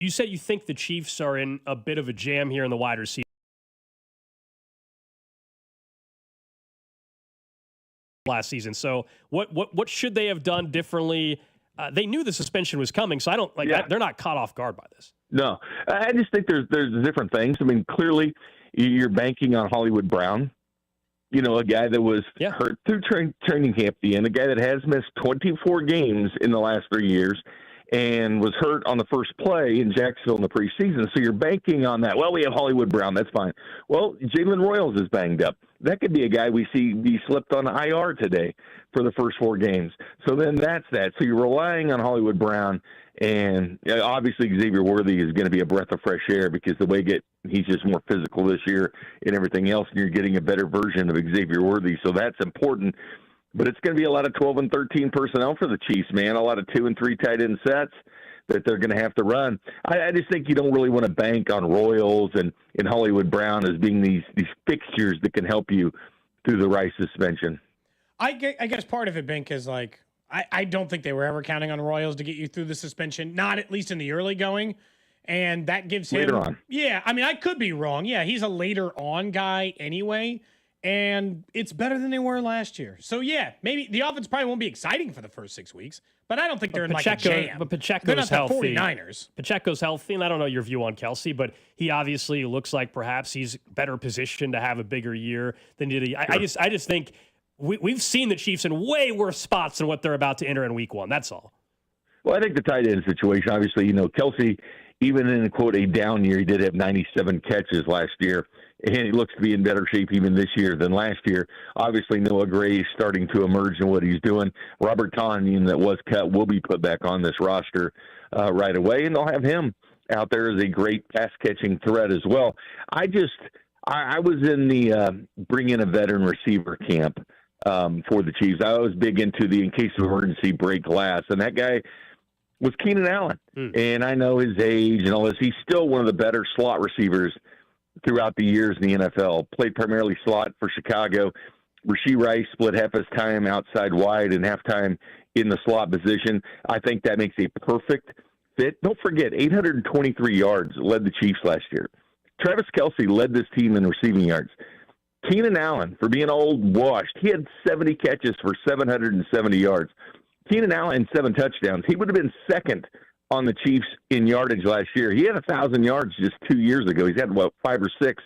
You said you think the Chiefs are in a bit of a jam here in the wide receiver last season. So what should they have done differently? They knew the suspension was coming, so I don't they're not caught off guard by this. No, I just think there's different things. I mean, clearly you're banking on Hollywood Brown, a guy that was hurt through training camp at the end, a guy that has missed 24 games in the last 3 years and was hurt on the first play in Jacksonville in the preseason. So you're banking on that. Well, we have Hollywood Brown. That's fine. Well, Jalen Royals is banged up. That could be a guy we see be slipped on IR today for the first 4 games. So then that's that. So you're relying on Hollywood Brown. And obviously Xavier Worthy is going to be a breath of fresh air because he's just more physical this year and everything else, and you're getting a better version of Xavier Worthy. So that's important. But it's going to be a lot of 12 and 13 personnel for the Chiefs, man. A lot of 2 and 3 tight end sets that they're going to have to run. I just think you don't really want to bank on Royals and Hollywood Brown as being these fixtures that can help you through the Rice suspension. I guess part of it, Bink, is I don't think they were ever counting on Royals to get you through the suspension, not at least in the early going. And that gives him later on. Yeah, I mean, I could be wrong. Yeah, he's a later on guy anyway. And it's better than they were last year. So, yeah, maybe the offense probably won't be exciting for the first 6 weeks, but I don't think they're in a jam. But Pacheco's they're not healthy. The 49ers. Pacheco's healthy, and I don't know your view on Kelsey, but he obviously looks like perhaps he's better positioned to have a bigger year than he did. I just think we've seen the Chiefs in way worse spots than what they're about to enter in week 1. That's all. Well, I think the tight end situation, obviously, Kelsey, even in, quote, a down year, he did have 97 catches last year. And he looks to be in better shape even this year than last year. Obviously, Noah Gray is starting to emerge in what he's doing. Robert Tonyan, that was cut, will be put back on this roster right away, and they'll have him out there as a great pass-catching threat as well. I was in the bring in a veteran receiver camp for the Chiefs. I was big into the in case of emergency break glass, and that guy was Keenan Allen. And I know his age and all this. He's still one of the better slot receivers throughout the years in the NFL. Played primarily slot for Chicago. Rashee Rice split half his time outside wide and half time in the slot position. I think that makes a perfect fit. Don't forget, 823 yards led the Chiefs last year. Travis Kelce led this team in receiving yards. Keenan Allen, for being old, washed. He had 70 catches for 770 yards. Keenan Allen, 7 touchdowns. He would have been second on the Chiefs in yardage last year. He had 1,000 yards just 2 years ago. He's had, 5 or 6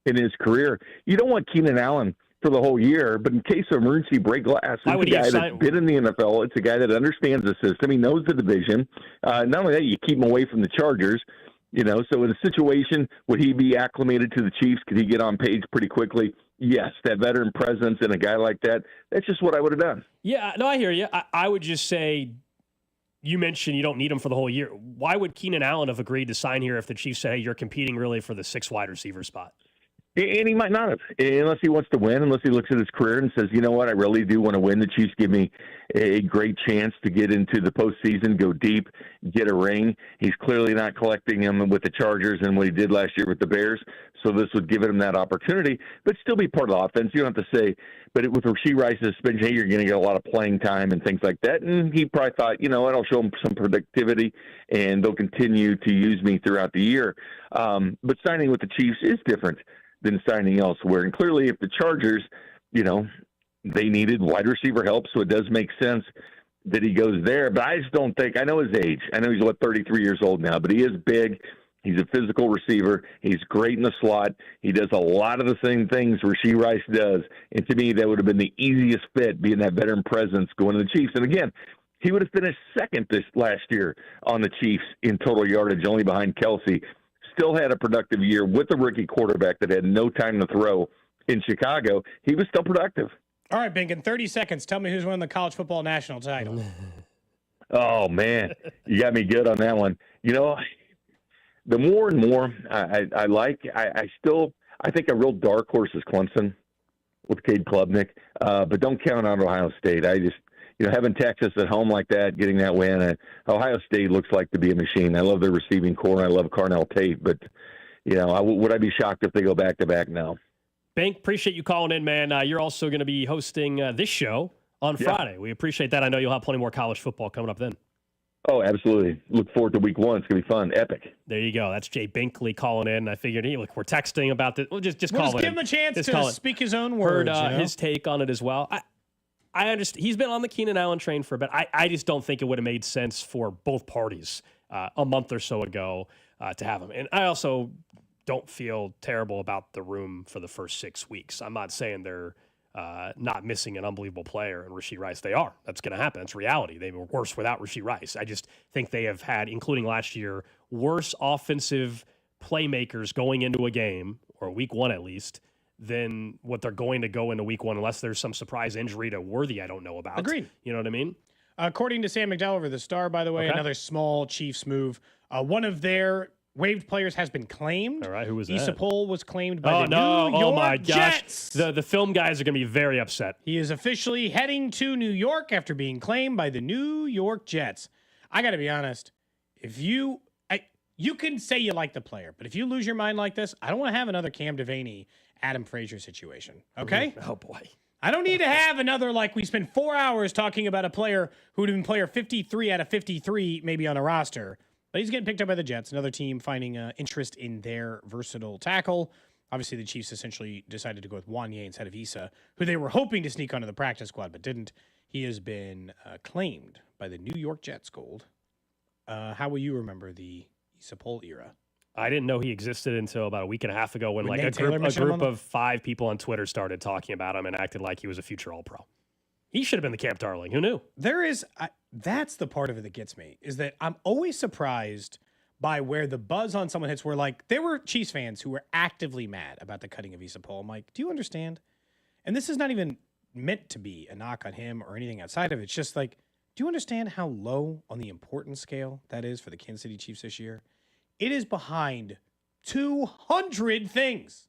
in his career. You don't want Keenan Allen for the whole year, but in case of emergency break glass, it's a guy that's been in the NFL. It's a guy that understands the system. He knows the division. Not only that, you keep him away from the Chargers. So in a situation, would he be acclimated to the Chiefs? Could he get on page pretty quickly? Yes, that veteran presence and a guy like that, that's just what I would have done. Yeah, no, I hear you. I would just say, you mentioned you don't need him for the whole year. Why would Keenan Allen have agreed to sign here if the Chiefs say, hey, you're competing really for the 6th wide receiver spot? And he might not have, unless he wants to win, unless he looks at his career and says, you know what, I really do want to win. The Chiefs give me a great chance to get into the postseason, go deep, get a ring. He's clearly not collecting them with the Chargers and what he did last year with the Bears, so this would give him that opportunity, but still be part of the offense. You don't have to say, but with Rashee Rice's suspension, hey, you're going to get a lot of playing time and things like that. And he probably thought, you know what, I'll show him some productivity, and they'll continue to use me throughout the year. But signing with the Chiefs is different than signing elsewhere. And clearly, if the Chargers, they needed wide receiver help, so it does make sense that he goes there. But I just don't think, I know his age. I know he's, 33 years old now, but he is big. He's a physical receiver. He's great in the slot. He does a lot of the same things Rashee Rice does. And to me, that would have been the easiest fit, being that veteran presence going to the Chiefs. And again, he would have finished second this last year on the Chiefs in total yardage, only behind Kelsey. Still had a productive year with a rookie quarterback that had no time to throw in Chicago. He was still productive. All right, Bink, in 30 seconds, tell me who's won the college football national title. Oh, man, you got me good on that one. The more and more I think a real dark horse is Clemson with Cade Klubnik, but don't count on Ohio State. I just, having Texas at home like that, getting that win, Ohio State looks like to be a machine. I love their receiving core, and I love Carnell Tate, but, would I be shocked if they go back-to-back? No. Bank, appreciate you calling in, man. You're also going to be hosting this show on Friday. We appreciate that. I know you'll have plenty more college football coming up then. Oh, absolutely. Look forward to week one. It's going to be fun. Epic. There you go. That's Jay Binkley calling in. I figured, hey, look, we're texting about this. We'll just We'll call just it. give him a chance Just to speak his own words. Heard his take on it as well. I understand. He's been on the Keenan Allen train for a bit. I just don't think it would have made sense for both parties a month or so ago to have him. And I also don't feel terrible about the room for the first 6 weeks. I'm not saying they're not missing an unbelievable player in Rashee Rice. They are. That's going to happen. It's reality. They were worse without Rashee Rice. I just think they have had, including last year, worse offensive playmakers going into a game, or week one at least, than what they're going to go into week one, unless there's some surprise injury to Worthy I don't know about. Agreed. You know what I mean? According to Sam McDowell over the Star, by the way, another small Chiefs move. One of their waived players has been claimed. All right, who was that? Issa Pohl was claimed by the New York my gosh. Jets. The film guys are going to be very upset. He is officially heading to New York after being claimed by the New York Jets. I got to be honest. If you can say you like the player, but if you lose your mind like this, I don't want to have another Cam Devaney, Adam Frazier situation. Okay? Oh, boy. I don't need to have another, like, we spent 4 hours talking about a player who would have been player 53 out of 53 maybe on a roster. But he's getting picked up by the Jets, another team finding interest in their versatile tackle. Obviously, the Chiefs essentially decided to go with Wanye instead of Issa, who they were hoping to sneak onto the practice squad, but didn't. He has been claimed by the New York Jets, Gold. How will you remember the Issa Pohl era? I didn't know he existed until about a week and a half ago when When like Nate a Taylor group mentioned him on of 5 people on Twitter started talking about him and acted like he was a future All-Pro. He should have been the camp darling. Who knew? That's the part of it that gets me, is that I'm always surprised by where the buzz on someone hits, where like there were Chiefs fans who were actively mad about the cutting of Issa Pohl. I'm like, do you understand? And this is not even meant to be a knock on him or anything outside of it. It's just like, do you understand how low on the importance scale that is for the Kansas City Chiefs this year? It is behind 200 things.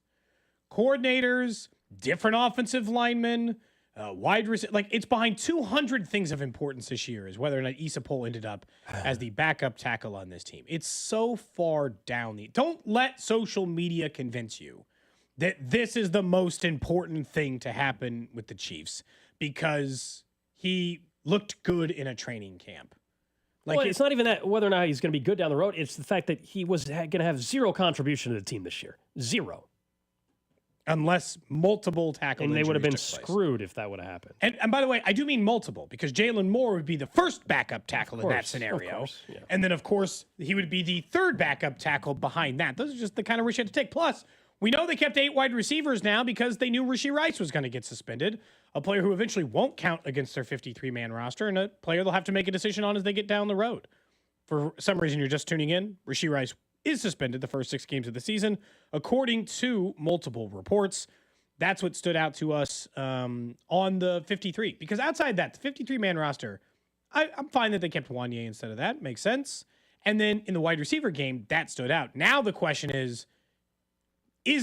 Coordinators, different offensive linemen, wide receiver. Like, it's behind 200 things of importance this year, is whether or not Issa Pohl ended up as the backup tackle on this team. It's so far down don't let social media convince you that this is the most important thing to happen with the Chiefs because he looked good in a training camp. Like, well, it's not even that whether or not he's going to be good down the road. It's the fact that he was going to have zero contribution to the team this year. Zero. Unless multiple tackle injuries. And they would have been screwed screwed if that would have happened. And by the way, I do mean multiple, because Jalen Moore would be the first backup tackle in that scenario. Of course, yeah. And then, of course, he would be the third backup tackle behind that. Those are just the kind of risks you had to take. Plus, we know they kept 8 wide receivers now because they knew Rashee Rice was going to get suspended, a player who eventually won't count against their 53-man roster, and a player they'll have to make a decision on as they get down the road. For some reason, you're just tuning in, Rashee Rice is suspended the first 6 games of the season, according to multiple reports. That's what stood out to us on the 53. Because outside that, the 53-man roster, I'm fine that they kept Wanye instead of that. Makes sense. And then in the wide receiver game, that stood out. Now the question is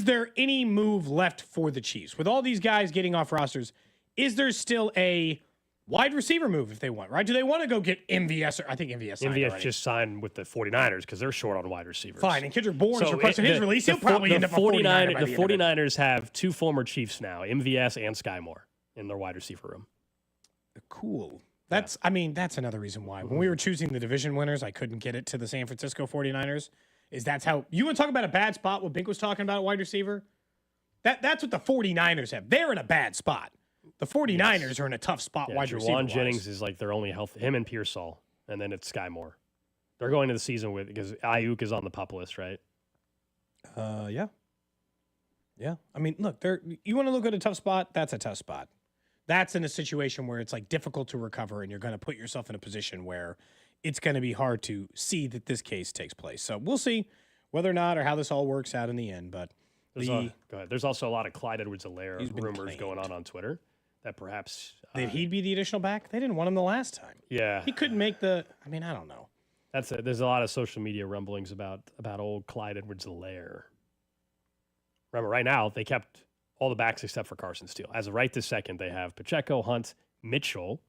there any move left for the Chiefs? With all these guys getting off rosters, is there still a wide receiver move if they want, right? Do they want to go get MVS? Or I think MVS signed MVS already. just signed with the 49ers because they're short on wide receivers. Fine, and Kendrick Bourne is requesting his release. He'll probably end up a 49er by the 49ers have 2 former Chiefs now, MVS and Sky Moore, in their wide receiver room. Cool. That's another reason why. When we were choosing the division winners, I couldn't get it to the San Francisco 49ers. That's how you want to talk about a bad spot, what Bink was talking about at wide receiver? That's what the 49ers have. They're in a bad spot. The 49ers are in a tough spot wide receiver. Juwan Jennings is like their only health. Him and Pearsall, and then it's Sky Moore. They're going to the season with, because Ayuk is on the PUP list, right? Yeah. I mean, look, you want to look at a tough spot? That's a tough spot. That's in a situation where it's like difficult to recover, and you're going to put yourself in a position where it's going to be hard to see that this case takes place. So we'll see whether or not or how this all works out in the end. But go ahead. There's also a lot of Clyde Edwards-Helaire rumors going on Twitter that perhaps that he'd be the additional back. They didn't want him the last time. Yeah, he couldn't make the. I mean, I don't know. There's a lot of social media rumblings about old Clyde Edwards-Helaire. Remember, right now they kept all the backs except for Carson Steele. As of right this second, they have Pacheco, Hunt, Mitchell,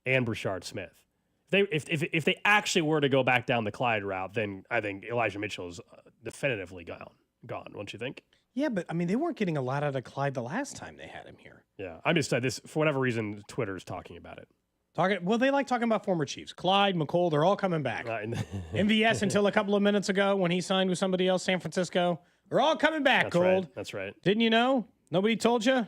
and Brashard Smith. If they actually were to go back down the Clyde route, then I think Elijah Mitchell is definitively gone. Don't you think? Yeah, but I mean, they weren't getting a lot out of Clyde the last time they had him here. Yeah, I'm just this for whatever reason, Twitter's talking about it. Well, they like talking about former Chiefs. Clyde, McColl, they're all coming back. MVS until a couple of minutes ago when he signed with somebody else, San Francisco. They're all coming back, Gold. That's right. Didn't you know? Nobody told you?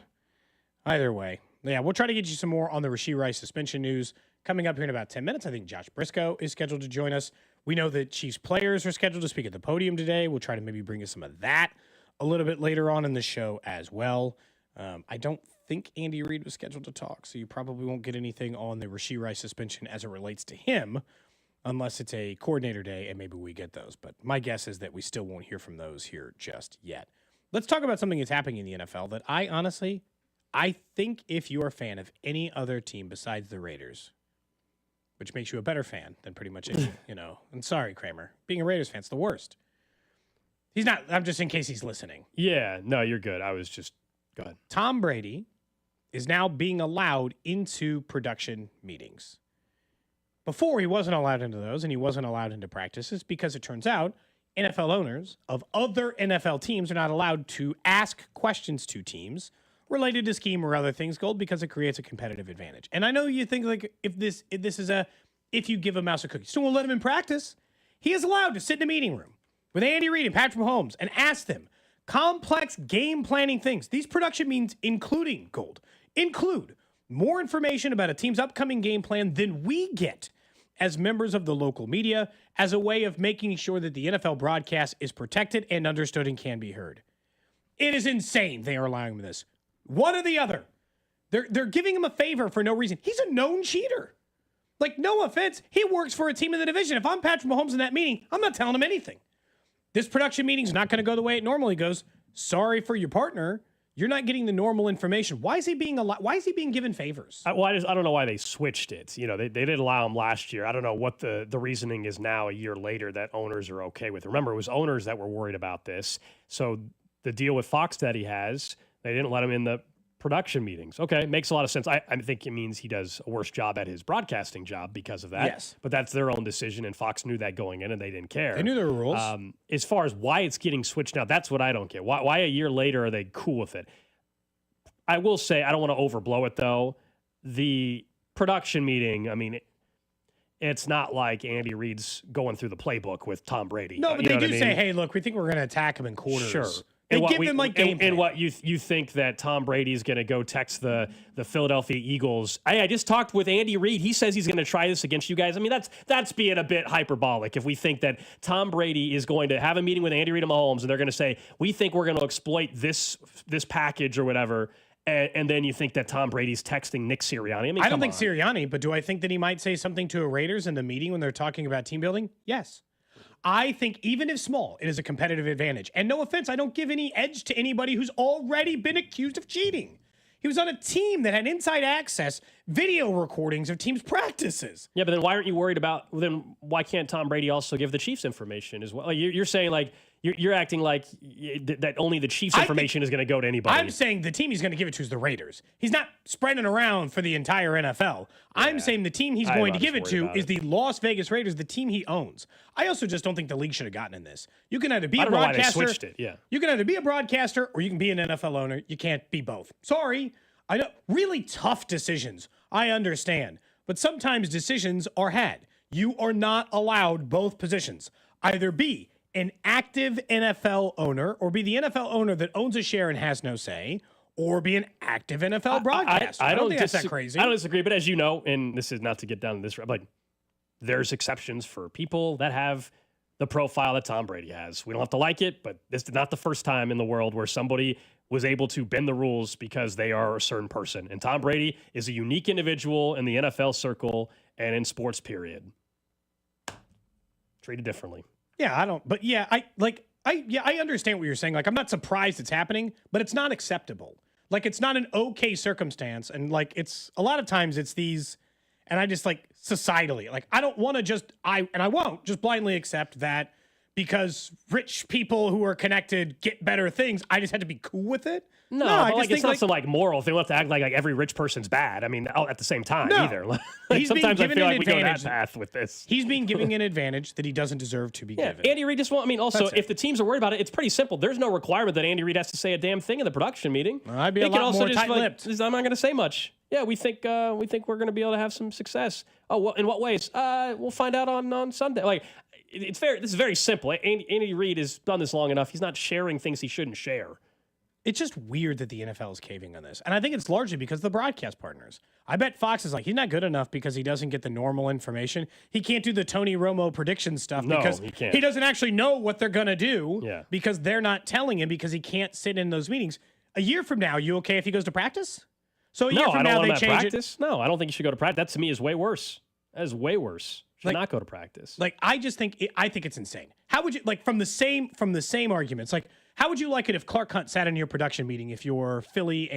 Either way. Yeah, we'll try to get you some more on the Rashee Rice suspension news coming up here in about 10 minutes. I think Josh Briscoe is scheduled to join us. We know that Chiefs players are scheduled to speak at the podium today. We'll try to maybe bring you some of that a little bit later on in the show as well. I don't think Andy Reid was scheduled to talk, so you probably won't get anything on the Rashee Rice suspension as it relates to him unless it's a coordinator day and maybe we get those. But my guess is that we still won't hear from those here just yet. Let's talk about something that's happening in the NFL that I think if you're a fan of any other team besides the Raiders, which makes you a better fan than pretty much any, I'm sorry, Kramer. Being a Raiders fan's the worst. He's not, I'm just in case he's listening. Yeah, no, you're good. Go ahead. Tom Brady is now being allowed into production meetings. Before, he wasn't allowed into those, and he wasn't allowed into practices because it turns out NFL owners of other NFL teams are not allowed to ask questions to teams related to scheme or other things, Gold, because it creates a competitive advantage. And I know you think like if you give a mouse a cookie, still won't let him in practice. He is allowed to sit in a meeting room with Andy Reid and Patrick Mahomes and ask them complex game planning things. These production meetings include more information about a team's upcoming game plan than we get as members of the local media as a way of making sure that the NFL broadcast is protected and understood and can be heard. It is insane they are allowing him this. One or the other. They're giving him a favor for no reason. He's a known cheater. Like, no offense, he works for a team in the division. If I'm Patrick Mahomes in that meeting, I'm not telling him anything. This production meeting's not going to go the way it normally goes. Sorry for your partner. You're not getting the normal information. Why is he being given favors? I don't know why they switched it. They didn't allow him last year. I don't know what the reasoning is now a year later that owners are okay with. Remember, it was owners that were worried about this. So the deal with Fox that he has, they didn't let him in the production meetings. Okay, makes a lot of sense. I think it means he does a worse job at his broadcasting job because of that. Yes. But that's their own decision, and Fox knew that going in, and they didn't care. They knew there were rules. As far as why it's getting switched now, that's what I don't get. Why a year later are they cool with it? I will say, I don't want to overblow it, though. The production meeting, I mean, it's not like Andy Reid's going through the playbook with Tom Brady. No, but they do say, hey, look, we think we're going to attack him in quarters. Sure. They give him like game plan. And what you think that Tom Brady is going to go text the Philadelphia Eagles. I just talked with Andy Reid. He says he's going to try this against you guys. I mean, that's being a bit hyperbolic. If we think that Tom Brady is going to have a meeting with Andy Reid and Mahomes, and they're going to say, we think we're going to exploit this package or whatever, and then you think that Tom Brady's texting Nick Sirianni. I mean, I don't think Sirianni, but do I think that he might say something to a Raiders in the meeting when they're talking about team building? Yes. I think even if small, it is a competitive advantage. And no offense, I don't give any edge to anybody who's already been accused of cheating. He was on a team that had inside access, video recordings of teams' practices. Yeah, but then why aren't you worried about, then why can't Tom Brady also give the Chiefs information as well? Like you're saying like, you're acting like that only the Chiefs information is going to go to anybody. I'm saying the team he's going to give it to is the Raiders. He's not spreading around for the entire NFL. Yeah. I'm saying the team he's going to give it to is the Las Vegas Raiders, the team he owns. I also just don't think the league should have gotten in this. You can either be a broadcaster. Know why they switched it. Yeah. You can either be a broadcaster or you can be an NFL owner. You can't be both. Sorry. I know really tough decisions. I understand. But sometimes decisions are had. You are not allowed both positions. Either be an active NFL owner or be the NFL owner that owns a share and has no say, or be an active NFL broadcaster. I don't think that's that crazy. I don't disagree, but as you know, and this is not to get down to this, but there's exceptions for people that have the profile that Tom Brady has. We don't have to like it, but this is not the first time in the world where somebody was able to bend the rules because they are a certain person. And Tom Brady is a unique individual in the NFL circle and in sports, period. Treated differently. Yeah, I understand what you're saying. Like, I'm not surprised it's happening, but it's not acceptable. Like, it's not an okay circumstance. And like, it's a lot of times it's these, and I just like societally, like, I don't want to I won't just blindly accept that because rich people who are connected get better things. I just had to be cool with it. No, but like, it's not so like moral. They don't have to act like every rich person's bad. I mean, at the same time either. Like, sometimes I feel like we go that path with this. He's being given an advantage that he doesn't deserve to be given. Andy Reid just won't. I mean, also, if the teams are worried about it, it's pretty simple. There's no requirement that Andy Reid has to say a damn thing in the production meeting. I'd be a lot more tight-lipped. I'm not going to say much. yeah, we think we're going to be able to have some success. Oh, well, in what ways? We'll find out on Sunday. Like, it's very. This is very simple. Andy Reid has done this long enough. He's not sharing things he shouldn't share. It's just weird that the NFL is caving on this. And I think it's largely because of the broadcast partners. I bet Fox is like, he's not good enough because he doesn't get the normal information. He can't do the Tony Romo prediction stuff because he doesn't actually know what they're going to do because they're not telling him because he can't sit in those meetings. A year from now, you okay if he goes to practice? So a year from now, they change it. No, I don't think you should go to practice. That to me is way worse. That is way worse. Should not go to practice. Like, I think it's insane. How would you, like, from the same arguments, like, how would you like it if Clark Hunt sat in your production meeting if you're Philly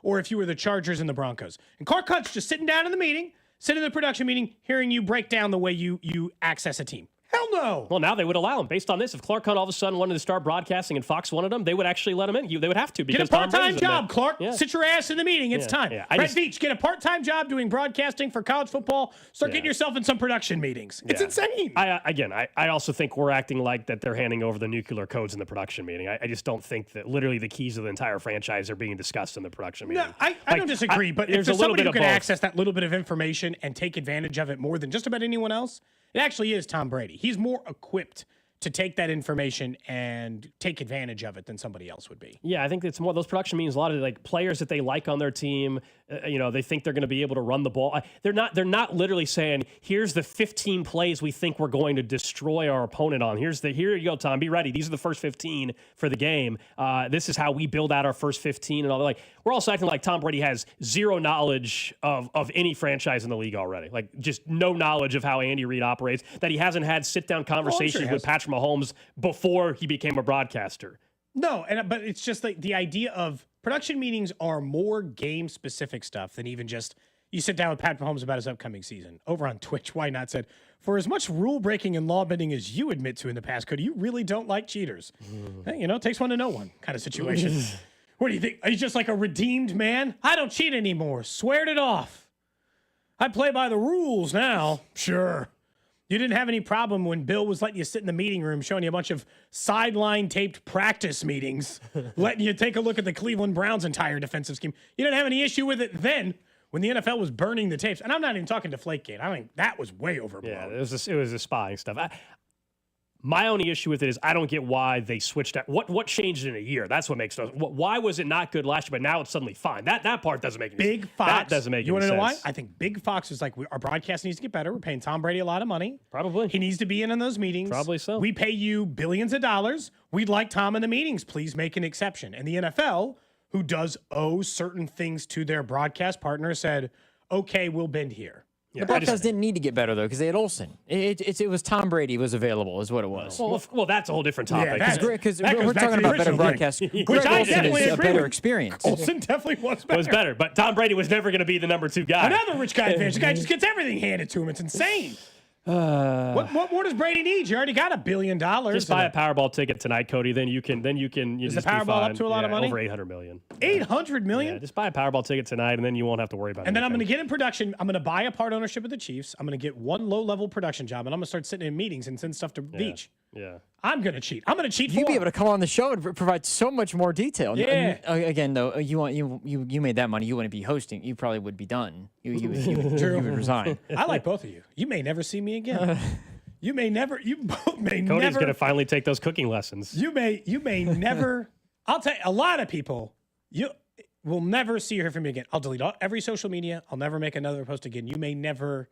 or if you were the Chargers and the Broncos? And Clark Hunt's just sitting down in the meeting, sitting in the production meeting, hearing you break down the way you access a team. Hell no. Well, now they would allow him. Based on this, if Clark Hunt all of a sudden wanted to start broadcasting and Fox wanted him, they would actually let him in. They would have to. Because get a part-time job, Clark. Yeah. Sit your ass in the meeting. It's time. Yeah. Brett Veach, get a part-time job doing broadcasting for college football. Start getting yourself in some production meetings. It's insane. I also think we're acting like that they're handing over the nuclear codes in the production meeting. I just don't think that literally the keys of the entire franchise are being discussed in the production meeting. No, I don't disagree, but if there's somebody who can access that little bit of information and take advantage of it more than just about anyone else, it actually is Tom Brady. He's more equipped to take that information and take advantage of it than somebody else would be. Yeah, I think it's more those production meetings. A lot of like players that they like on their team, they think they're going to be able to run the ball. They're not literally saying, "Here's the 15 plays we think we're going to destroy our opponent on. Here you go, Tom. Be ready. These are the first 15 for the game. This is how we build out our first 15 and all that." Like, we're also acting like Tom Brady has zero knowledge of any franchise in the league already. Like, just no knowledge of how Andy Reid operates. That he hasn't had sit down conversations with Patrick Mahomes before he became a broadcaster. No, but it's just like the idea of production meetings are more game specific stuff than even just you sit down with Pat Mahomes about his upcoming season. Over on Twitch, Why Not said, "For as much rule breaking and law bending as you admit to in the past, Cody, you really don't like cheaters." Hey, it takes one to know one kind of situation. What do you think? He's just like a redeemed man? I don't cheat anymore. Sweared it off. I play by the rules now. Sure. You didn't have any problem when Bill was letting you sit in the meeting room showing you a bunch of sideline taped practice meetings, letting you take a look at the Cleveland Browns' entire defensive scheme. You didn't have any issue with it then when the NFL was burning the tapes. And I'm not even talking Deflategate. I mean, that was way overblown. Yeah, it was the spying stuff. My only issue with it is I don't get why they switched that. What changed in a year? That's what makes no. Why was it not good last year, but now it's suddenly fine? That part doesn't make any sense. Big Fox. That doesn't make any sense. You want to know why? I think Big Fox is like, our broadcast needs to get better. We're paying Tom Brady a lot of money. Probably. He needs to be in on those meetings. Probably so. We pay you billions of dollars. We'd like Tom in the meetings. Please make an exception. And the NFL, who does owe certain things to their broadcast partner, said, okay, we'll bend here. Yeah, the broadcast didn't need to get better, though, because they had Olsen. It was Tom Brady was available, is what it was. Well, that's a whole different topic. Because we're talking about better broadcast. Which I Olsen definitely is a agree better with. experience. Olsen definitely was better. But Tom Brady was never going to be the number 2 guy. Another rich guy advantage. The guy just gets everything handed to him. It's insane. What more does Brady need? You already got $1 billion. Just buy a Powerball ticket tonight, Cody. Then you can. Is the Powerball up to a lot of money? Over $800 million. $800 million? Yeah, just buy a Powerball ticket tonight, and then you won't have to worry about it. And then I'm going to get in production. I'm going to buy a part ownership of the Chiefs. I'm going to get one low-level production job, and I'm going to start sitting in meetings and send stuff to Beach. Yeah. I'm going to cheat. I'm going to cheat for You'd be able to come on the show and provide so much more detail. Yeah. Again, though, you made that money. You wouldn't be hosting. You probably would be done. You would resign. I like both of you. You may never see me again. You both may never. Cody's going to finally take those cooking lessons. You may never. I'll tell you, a lot of people, you will never see or hear from me again. I'll delete every social media. I'll never make another post again. You may never,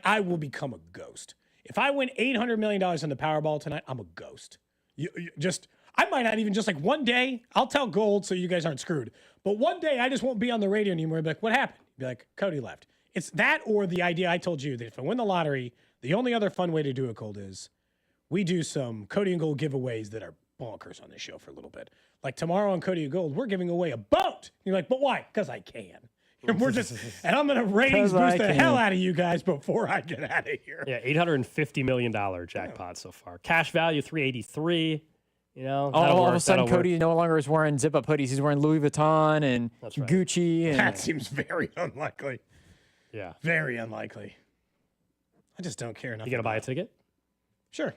I will become a ghost. If I win $800 million in the Powerball tonight, I'm a ghost. I might not even one day, I'll tell Gold so you guys aren't screwed. But one day I just won't be on the radio anymore. I'll be like, what happened? Be like, Cody left. It's that or the idea I told you that if I win the lottery, the only other fun way to do it, Gold, is we do some Cody and Gold giveaways that are bonkers on this show for a little bit. Like tomorrow on Cody and Gold, we're giving away a boat. You're like, but why? Because I can. And I'm going to ratings boost the hell out of you guys before I get out of here. Yeah, $850 million jackpot so far. Cash value $383. All of a sudden, Cody no longer is wearing zip-up hoodies. He's wearing Louis Vuitton and Gucci. And that seems very unlikely. Yeah. Very unlikely. I just don't care enough. You going to buy a ticket? Sure.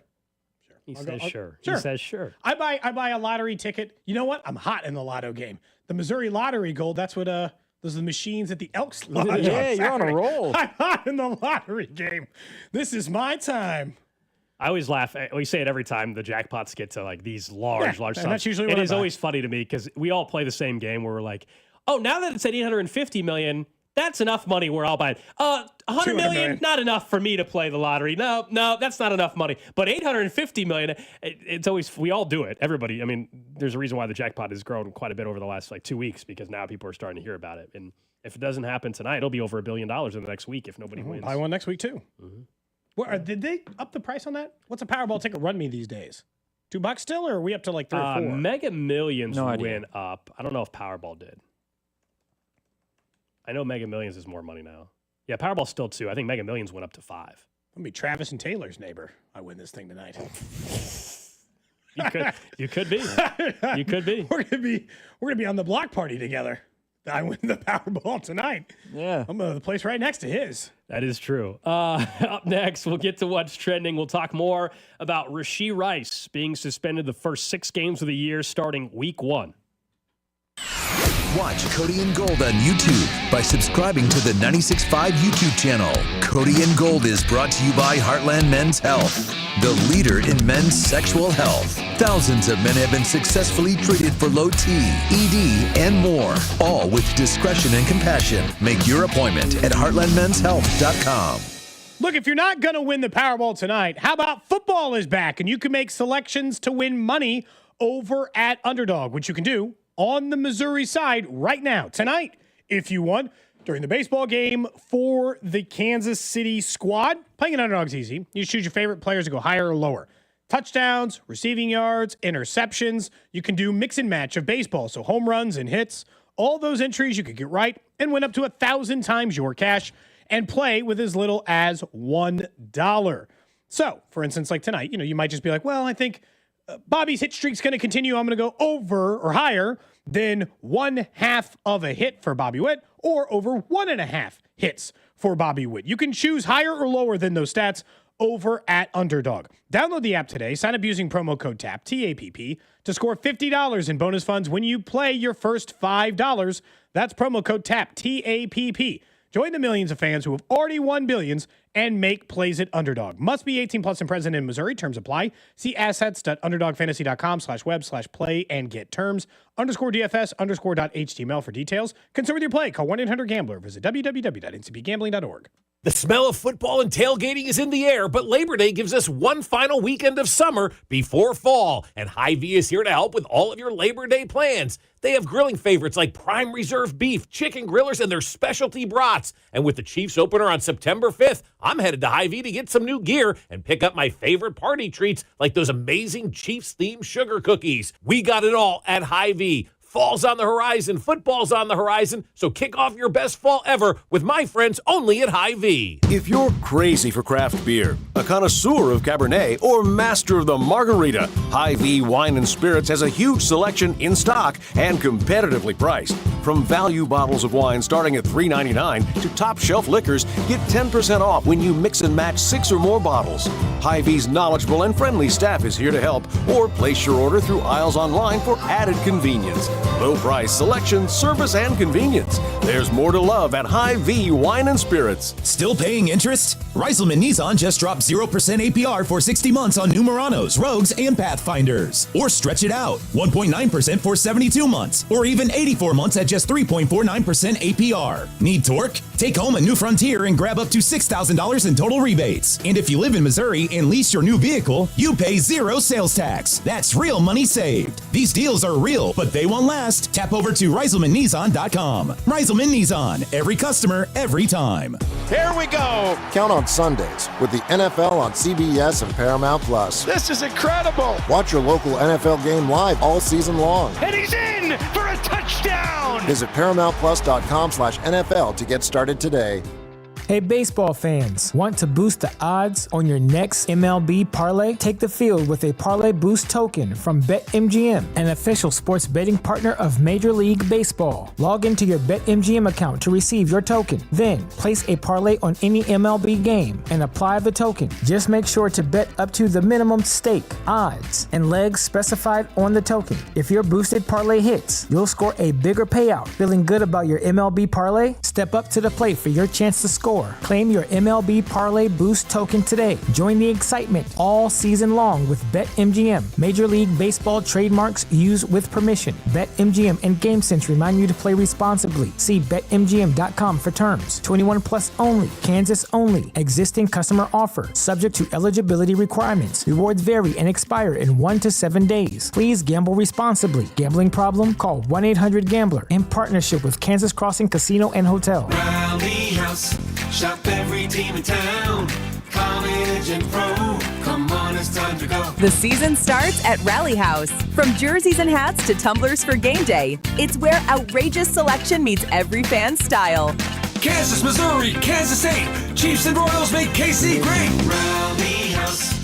He says sure. He says sure. I buy a lottery ticket. You know what? I'm hot in the lotto game. The Missouri Lottery, Gold, that's what Those are the machines at the Elks Lodge. Yeah, you're on a roll. I'm hot in the lottery game. This is my time. I always laugh. We say it every time the jackpots get to like these large and sums. that's usually what it I is buy. always funny to me because we all play the same game where we're like, oh, now that it's at 850 million, that's enough money where I'll buy it. 100 million, not enough for me to play the lottery. No, that's not enough money. But 850 million, it's always, we all do it. Everybody. I mean, there's a reason why the jackpot has grown quite a bit over the last 2 weeks because now people are starting to hear about it. And if it doesn't happen tonight, it'll be over $1 billion in the next week if nobody wins. Buy one next week too. Mm-hmm. Did they up the price on that? What's a Powerball ticket run me these days? $2 still, or are we up to like 3 or 4? Mega Millions No idea. went up. I don't know if Powerball did. I know Mega Millions is more money now. Yeah, Powerball's still 2. I think Mega Millions went up to 5. I'm gonna be Travis and Taylor's neighbor. I win this thing tonight. You could be. You could be. We're gonna be on the block party together. I win the Powerball tonight. Yeah. I'm the place right next to his. That is true. Up next, we'll get to what's trending. We'll talk more about Rashee Rice being suspended the first 6 games of the year starting week 1. Watch Cody and Gold on YouTube by subscribing to the 96.5 YouTube channel. Cody and Gold is brought to you by Heartland Men's Health, the leader in men's sexual health. Thousands of men have been successfully treated for low T, ED, and more, all with discretion and compassion. Make your appointment at heartlandmenshealth.com. Look, if you're not going to win the Powerball tonight, how about football is back and you can make selections to win money over at Underdog, which you can do on the Missouri side right now. Tonight, if you want, during the baseball game for the Kansas City squad, playing an Underdog's easy. You choose your favorite players to go higher or lower. Touchdowns, receiving yards, interceptions. You can do mix and match of baseball, so home runs and hits. All those entries you could get right and win up to 1,000 times your cash and play with as little as $1. So, for instance, like tonight, you might just be like, well, I think Bobby's hit streak's going to continue. I'm going to go over or higher than 1/2 of a hit for Bobby Witt or over 1.5 hits for Bobby Witt. You can choose higher or lower than those stats over at Underdog. Download the app today. Sign up using promo code TAPP, T-A-P-P, to score $50 in bonus funds when you play your first $5. That's promo code TAPP, T-A-P-P. Join the millions of fans who have already won billions and make plays at Underdog. Must be 18 plus and present in Missouri. Terms apply. See assets.underdogfantasy.com/web/play and get terms. _DFS_.html for details. Concern with your play. Call 1-800-GAMBLER. Visit www.ncbgambling.org. The smell of football and tailgating is in the air, but Labor Day gives us one final weekend of summer before fall, and Hy-Vee is here to help with all of your Labor Day plans. They have grilling favorites like prime reserve beef, chicken grillers, and their specialty brats. And with the Chiefs opener on September 5th, I'm headed to Hy-Vee to get some new gear and pick up my favorite party treats like those amazing Chiefs-themed sugar cookies. We got it all at Hy-Vee. Fall's on the horizon, football's on the horizon, so kick off your best fall ever with my friends only at Hy-Vee. If you're crazy for craft beer, a connoisseur of Cabernet, or master of the margarita, Hy-Vee Wine and Spirits has a huge selection in stock and competitively priced. From value bottles of wine starting at $3.99 to top shelf liquors, get 10% off when you mix and match 6 or more bottles. Hy-Vee's knowledgeable and friendly staff is here to help, or place your order through aisles online for added convenience. Low price, selection, service, and convenience. There's more to love at Hy-Vee Wine and Spirits. Still paying interest? Reiselman Nissan just dropped 0% APR for 60 months on new Muranos, Rogues, and Pathfinders. Or stretch it out, 1.9% for 72 months, or even 84 months at just 3.49% APR. Need torque? Take home a new Frontier and grab up to $6,000 in total rebates. And if you live in Missouri and lease your new vehicle, you pay 0 sales tax. That's real money saved. These deals are real, but they won't last. Tap over to ReiselmanNissan.com. Reiselman Nissan. Every customer, every time. Here we go. Count on Sundays with the NFL on CBS and Paramount Plus. This is incredible. Watch your local NFL game live all season long. And he's in for a touchdown. Visit ParamountPlus.com/NFL to get started today. Hey, baseball fans, want to boost the odds on your next MLB parlay? Take the field with a Parlay Boost token from BetMGM, an official sports betting partner of Major League Baseball. Log into your BetMGM account to receive your token. Then, place a parlay on any MLB game and apply the token. Just make sure to bet up to the minimum stake, odds, and legs specified on the token. If your boosted parlay hits, you'll score a bigger payout. Feeling good about your MLB parlay? Step up to the plate for your chance to score. Claim your MLB Parlay Boost token today. Join the excitement all season long with BetMGM. Major League Baseball trademarks used with permission. BetMGM and GameSense remind you to play responsibly. See BetMGM.com for terms. 21 plus only. Kansas only. Existing customer offer. Subject to eligibility requirements. Rewards vary and expire in 1 to 7 days. Please gamble responsibly. Gambling problem? Call 1-800-GAMBLER in partnership with Kansas Crossing Casino and Hotel. Rally House. Shop every team in town. College and pro. Come on, it's time to go. The season starts at Rally House. From jerseys and hats to tumblers for game day, it's where outrageous selection meets every fan's style. Kansas, Missouri, Kansas State. Chiefs and Royals make KC great. Rally House.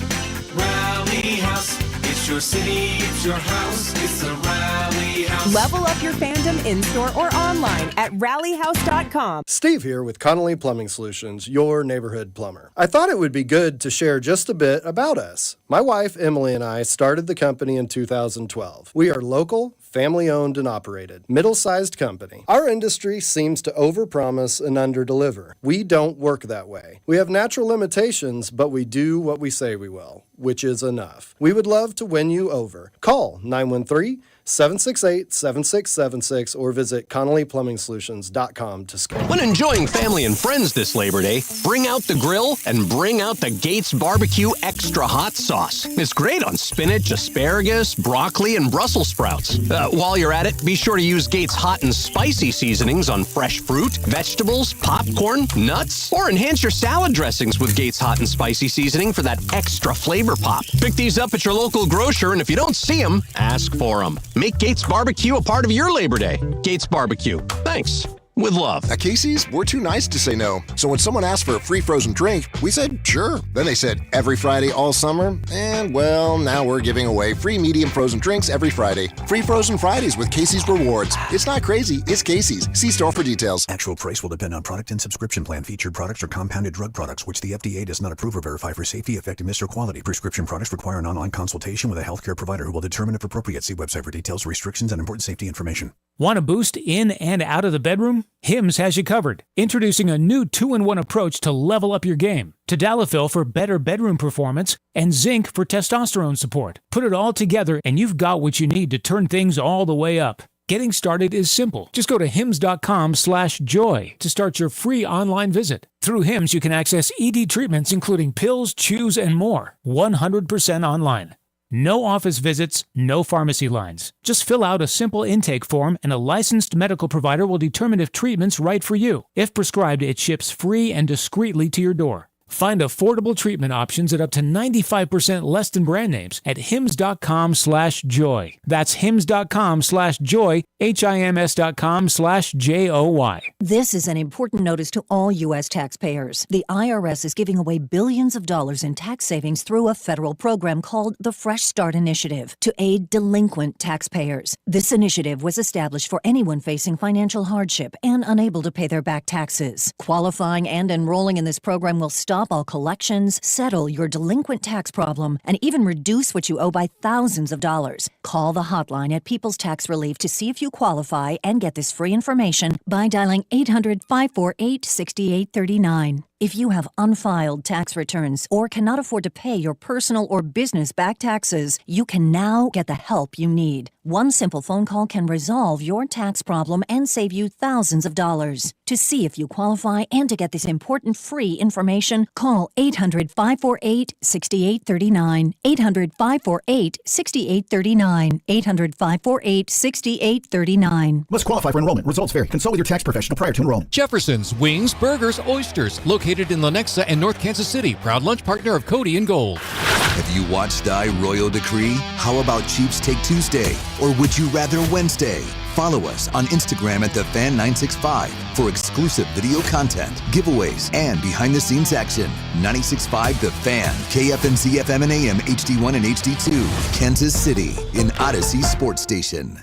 Rally House. It's your city, it's your house. It's the Rally House. Level up your fandom in-store or online at rallyhouse.com. Steve here with Connolly Plumbing Solutions, your neighborhood plumber. I thought it would be good to share just a bit about us. My wife, Emily, and I started the company in 2012. We are local, family-owned and operated, middle-sized company. Our industry seems to overpromise and underdeliver. We don't work that way. We have natural limitations, but we do what we say we will, which is enough. We would love to win you over. Call 913-768-7676 or visit ConnollyPlumbingSolutions.com to schedule. When enjoying family and friends this Labor Day, bring out the grill and bring out the Gates Barbecue Extra Hot Sauce. It's great on spinach, asparagus, broccoli, and Brussels sprouts. While you're at it, be sure to use Gates Hot and Spicy seasonings on fresh fruit, vegetables, popcorn, nuts, or enhance your salad dressings with Gates Hot and Spicy seasoning for that extra flavor pop. Pick these up at your local grocer, and if you don't see them, ask for them. Make Gates Barbecue a part of your Labor Day. Gates Barbecue. Thanks. With love. At Casey's, we're too nice to say no. So when someone asked for a free frozen drink, we said, sure. Then they said, every Friday all summer? And, well, now we're giving away free medium frozen drinks every Friday. Free Frozen Fridays with Casey's Rewards. It's not crazy, it's Casey's. See store for details. Actual price will depend on product and subscription plan. Featured products are compounded drug products, which the FDA does not approve or verify for safety, effectiveness, or quality. Prescription products require an online consultation with a healthcare provider who will determine if appropriate. See website for details, restrictions, and important safety information. Want to boost in and out of the bedroom? Hims has you covered. Introducing a new 2-in-1 approach to level up your game. Tadalafil for better bedroom performance and zinc for testosterone support. Put it all together and you've got what you need to turn things all the way up. Getting started is simple. Just go to hims.com/joy to start your free online visit. Through Hims, you can access ED treatments including pills, chews, and more. 100% online. No office visits, no pharmacy lines. Just fill out a simple intake form and a licensed medical provider will determine if treatment's right for you. If prescribed, it ships free and discreetly to your door. Find affordable treatment options at up to 95% less than brand names at hims.com/joy. That's hims.com/joy, HIMS.com/JOY. This is an important notice to all U.S. taxpayers. The IRS is giving away billions of dollars in tax savings through a federal program called the Fresh Start Initiative to aid delinquent taxpayers. This initiative was established for anyone facing financial hardship and unable to pay their back taxes. Qualifying and enrolling in this program will stop all collections, settle your delinquent tax problem, and even reduce what you owe by thousands of dollars. Call the hotline at People's Tax Relief to see if you qualify and get this free information by dialing 800-548-6839. If you have unfiled tax returns or cannot afford to pay your personal or business back taxes, you can now get the help you need. One simple phone call can resolve your tax problem and save you thousands of dollars. To see if you qualify and to get this important free information, call 800-548-6839. 800-548-6839. 800-548-6839. Must qualify for enrollment. Results vary. Consult with your tax professional prior to enrollment. Jefferson's Wings, Burgers, Oysters. Located located in Lenexa and North Kansas City, proud lunch partner of Cody and Gold. Have you watched Die Royal Decree? How about Chiefs Take Tuesday? Or would you rather Wednesday? Follow us on Instagram at TheFan965 for exclusive video content, giveaways, and behind-the-scenes action. 96.5 The Fan, KFNC FM and AM, HD1 and HD2, Kansas City, in Odyssey Sports Station.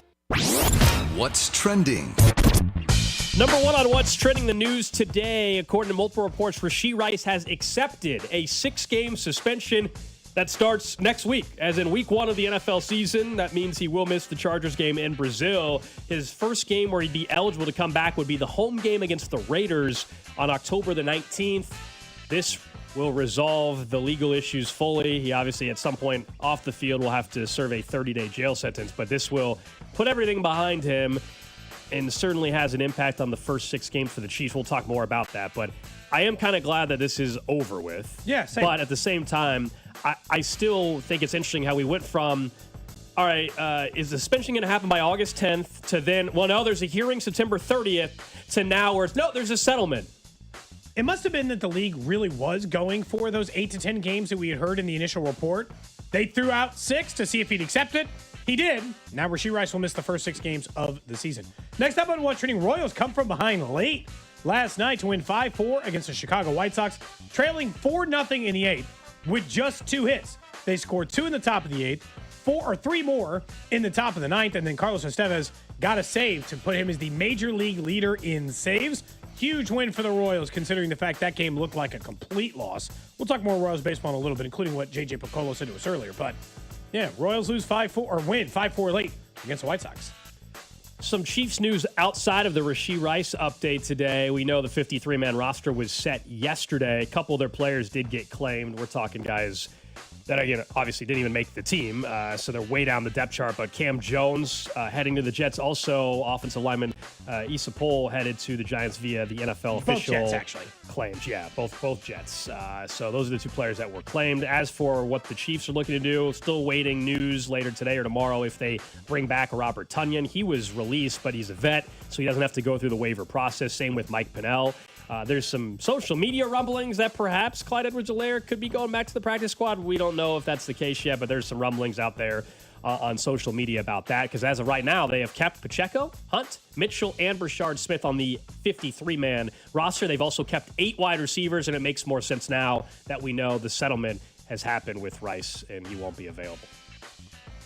What's trending? Number one on what's trending the news today, according to multiple reports, Rashee Rice has accepted a 6-game suspension that starts next week, as in week 1 of the NFL season. That means he will miss the Chargers game in Brazil. His first game where he'd be eligible to come back would be the home game against the Raiders on October the 19th. This will resolve the legal issues fully. He obviously, at some point off the field, will have to serve a 30-day jail sentence, but this will put everything behind him and certainly has an impact on the first 6 games for the Chiefs. We'll talk more about that, but I am kind of glad that this is over with. Yeah, same. But at the same time, I still think it's interesting how we went from, all right, is the suspension going to happen by August 10th to then, well, no, there's a hearing September 30th to now where it's, no, there's a settlement. It must have been that the league really was going for those 8 to 10 games that we had heard in the initial report. They threw out 6 to see if he'd accept it. He did. Now Rashee Rice will miss the first 6 games of the season. Next up on What's Trending, Royals come from behind late last night to win 5-4 against the Chicago White Sox, trailing 4-0 in the 8th with just 2 hits. They scored 2 in the top of the 8th, 3 more in the top of the 9th, and then Carlos Estevez got a save to put him as the major league leader in saves. Huge win for the Royals, considering the fact that game looked like a complete loss. We'll talk more Royals baseball in a little bit, including what J.J. Piccolo said to us earlier. But, yeah, Royals lose 5-4, or win 5-4 late against the White Sox. Some Chiefs news outside of the Rashee Rice update today. We know the 53-man roster was set yesterday. A couple of their players did get claimed. We're talking guys that, again, obviously didn't even make the team, so they're way down the depth chart. But Cam Jones heading to the Jets. Also, offensive lineman Issa Poole headed to the Giants via the NFL official Jets, actually. claims. Yeah, both Jets. So those are the 2 players that were claimed. As for what the Chiefs are looking to do, still waiting news later today or tomorrow if they bring back Robert Tonyan. He was released, but he's a vet, so he doesn't have to go through the waiver process. Same with Mike Pennell. There's some social media rumblings that perhaps Clyde Edwards-Helaire could be going back to the practice squad. We don't know if that's the case yet, but there's some rumblings out there on social media about that, because as of right now, they have kept Pacheco, Hunt, Mitchell, and Brashard Smith on the 53-man roster. They've also kept 8 wide receivers, and it makes more sense now that we know the settlement has happened with Rice, and he won't be available.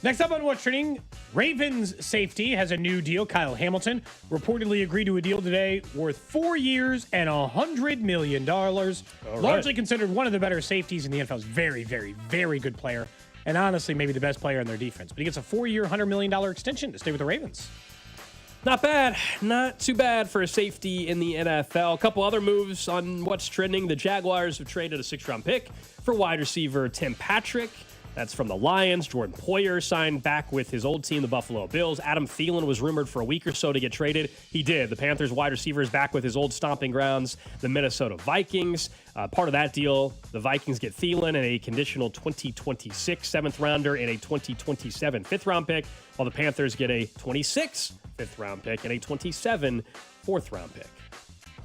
Next up on What's Trending, Ravens safety has a new deal. Kyle Hamilton reportedly agreed to a deal today worth 4 years and $100 million. Largely considered one of the better safeties in the NFL. Very, very, very good player. And honestly, maybe the best player in their defense. But he gets a 4-year, $100 million extension to stay with the Ravens. Not bad. Not too bad for a safety in the NFL. A couple other moves on What's Trending. The Jaguars have traded a 6th-round pick for wide receiver Tim Patrick. That's from the Lions. Jordan Poyer signed back with his old team, the Buffalo Bills. Adam Thielen was rumored for a week or so to get traded. He did. The Panthers wide receiver is back with his old stomping grounds, the Minnesota Vikings. Part of that deal, the Vikings get Thielen and a conditional 2026 7th-rounder and a 2027 5th-round pick, while the Panthers get a 26 5th-round pick and a 27 4th-round pick.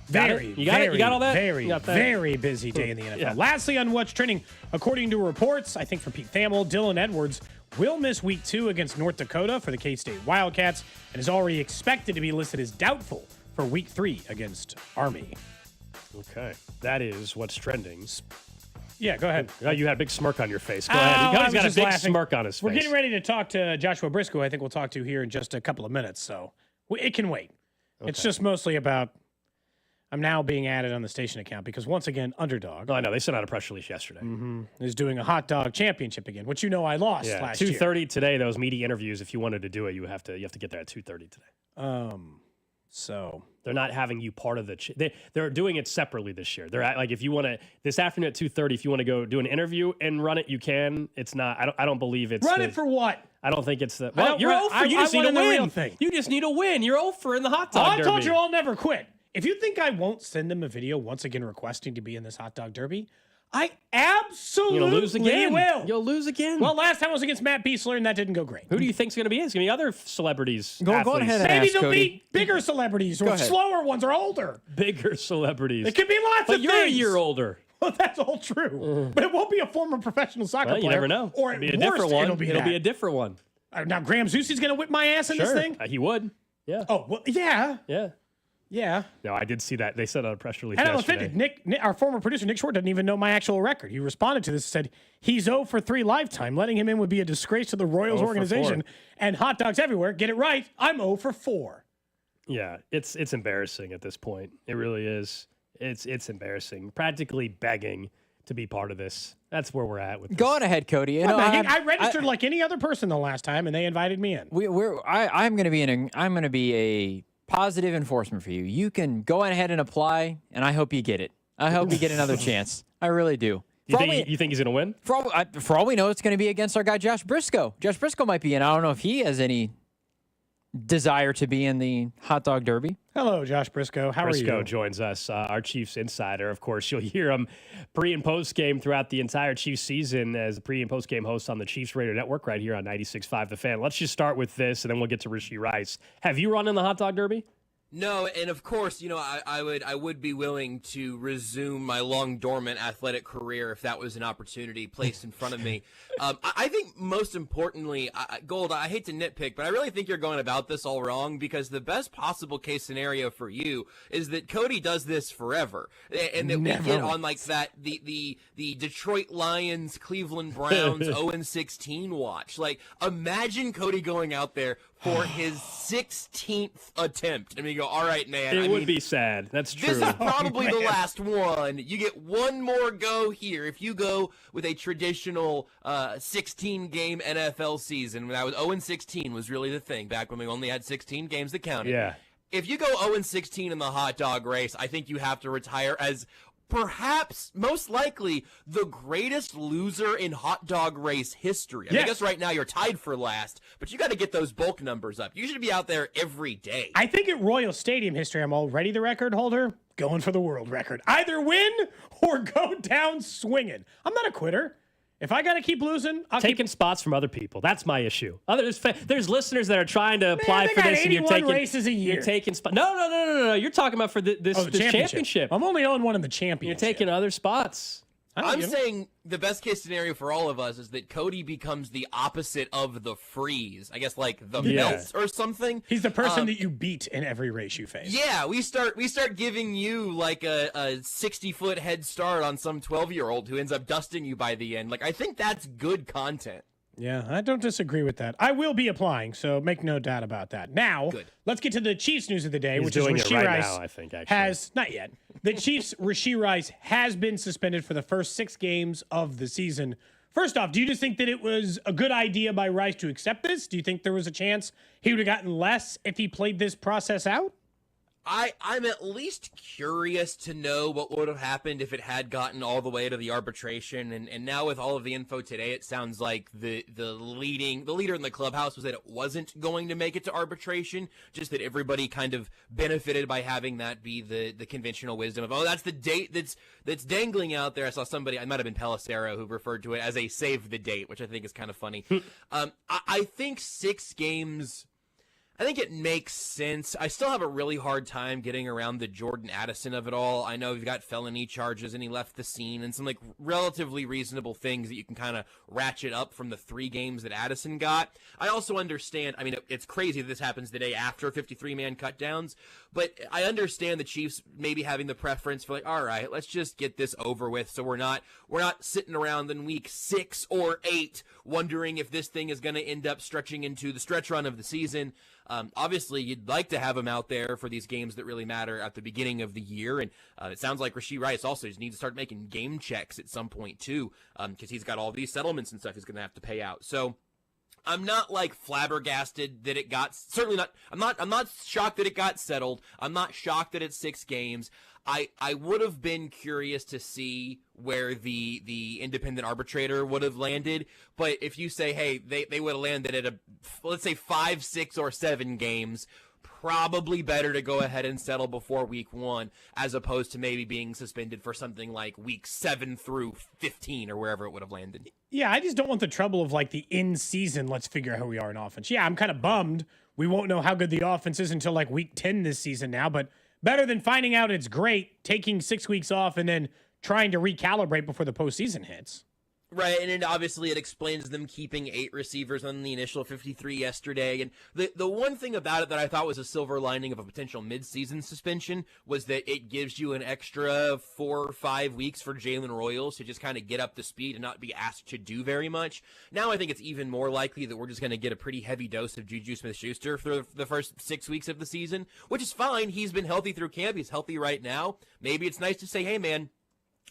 You got all that? Very busy day in the NFL. Yeah. Lastly, on What's Trending, according to reports, I think from Pete Thamel, Dylan Edwards will miss week 2 against North Dakota for the K-State Wildcats and is already expected to be listed as doubtful for week 3 against Army. Okay. That is What's Trending. Yeah, go ahead. You had a big smirk on your face. Go ahead. He's got a big smirk on his face. We're getting ready to talk to Joshua Briscoe. I think we'll talk to here in just a couple of minutes, so it can wait. Okay. It's just mostly about... I'm now being added on the station account because, once again, Underdog. Oh, I know. They sent out a press release yesterday. Is doing a hot dog championship again, which I lost last year. 2:30 today, those meaty interviews. If you wanted to do it, you have to get there at 2:30 today. So they're not having you part of the they're doing it separately this year. They're like, if you want to, this afternoon at 2:30, if you want to go do an interview and run it, you can. It's not, I don't believe it's. Run it for what? I don't think it's the. Well, you're over. You just need a win. Thing. You just need a win. You're over in the hot dog derby. I told you I'll never quit. If you think I won't send them a video once again requesting to be in this hot dog derby, I absolutely You're gonna lose again. will. You'll lose again. Well, last time I was against Matt Biesler, and that didn't go great. Who do you think's going to be? It's going to be other celebrities. Go ahead and Maybe ask, they'll Cody. be bigger celebrities Go or ahead. slower ones or older. Bigger celebrities. It could be lots But of you're things. a year older. Well, that's all true. But it won't be a former professional soccer Well, player. you never know. Or It'll be at a different worst, one. It'll be a different one. Now, Graham Zusi's going to whip my ass in this thing? He would. Yeah. Oh, well, yeah. Yeah. Yeah. No, I did see that. They said on a press release And I'm yesterday. offended. Nick, our former producer, Nick Short, doesn't even know my actual record. He responded to this and said, he's 0 for 3 lifetime. Letting him in would be a disgrace to the Royals 0 for organization 4. and hot dogs everywhere. Get it right. I'm 0 for 4. Yeah, it's embarrassing at this point. It really is. It's embarrassing. Practically begging to be part of this. That's where we're at with this. Go on ahead, Cody. You know, I registered like any other person the last time, and they invited me in. I'm going to be a positive enforcement for you. You can go ahead and apply, and I hope you get it. I hope you get another chance. I really do. You think he's going to win? For all we know, it's going to be against our guy Josh Briscoe. Josh Briscoe might be in. I don't know if he has any desire to be in the hot dog derby. Hello, Josh Briscoe. How are you? Briscoe joins us, our Chiefs insider. Of course, you'll hear him pre- and post-game throughout the entire Chiefs season as a pre- and post-game host on the Chiefs Radio Network right here on 96.5 The Fan. Let's just start with this, and then we'll get to Rashee Rice. Have you run in the hot dog derby? No, and of course, I would be willing to resume my long dormant athletic career if that was an opportunity placed in front of me. I think most importantly, Gold, I hate to nitpick, but I really think you're going about this all wrong because the best possible case scenario for you is that Cody does this forever, and that we get on like that the Detroit Lions, Cleveland Browns 0-16 watch. Like, imagine Cody going out there for his 16th attempt. I mean, you go, all right, man. It would be sad. That's true. This is probably the last one. You get one more go here. If you go with a traditional 16-game NFL season, when I was 0-16 was really the thing back when we only had 16 games that counted. Yeah. If you go 0-16 in the hot dog race, I think you have to retire as perhaps, most likely, the greatest loser in hot dog race history. I mean, I guess right now you're tied for last, but you got to get those bulk numbers up. You should be out there every day. I think at Royal Stadium history, I'm already the record holder, going for the world record. Either win or go down swinging. I'm not a quitter. If I got to keep losing, I'll taking spots from other people. That's my issue. There's listeners that are trying to apply for this, and you're taking races a year. You're taking spots. No. You're talking about for this championship. I'm only on one in the championship. You're taking other spots. I'm saying the best case scenario for all of us is that Cody becomes the opposite of the freeze. I guess like the melt or something. He's the person that you beat in every race you face. Yeah, we start giving you like a 60-foot head start on some 12-year-old who ends up dusting you by the end. Like, I think that's good content. Yeah, I don't disagree with that. I will be applying, so make no doubt about that. Now, let's get to the Chiefs news of the day, He's which doing is it Rashee right Rice now, I think, actually. has not yet. The Chiefs' Rashee Rice has been suspended for the first 6 games of the season. First off, do you just think that it was a good idea by Rice to accept this? Do you think there was a chance he would have gotten less if he played this process out? I'm at least curious to know what would have happened if it had gotten all the way to the arbitration. And now with all of the info today, it sounds like the leader in the clubhouse was that it wasn't going to make it to arbitration, just that everybody kind of benefited by having that be the conventional wisdom of, oh, that's the date that's dangling out there. I saw somebody, I might have been Pelissero, who referred to it as a save the date, which I think is kind of funny. I think 6 games, I think it makes sense. I still have a really hard time getting around the Jordan Addison of it all. I know he's got felony charges and he left the scene and some like relatively reasonable things that you can kind of ratchet up from the 3 games that Addison got. I also understand, I mean, it's crazy that this happens the day after 53-man cutdowns, but I understand the Chiefs maybe having the preference for like, all right, let's just get this over with so we're not sitting around in week 6 or 8 wondering if this thing is going to end up stretching into the stretch run of the season. Obviously, you'd like to have him out there for these games that really matter at the beginning of the year, and it sounds like Rashee Rice also just needs to start making game checks at some point too, because he's got all these settlements and stuff he's going to have to pay out. So I'm not like flabbergasted that it got, certainly not, I'm not shocked that it got settled. I'm not shocked that it's 6 games. I would have been curious to see where the independent arbitrator would have landed. But if you say, hey, they would have landed at let's say 5, 6, or 7 games, probably better to go ahead and settle before week 1 as opposed to maybe being suspended for something like week 7 through 15 or wherever it would have landed. Yeah, I just don't want the trouble of like the in-season, let's figure out how we are in offense. Yeah, I'm kind of bummed. We won't know how good the offense is until like week 10 this season now, but better than finding out it's great, taking 6 weeks off, and then trying to recalibrate before the postseason hits. Right, and obviously it explains them keeping 8 receivers on the initial 53 yesterday. And the one thing about it that I thought was a silver lining of a potential midseason suspension was that it gives you an extra 4 or 5 weeks for Jalen Royals to just kind of get up to speed and not be asked to do very much. Now I think it's even more likely that we're just going to get a pretty heavy dose of Juju Smith-Schuster for the first 6 weeks of the season, which is fine. He's been healthy through camp. He's healthy right now. Maybe it's nice to say, hey, man,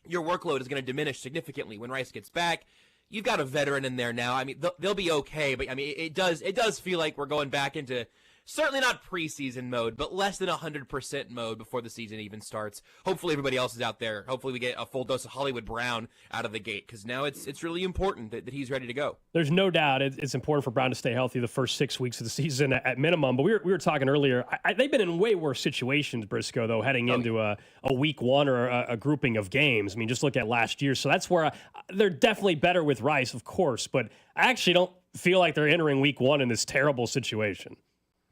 your workload is going to diminish significantly when Rice gets back. You've got a veteran in there now. I mean, they'll be okay, but I mean, it does feel like we're going back into certainly not preseason mode, but less than 100% mode before the season even starts. Hopefully everybody else is out there. Hopefully we get a full dose of Hollywood Brown out of the gate, because now it's really important that he's ready to go. There's no doubt it's important for Brown to stay healthy the first 6 weeks of the season at minimum. But we were talking earlier. They've been in way worse situations, Briscoe, though, heading into a week 1 or a grouping of games. I mean, just look at last year. So that's where they're definitely better with Rice, of course. But I actually don't feel like they're entering week 1 in this terrible situation.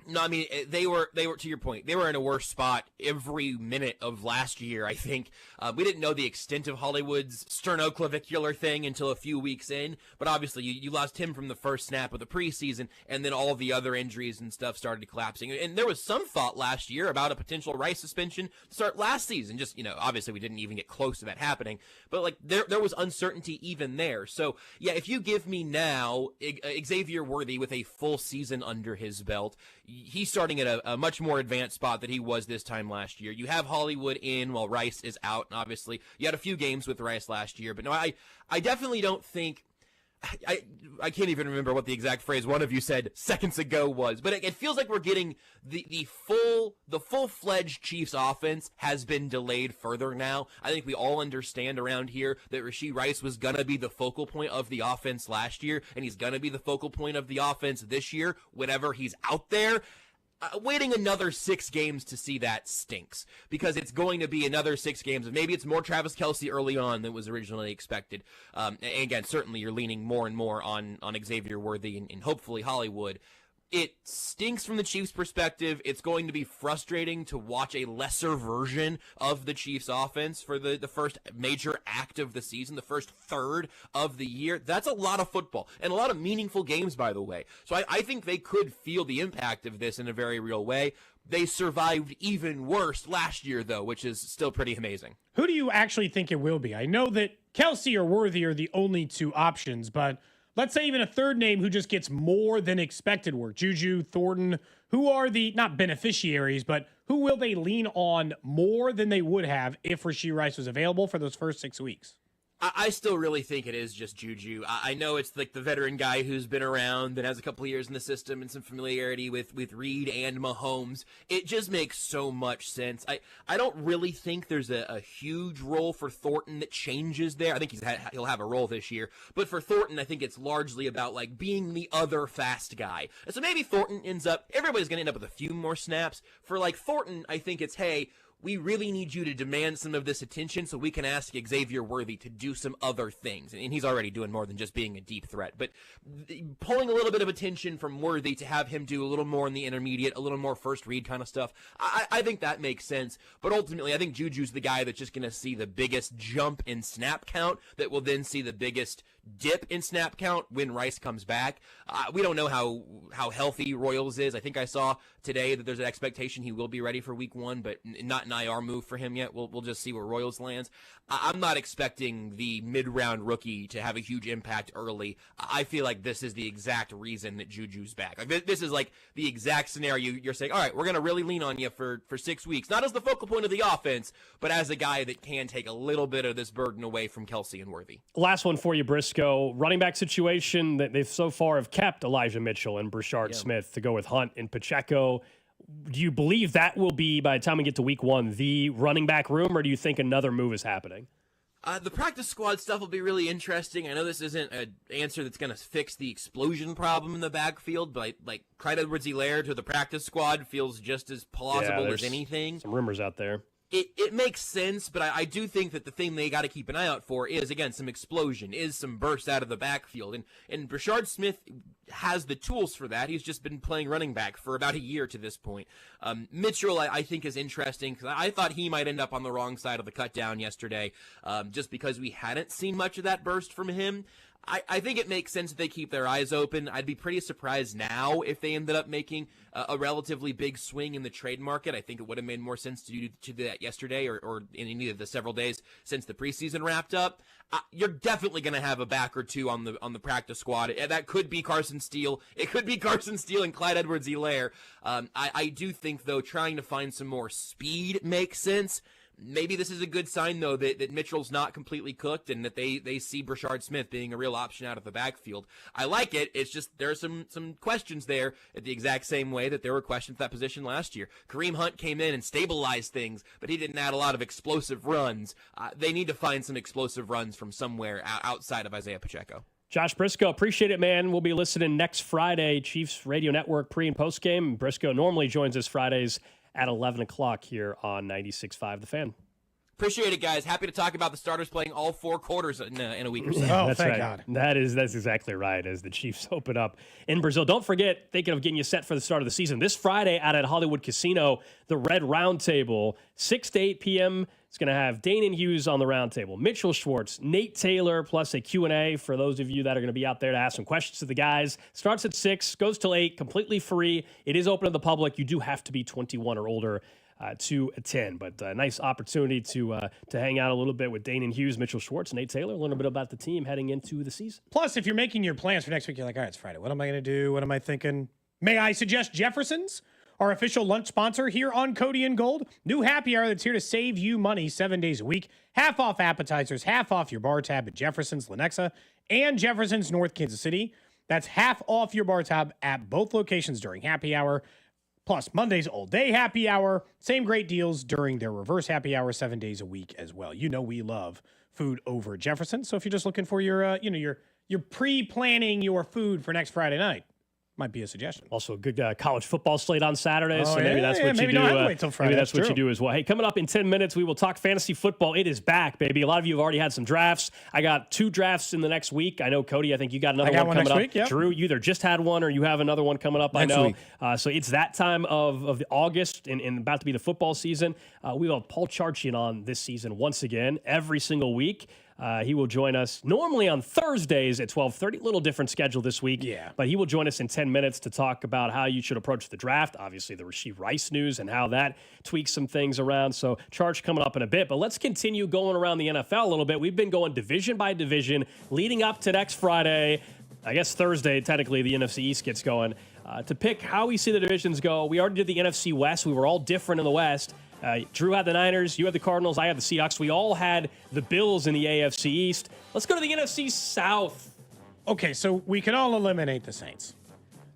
No, I mean, they were to your point, they were in a worse spot every minute of last year, I think. We didn't know the extent of Hollywood's sternoclavicular thing until a few weeks in, but obviously you lost him from the first snap of the preseason, and then all the other injuries and stuff started collapsing. And there was some thought last year about a potential Rice suspension to start last season. Just, obviously we didn't even get close to that happening, but like there was uncertainty even there. So yeah, if you give me now Xavier Worthy with a full season under his belt, he's starting at a much more advanced spot than he was this time last year. You have Hollywood in while Rice is out, and obviously you had a few games with Rice last year. But no, I definitely don't think I can't even remember what the exact phrase one of you said seconds ago was, but it feels like we're getting the full-fledged Chiefs offense has been delayed further now. I think we all understand around here that Rashee Rice was going to be the focal point of the offense last year, and he's going to be the focal point of the offense this year whenever he's out there. Waiting another 6 games to see that stinks, because it's going to be another 6 games. Maybe it's more Travis Kelce early on than was originally expected. And again, certainly you're leaning more and more on Xavier Worthy and hopefully Hollywood. It stinks from the Chiefs' perspective. It's going to be frustrating to watch a lesser version of the Chiefs' offense for the first major act of the season, the first third of the year. That's a lot of football and a lot of meaningful games, by the way. So I think they could feel the impact of this in a very real way. They survived even worse last year, though, which is still pretty amazing. Who do you actually think it will be? I know that Kelce or Worthy are the only 2 options, but let's say even a third name who just gets more than expected work. Juju, Thornton, who are the, not beneficiaries, but who will they lean on more than they would have if Rashee Rice was available for those first 6 weeks? I still really think it is just Juju. I know it's like the veteran guy who's been around and has a couple of years in the system and some familiarity with Reed and Mahomes. It just makes so much sense. I don't really think there's a huge role for Thornton that changes there. I think he'll have a role this year. But for Thornton, I think it's largely about like being the other fast guy. And so maybe Thornton everybody's going to end up with a few more snaps. For like Thornton, I think it's, hey, we really need you to demand some of this attention so we can ask Xavier Worthy to do some other things. And he's already doing more than just being a deep threat. But pulling a little bit of attention from Worthy to have him do a little more in the intermediate, a little more first read kind of stuff, I think that makes sense. But ultimately, I think Juju's the guy that's just going to see the biggest jump in snap count that will then see the biggest dip in snap count when Rice comes back. We don't know how healthy Royals is. I think I saw today that there's an expectation he will be ready for week 1, but not an IR move for him yet. We'll just see where Royals lands. I'm not expecting the mid-round rookie to have a huge impact early. I feel like this is the exact reason that Juju's back. Like this is like the exact scenario you're saying, all right, we're going to really lean on you for 6 weeks, not as the focal point of the offense, but as a guy that can take a little bit of this burden away from Kelce and Worthy. Last one for you, Briscoe. Running back situation that they've so far have kept Elijah Mitchell and Brashard Smith to go with Hunt and Pacheco. Do you believe that will be, by the time we get to week 1, the running back room, or do you think another move is happening? The practice squad stuff will be really interesting. I know this isn't an answer that's going to fix the explosion problem in the backfield, but like Clyde Edwards-Helaire to the practice squad feels just as plausible as anything. Some rumors out there. It makes sense, but I do think that the thing they got to keep an eye out for is, again, some explosion, is some burst out of the backfield. And Brashard Smith has the tools for that. He's just been playing running back for about a year to this point. Mitchell, I think, is interesting because I thought he might end up on the wrong side of the cut down yesterday just because we hadn't seen much of that burst from him. I think it makes sense that they keep their eyes open. I'd be pretty surprised now if they ended up making a relatively big swing in the trade market. I think it would have made more sense to do that yesterday or in any of the several days since the preseason wrapped up. You're definitely going to have a back or two on the practice squad. That could be Carson Steele. It could be Carson Steele and Clyde Edwards-Helaire. I do think, though, trying to find some more speed makes sense. Maybe this is a good sign, though, that Mitchell's not completely cooked and that they see Brashard Smith being a real option out of the backfield. I like it. It's just there are some questions there at the exact same way that there were questions at that position last year. Kareem Hunt came in and stabilized things, but he didn't add a lot of explosive runs. They need to find some explosive runs from somewhere outside of Isaiah Pacheco. Josh Briscoe, appreciate it, man. We'll be listening next Friday, Chiefs Radio Network pre- and post-game. Briscoe normally joins us Fridays at 11 o'clock here on 96.5 The Fan. Appreciate it, guys. Happy to talk about the starters playing all 4 quarters in a week or so. That's thank right. God. That's exactly right, as the Chiefs open up in Brazil. Don't forget, thinking of getting you set for the start of the season, this Friday out at Hollywood Casino, the Red Roundtable, 6 to 8 p.m., it's going to have Dane and Hughes on the roundtable, Mitchell Schwartz, Nate Taylor, plus a Q&A for those of you that are going to be out there to ask some questions to the guys. Starts at 6, goes till 8, completely free. It is open to the public. You do have to be 21 or older to attend, but a nice opportunity to hang out a little bit with Dane and Hughes, Mitchell Schwartz, Nate Taylor, learn a bit about the team heading into the season. Plus, if you're making your plans for next week, you're like, all right, it's Friday. What am I going to do? What am I thinking? May I suggest Jefferson's, our official lunch sponsor here on Cody and Gold? New happy hour that's here to save you money 7 days a week. Half off appetizers, half off your bar tab at Jefferson's Lenexa and Jefferson's North Kansas City. That's half off your bar tab at both locations during happy hour. Plus, Monday's all-day happy hour. Same great deals during their reverse happy hour 7 days a week as well. You know we love food over Jefferson. So if you're just looking for your pre-planning your food for next Friday night, might be a suggestion. Also, a good college football slate on Saturday, so maybe that's what you maybe do. Don't have to wait till Friday. Maybe that's True. what you do as well. Hey, coming up in 10 minutes, we will talk fantasy football. It is back, baby. A lot of you have already had some drafts. I got 2 drafts in the next week. I know, Cody, I think you got another one coming up. Week, yep. Drew, you either just had one or you have another one coming up. Next I know. week. So it's that time of the August and about to be the football season. We will have Paul Charchian on this season once again, every single week. He will join us normally on Thursdays at 12:30. A little different schedule this week. Yeah. But he will join us in 10 minutes to talk about how you should approach the draft. Obviously, the Rashee Rice news and how that tweaks some things around. So Charge coming up in a bit. But let's continue going around the NFL a little bit. We've been going division by division leading up to next Friday. I guess Thursday, technically, the NFC East gets going. To pick how we see the divisions go, we already did the NFC West. We were all different in the West. Drew had the Niners, you had the Cardinals, I had the Seahawks. We all had the Bills in the AFC East. Let's go to the NFC South. Okay, so we can all eliminate the Saints.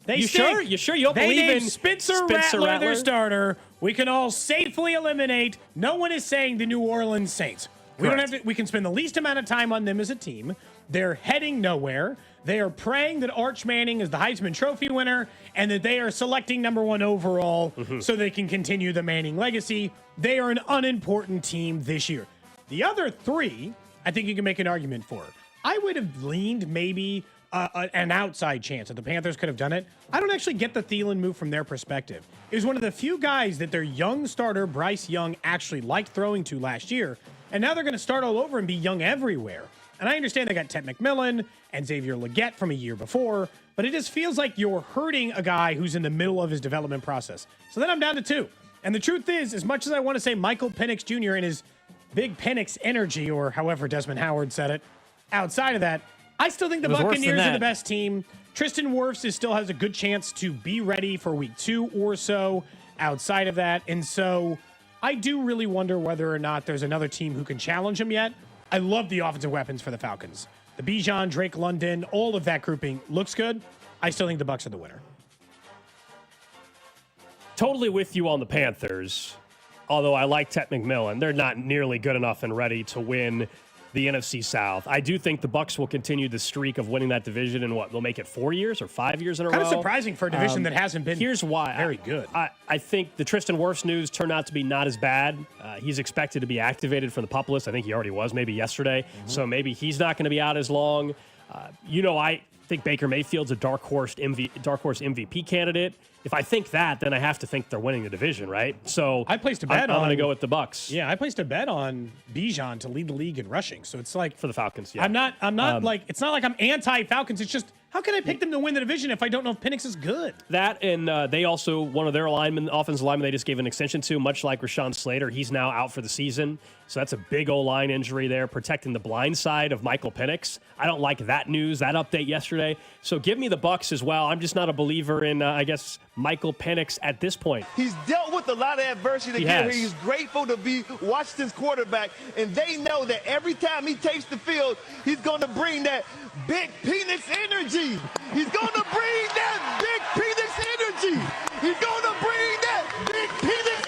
You sure? You sure? You don't they believe named in Spencer Rattler their starter. We can all safely eliminate. No one is saying the New Orleans Saints. We don't have to. We can spend the least amount of time on them as a team. They're heading nowhere. They are praying that Arch Manning is the Heisman Trophy winner and that they are selecting number 1 overall so they can continue the Manning legacy. They are an unimportant team this year. The other 3, I think you can make an argument for. I would have leaned maybe an outside chance that the Panthers could have done it. I don't actually get the Thielen move from their perspective. It was one of the few guys that their young starter, Bryce Young, actually liked throwing to last year. And now they're going to start all over and be young everywhere. And I understand they got Ted McMillan and Xavier Legette from a year before, but it just feels like you're hurting a guy who's in the middle of his development process. So then I'm down to 2. And the truth is, as much as I want to say Michael Penix Jr. and his big Penix energy, or however Desmond Howard said it, outside of that, I still think the Buccaneers are the best team. Tristan Wirfs still has a good chance to be ready for week 2 or so outside of that. And so I do really wonder whether or not there's another team who can challenge him yet. I love the offensive weapons for the Falcons. The Bijan, Drake London, all of that grouping looks good. I still think the Bucs are the winner. Totally with you on the Panthers, although I like Ted McMillan. They're not nearly good enough and ready to win the NFC South. I do think the Bucs will continue the streak of winning that division in they'll make it 4 years or 5 years in a row. Kind of surprising for a division that hasn't been Here's why. very good. I think the Tristan Wirfs news turned out to be not as bad. He's expected to be activated from the PUP list. I think he already was, maybe yesterday. So maybe he's not going to be out as long. I think Baker Mayfield's a dark horse MVP candidate. If I think that, then I have to think they're winning the division, right? So I placed a bet I'm going to go with the Bucs. Yeah, I placed a bet on Bijan to lead the league in rushing. So it's like for the Falcons. Yeah, I'm not like it's not like I'm anti-Falcons. It's just how can I pick them to win the division if I don't know if Penix is good? That and they also one of their offensive linemen they just gave an extension to, much like Rashawn Slater. He's now out for the season, so that's a big O-line injury there, protecting the blind side of Michael Penix. I don't like that news, that update yesterday. So give me the Bucs as well. I'm just not a believer in Michael Penix at this point. He's dealt with a lot of adversity to get here. He's grateful to be Washington's quarterback, and they know that every time he takes the field, he's going to bring that big Penix energy. He's going to bring that big Penix energy. He's going to bring that big Penix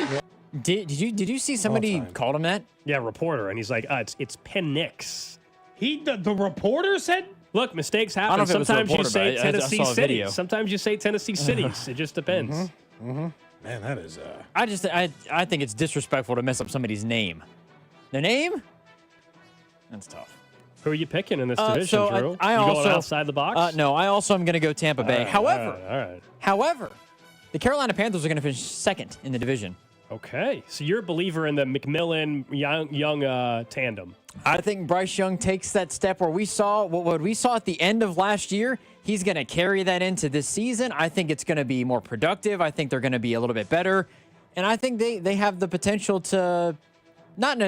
energy. Did you see somebody called him that? Yeah, reporter, and he's like, it's Penix. The reporter said. Look, mistakes happen. Sometimes you say Tennessee cities. Sometimes you say Tennessee cities. It just depends. Man, that is. I think it's disrespectful to mess up somebody's name. Their name? That's tough. Who are you picking in this division, Drew? I you also going outside the box? No, I also am going to go Tampa Bay. All However, the Carolina Panthers are going to finish second in the division. Okay, so you're a believer in the McMillan Young tandem. I think Bryce Young takes that step where we saw what we saw at the end of last year. He's going to carry that into this season. I think it's going to be more productive. I think they're going to be a little bit better, and I think they have the potential to not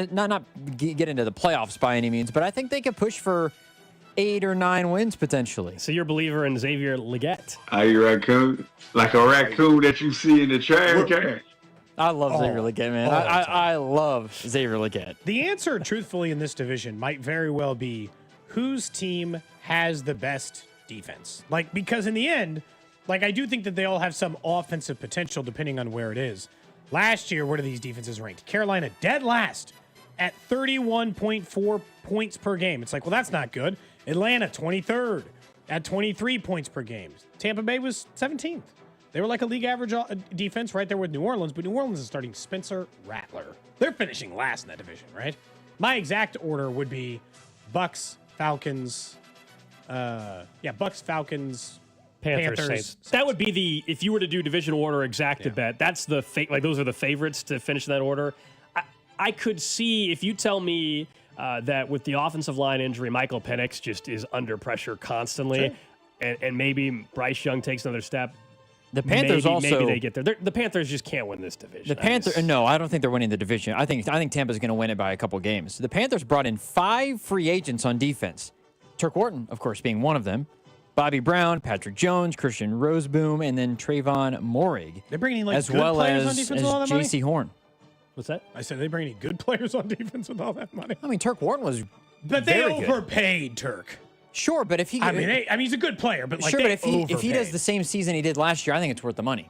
get into the playoffs by any means, but I think they could push for 8 or 9 wins potentially. So you're a believer in Xavier Legette? Are you raccoon? Like a raccoon that you see in the trash can? I love Xavier Legette, man. I love Xavier Legette. The answer, truthfully, in this division might very well be whose team has the best defense. Because in the end, I do think that they all have some offensive potential depending on where it is. Last year, where do these defenses ranked? Carolina, dead last at 31.4 points per game. It's well, that's not good. Atlanta, 23rd at 23 points per game. Tampa Bay was 17th. They were like a league average defense right there with New Orleans, but New Orleans is starting Spencer Rattler. They're finishing last in that division, right? My exact order would be Bucks, Falcons, Bucks, Falcons, Panthers. Saints. That would be if you were to do division order exacted bet, that's the those are the favorites to finish in that order. I could see if you tell me that with the offensive line injury, Michael Penix just is under pressure constantly, and maybe Bryce Young takes another step. The Panthers maybe they get there. The Panthers just can't win this division. No, I don't think they're winning the division. I think Tampa's going to win it by a couple games. The Panthers brought in 5 free agents on defense. Turk Wharton, of course, being one of them. Bobby Brown, Patrick Jones, Christian Roseboom, and then Trayvon Morig. They're bringing in as good well players as, on defense with all that money? J.C. Horn. What's that? I said they bring any good players on defense with all that money. I mean, Turk Wharton was But they very overpaid Turk. Sure, but if he... I mean, he's a good player, but sure, but if he does the same season he did last year, I think it's worth the money.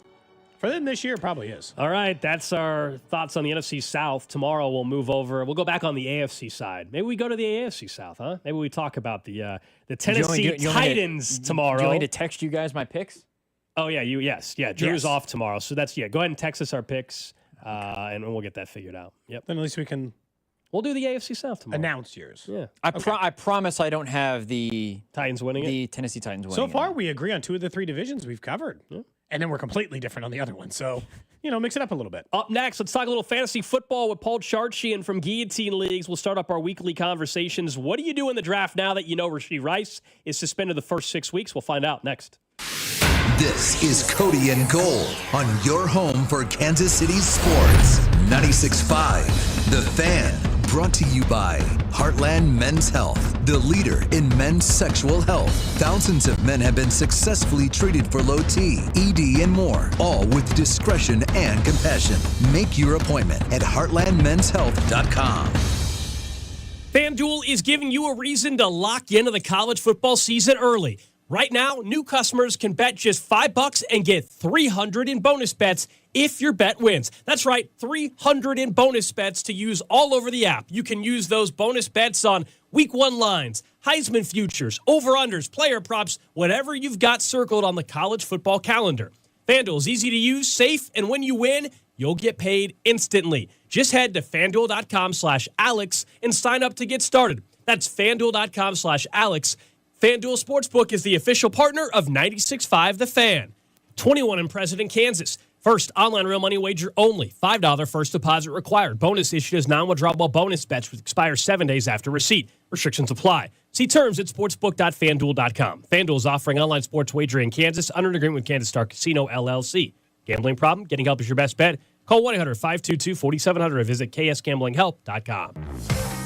For them this year, it probably is. All right, that's our thoughts on the NFC South. Tomorrow we'll move over. We'll go back on the AFC side. Maybe we go to the AFC South, huh? Maybe we talk about the Tennessee Titans tomorrow. Do you want me to text you guys my picks? Oh, yeah. Yeah, Drew's off tomorrow. So go ahead and text us our picks, and we'll get that figured out. Yep. Then at least we can... We'll do the AFC South tomorrow. Announce yours. Yeah. I promise I don't have the Titans winning the Tennessee Titans winning So far, we agree on 2 of the 3 divisions we've covered. Yeah. And then we're completely different on the other one. So, mix it up a little bit. Up next, let's talk a little fantasy football with Paul Charchian from Guillotine Leagues. We'll start up our weekly conversations. What do you do in the draft now that you know Rashee Rice is suspended the first 6 weeks? We'll find out next. This is Cody and Gold on your home for Kansas City sports. 96.5, The Fan. Brought to you by Heartland Men's Health, the leader in men's sexual health. Thousands of men have been successfully treated for low T, ED, and more, all with discretion and compassion. Make your appointment at heartlandmenshealth.com. FanDuel is giving you a reason to lock into the college football season early. Right now, new customers can bet just $5 and get $300 in bonus bets if your bet wins. That's right, $300 in bonus bets to use all over the app. You can use those bonus bets on Week 1 lines, Heisman futures, over-unders, player props, whatever you've got circled on the college football calendar. FanDuel is easy to use, safe, and when you win, you'll get paid instantly. Just head to FanDuel.com/Alex and sign up to get started. That's FanDuel.com/Alex. FanDuel Sportsbook is the official partner of 96.5 The Fan. 21 and present in Kansas. First, online real money wager only. $5 first deposit required. Bonus issued as non-withdrawable bonus bets which expire 7 days after receipt. Restrictions apply. See terms at sportsbook.fanduel.com. FanDuel is offering online sports wagering in Kansas under an agreement with Kansas Star Casino, LLC. Gambling problem? Getting help is your best bet. Call 1-800-522-4700 or visit ksgamblinghelp.com.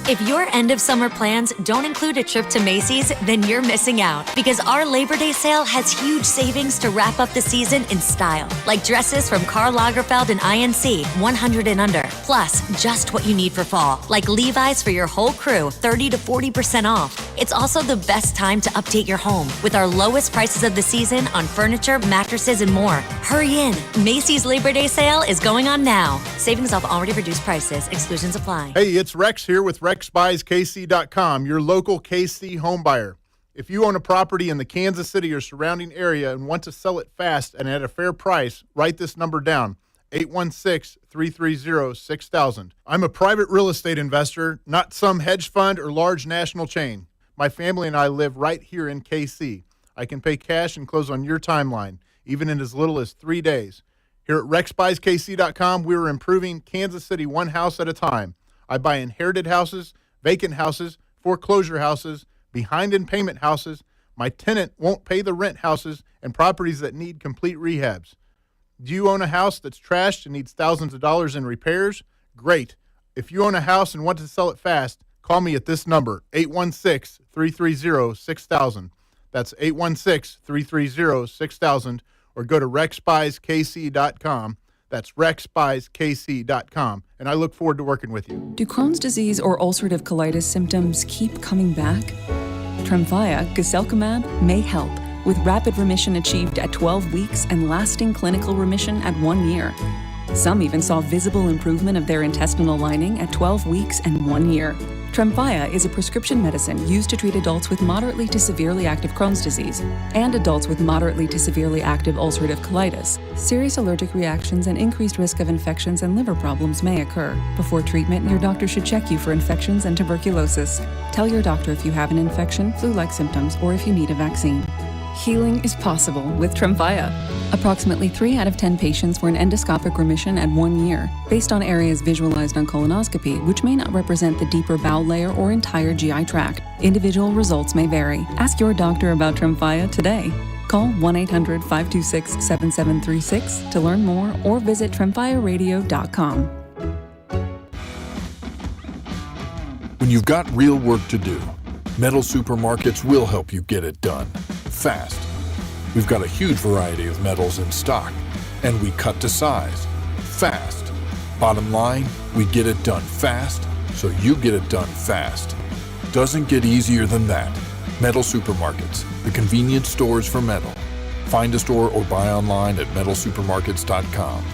If your end of summer plans don't include a trip to Macy's, then you're missing out because our Labor Day sale has huge savings to wrap up the season in style. Like dresses from Karl Lagerfeld and INC, 100 and under. Plus, just what you need for fall, like Levi's for your whole crew, 30 to 40% off. It's also the best time to update your home with our lowest prices of the season on furniture, mattresses, and more. Hurry in. Macy's Labor Day sale is going on now. Savings off already reduced prices. Exclusions apply. Hey, it's Rex here with RexBuysKC.com, your local KC home buyer. If you own a property in the Kansas City or surrounding area and want to sell it fast and at a fair price, write this number down, 816-330-6000. I'm a private real estate investor, not some hedge fund or large national chain. My family and I live right here in KC. I can pay cash and close on your timeline, even in as little as 3 days. Here at RexBuysKC.com, we're improving Kansas City one house at a time. I buy inherited houses, vacant houses, foreclosure houses, behind in payment houses, my tenant won't pay the rent houses, and properties that need complete rehabs. Do you own a house that's trashed and needs thousands of dollars in repairs? Great. If you own a house and want to sell it fast, call me at this number, 816-330-6000. That's 816-330-6000, or go to RexBuysKC.com. That's RexBuysKC.com, and I look forward to working with you. Do Crohn's disease or ulcerative colitis symptoms keep coming back? Tremfya, guselkumab, may help, with rapid remission achieved at 12 weeks and lasting clinical remission at 1 year. Some even saw visible improvement of their intestinal lining at 12 weeks and 1 year. Tremfya is a prescription medicine used to treat adults with moderately to severely active Crohn's disease and adults with moderately to severely active ulcerative colitis. Serious allergic reactions and increased risk of infections and liver problems may occur. Before treatment, your doctor should check you for infections and tuberculosis. Tell your doctor if you have an infection, flu-like symptoms, or if you need a vaccine. Healing is possible with Tremfya. Approximately 3 out of 10 patients were in endoscopic remission at 1 year, based on areas visualized on colonoscopy, which may not represent the deeper bowel layer or entire GI tract. Individual results may vary. Ask your doctor about Tremfya today. Call 1-800-526-7736 to learn more or visit tremfyaradio.com. When you've got real work to do, Metal Supermarkets will help you get it done fast. We've got a huge variety of metals in stock, and we cut to size fast. Bottom line, we get it done fast, so you get it done fast. Doesn't get easier than that. Metal Supermarkets, the convenience stores for metal. Find a store or buy online at metalsupermarkets.com.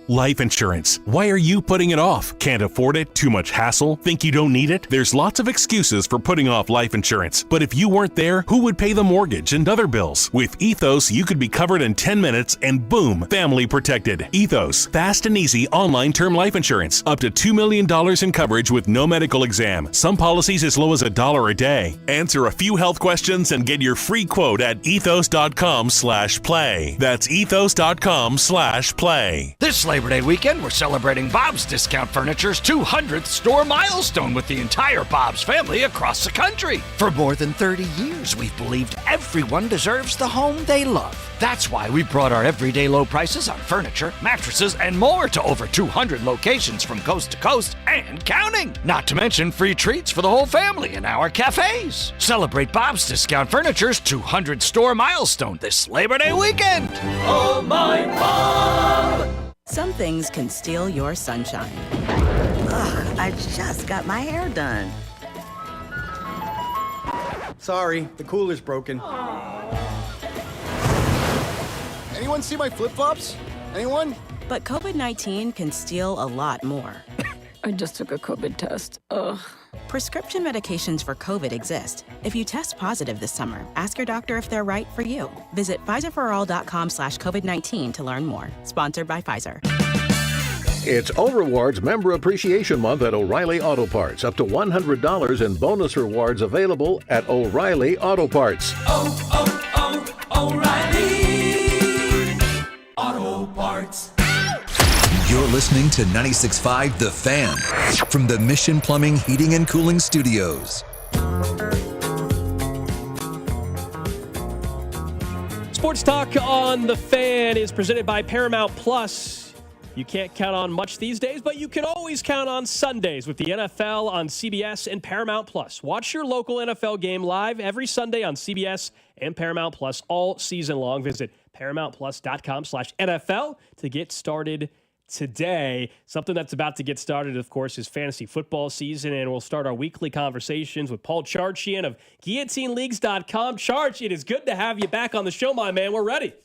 Life insurance. Why are you putting it off? Can't afford it? Too much hassle? Think you don't need it? There's lots of excuses for putting off life insurance. But if you weren't there, who would pay the mortgage and other bills? With Ethos, you could be covered in 10 minutes and boom, family protected. Ethos, fast and easy online term life insurance. Up to $2 million in coverage with no medical exam. Some policies as low as $1 a day. Answer a few health questions and get your free quote at ethos.com/play. That's ethos.com/play. This Labor Day weekend, we're celebrating Bob's Discount Furniture's 200th store milestone with the entire Bob's family across the country. For more than 30 years, we've believed everyone deserves the home they love. That's why we brought our everyday low prices on furniture, mattresses, and more to over 200 locations from coast to coast and counting. Not to mention free treats for the whole family in our cafes. Celebrate Bob's Discount Furniture's 200 store milestone this Labor Day weekend. Oh, my Bob! Some things can steal your sunshine. Ugh, I just got my hair done. Sorry, the cooler's broken. Anyone see my flip-flops? Anyone? But COVID-19 can steal a lot more. I just took a COVID test. Ugh. Prescription medications for COVID exist. If you test positive this summer, ask your doctor if they're right for you. Visit PfizerForAll.com/COVID-19 to learn more. Sponsored by Pfizer. It's O-Rewards Member Appreciation Month at O'Reilly Auto Parts. Up to $100 in bonus rewards available at O'Reilly Auto Parts. O'Reilly Auto Parts. You're listening to 96.5 The Fan from the Mission Plumbing, Heating, and Cooling Studios. Sports Talk on The Fan is presented by Paramount Plus. You can't count on much these days, but you can always count on Sundays with the NFL on CBS and Paramount Plus. Watch your local NFL game live every Sunday on CBS and Paramount Plus all season long. Visit ParamountPlus.com/NFL to get started today. Something that's about to get started, of course, is fantasy football season, and we'll start our weekly conversations with Paul Charchian of GuillotineLeagues.com. Charch, it is good to have you back on the show, my man. We're ready.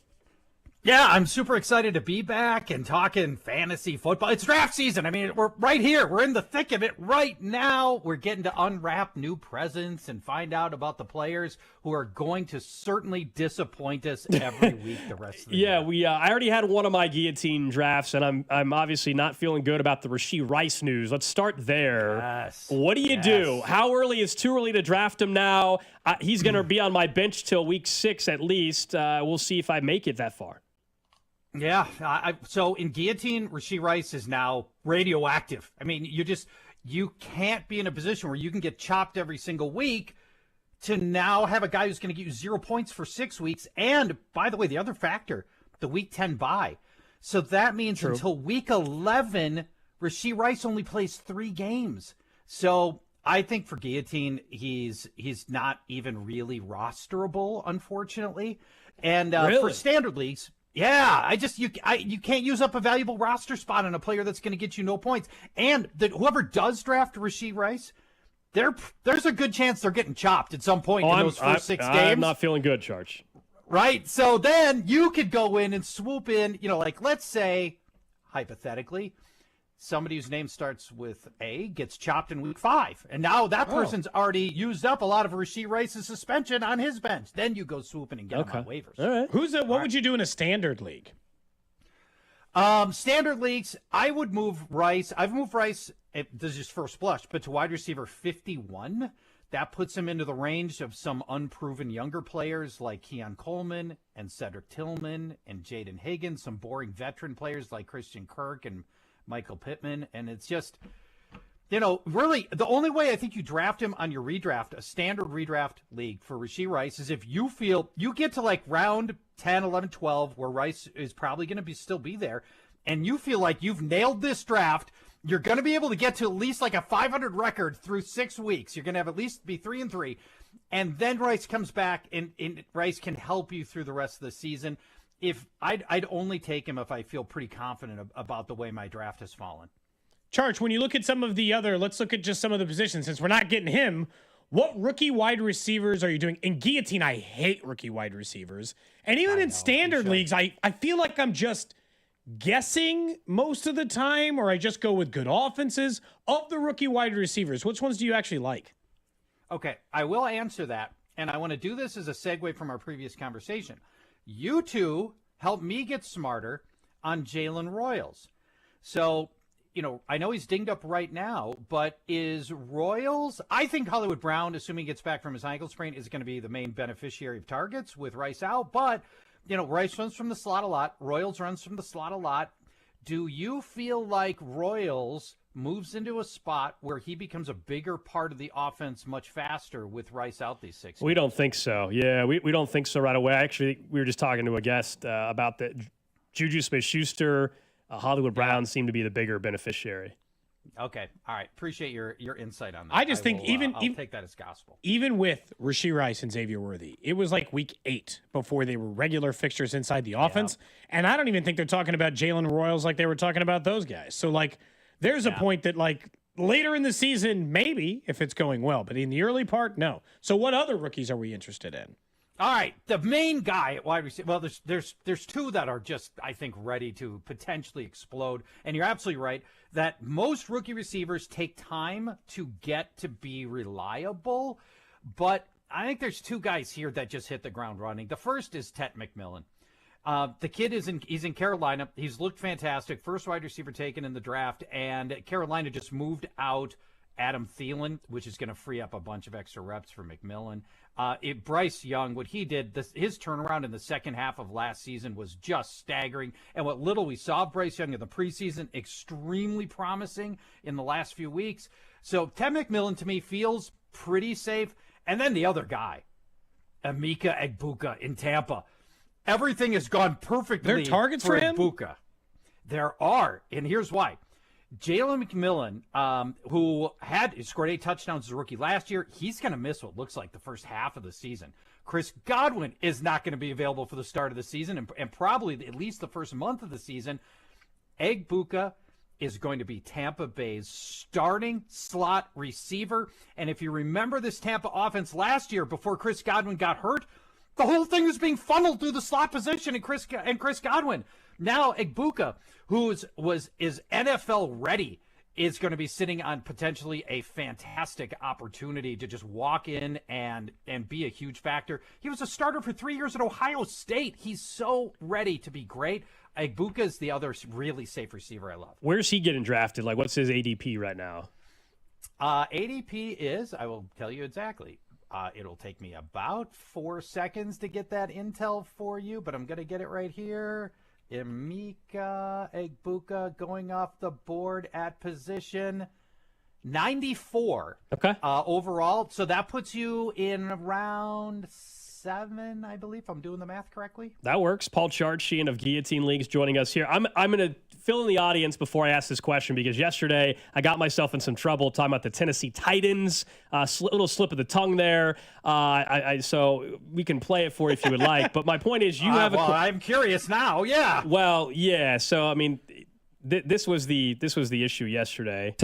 Yeah, I'm super excited to be back and talking fantasy football. It's draft season. I mean, we're right here. We're in the thick of it right now. We're getting to unwrap new presents and find out about the players who are going to certainly disappoint us every week the rest of the year. I already had one of my guillotine drafts, and I'm obviously not feeling good about the Rashee Rice news. Let's start there. Yes. What do you do? How early is too early to draft him now? He's going to be on my bench till week 6 at least. We'll see if I make it that far. Yeah, so in guillotine, Rashee Rice is now radioactive. I mean, you can't be in a position where you can get chopped every single week to now have a guy who's going to get you 0 points for 6 weeks. And by the way, the other factor, the week 10 bye. So that means until week 11, Rashee Rice only plays 3 games. So I think for guillotine, he's not even really rosterable, unfortunately. And for standard leagues, yeah, you can't use up a valuable roster spot on a player that's going to get you no points. And whoever does draft Rashee Rice, there's a good chance they're getting chopped at some point in those first 6 games. I'm not feeling good, Charge. Right? So then you could go in and swoop in, like let's say, hypothetically, somebody whose name starts with A gets chopped in week 5. And now that person's already used up a lot of Rashee Rice's suspension on his bench. Then you go swooping and get him on waivers. All right. What would you do in a standard league? Standard leagues, I would move Rice. I've moved Rice, this is just first blush, but to wide receiver 51. That puts him into the range of some unproven younger players like Keon Coleman and Cedric Tillman and Jaden Higgins, some boring veteran players like Christian Kirk and Michael Pittman. And it's just, really the only way I think you draft him on your redraft, a standard redraft league for Rashee Rice, is if you feel you get to like round 10, 11, 12, where Rice is probably going to still be there, and you feel like you've nailed this draft. You're going to be able to get to at least like a 500 record through 6 weeks. You're going to have at least be 3-3. And then Rice comes back and Rice can help you through the rest of the season. If I'd only take him if I feel pretty confident about the way my draft has fallen. Charge, when you look at some of the other, let's look at just some of the positions. Since we're not getting him, what rookie wide receivers are you doing? In guillotine, I hate rookie wide receivers. And even in standard leagues, I feel like I'm just guessing most of the time, or I just go with good offenses. Of the rookie wide receivers, which ones do you actually like? Okay, I will answer that. And I want to do this as a segue from our previous conversation. You two helped me get smarter on Jalen Royals. So, I know he's dinged up right now, but is Royals, I think Hollywood Brown, assuming he gets back from his ankle sprain, is going to be the main beneficiary of targets with Rice out. But, Rice runs from the slot a lot. Royals runs from the slot a lot. Do you feel like Royals moves into a spot where he becomes a bigger part of the offense much faster with Rice out these 6 games? We don't think so. Yeah, we don't think so right away. Actually, we were just talking to a guest about that. Juju Smith-Schuster, Hollywood Brown seem to be the bigger beneficiary. Okay. All right. Appreciate your insight on that. I just think I'll take that as gospel. Even with Rashee Rice and Xavier Worthy, it was like week 8 before they were regular fixtures inside the offense. Yeah. And I don't even think they're talking about Jalen Royals like they were talking about those guys. So, there's a point that, later in the season, maybe, if it's going well. But in the early part, no. So what other rookies are we interested in? All right, the main guy at wide receiver. Well, there's two that are just, I think, ready to potentially explode. And you're absolutely right that most rookie receivers take time to get to be reliable. But I think there's two guys here that just hit the ground running. The first is Tet McMillan. The kid he's in Carolina. He's looked fantastic. First wide receiver taken in the draft, and Carolina just moved out Adam Thielen, which is going to free up a bunch of extra reps for McMillan. Bryce Young, what he did, his turnaround in the second half of last season was just staggering. And what little we saw of Bryce Young in the preseason, extremely promising in the last few weeks. So Ted McMillan, to me, feels pretty safe. And then the other guy, Emeka Egbuka in Tampa. Everything has gone perfectly. There are targets for him? Egbuka. There are, and here's why. Jalen McMillan, who scored 8 touchdowns as a rookie last year, he's going to miss what looks like the first half of the season. Chris Godwin is not going to be available for the start of the season and probably at least the first month of the season. Egbuka is going to be Tampa Bay's starting slot receiver. And if you remember this Tampa offense last year before Chris Godwin got hurt, the whole thing was being funneled through the slot position and Chris Godwin. Now Egbuka, who is NFL ready, is going to be sitting on potentially a fantastic opportunity to just walk in and be a huge factor. He was a starter for 3 years at Ohio State. He's so ready to be great. Egbuka is the other really safe receiver I love. Where's he getting drafted? Like, what's his ADP right now? ADP is, I will tell you exactly. It'll take me about 4 seconds to get that intel for you, but I'm going to get it right here. Emeka Egbuka going off the board at position 94. Okay. Overall. So that puts you in round 7, I believe, if I'm doing the math correctly. That works. Paul Charchian of Guillotine Leagues joining us here. I'm going to fill in the audience before I ask this question because yesterday I got myself in some trouble talking about the Tennessee Titans. Little slip of the tongue there. So we can play it for you if you would like. But my point is, you have I'm curious now. Yeah. Well, yeah. So I mean, this was the issue yesterday.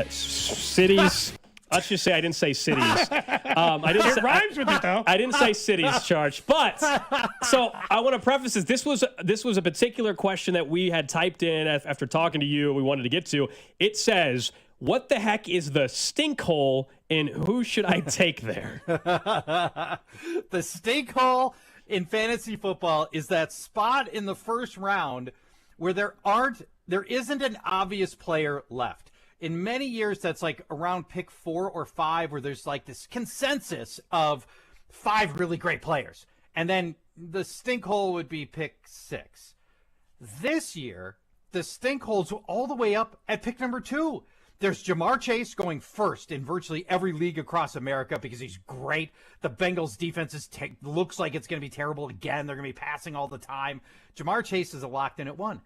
Cities. Let's just say I didn't say cities. It rhymes with it, though. I didn't say cities, Charge. But so I want to preface this. This was a particular question that we had typed in after talking to you. We wanted to get to. It says, "What the heck is the stink hole, and who should I take there?" The stink hole in fantasy football is that spot in the first round where there isn't an obvious player left. In many years, that's like around pick 4 or 5 where there's like this consensus of 5 really great players. And then the stink hole would be pick 6. This year, the stink hole's all the way up at pick number 2. There's Jamar Chase going first in virtually every league across America because he's great. The Bengals defense looks like it's going to be terrible again. They're going to be passing all the time. Jamar Chase is locked in at 1.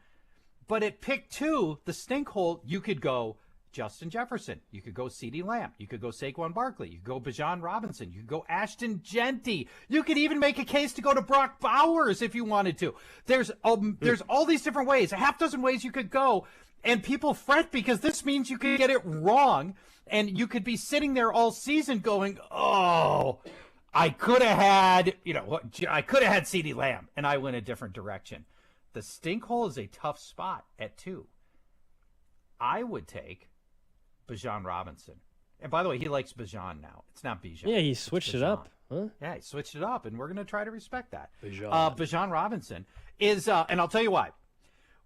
But at pick 2, the stink hole, you could go Justin Jefferson. You could go CeeDee Lamb. You could go Saquon Barkley. You could go Bijan Robinson. You could go Ashton Genty. You could even make a case to go to Brock Bowers if you wanted to. There's all these different ways, a half dozen ways you could go, and people fret because this means you could get it wrong, and you could be sitting there all season going, "Oh, I could have had CeeDee Lamb, and I went a different direction." The stink hole is a tough spot at 2. I would take Bijan Robinson. And by the way, he likes Bijan now. It's not Bijan. Yeah, he switched it up. Huh? Yeah, he switched it up, and we're going to try to respect that. Bijan. Bijan Robinson is, and I'll tell you why.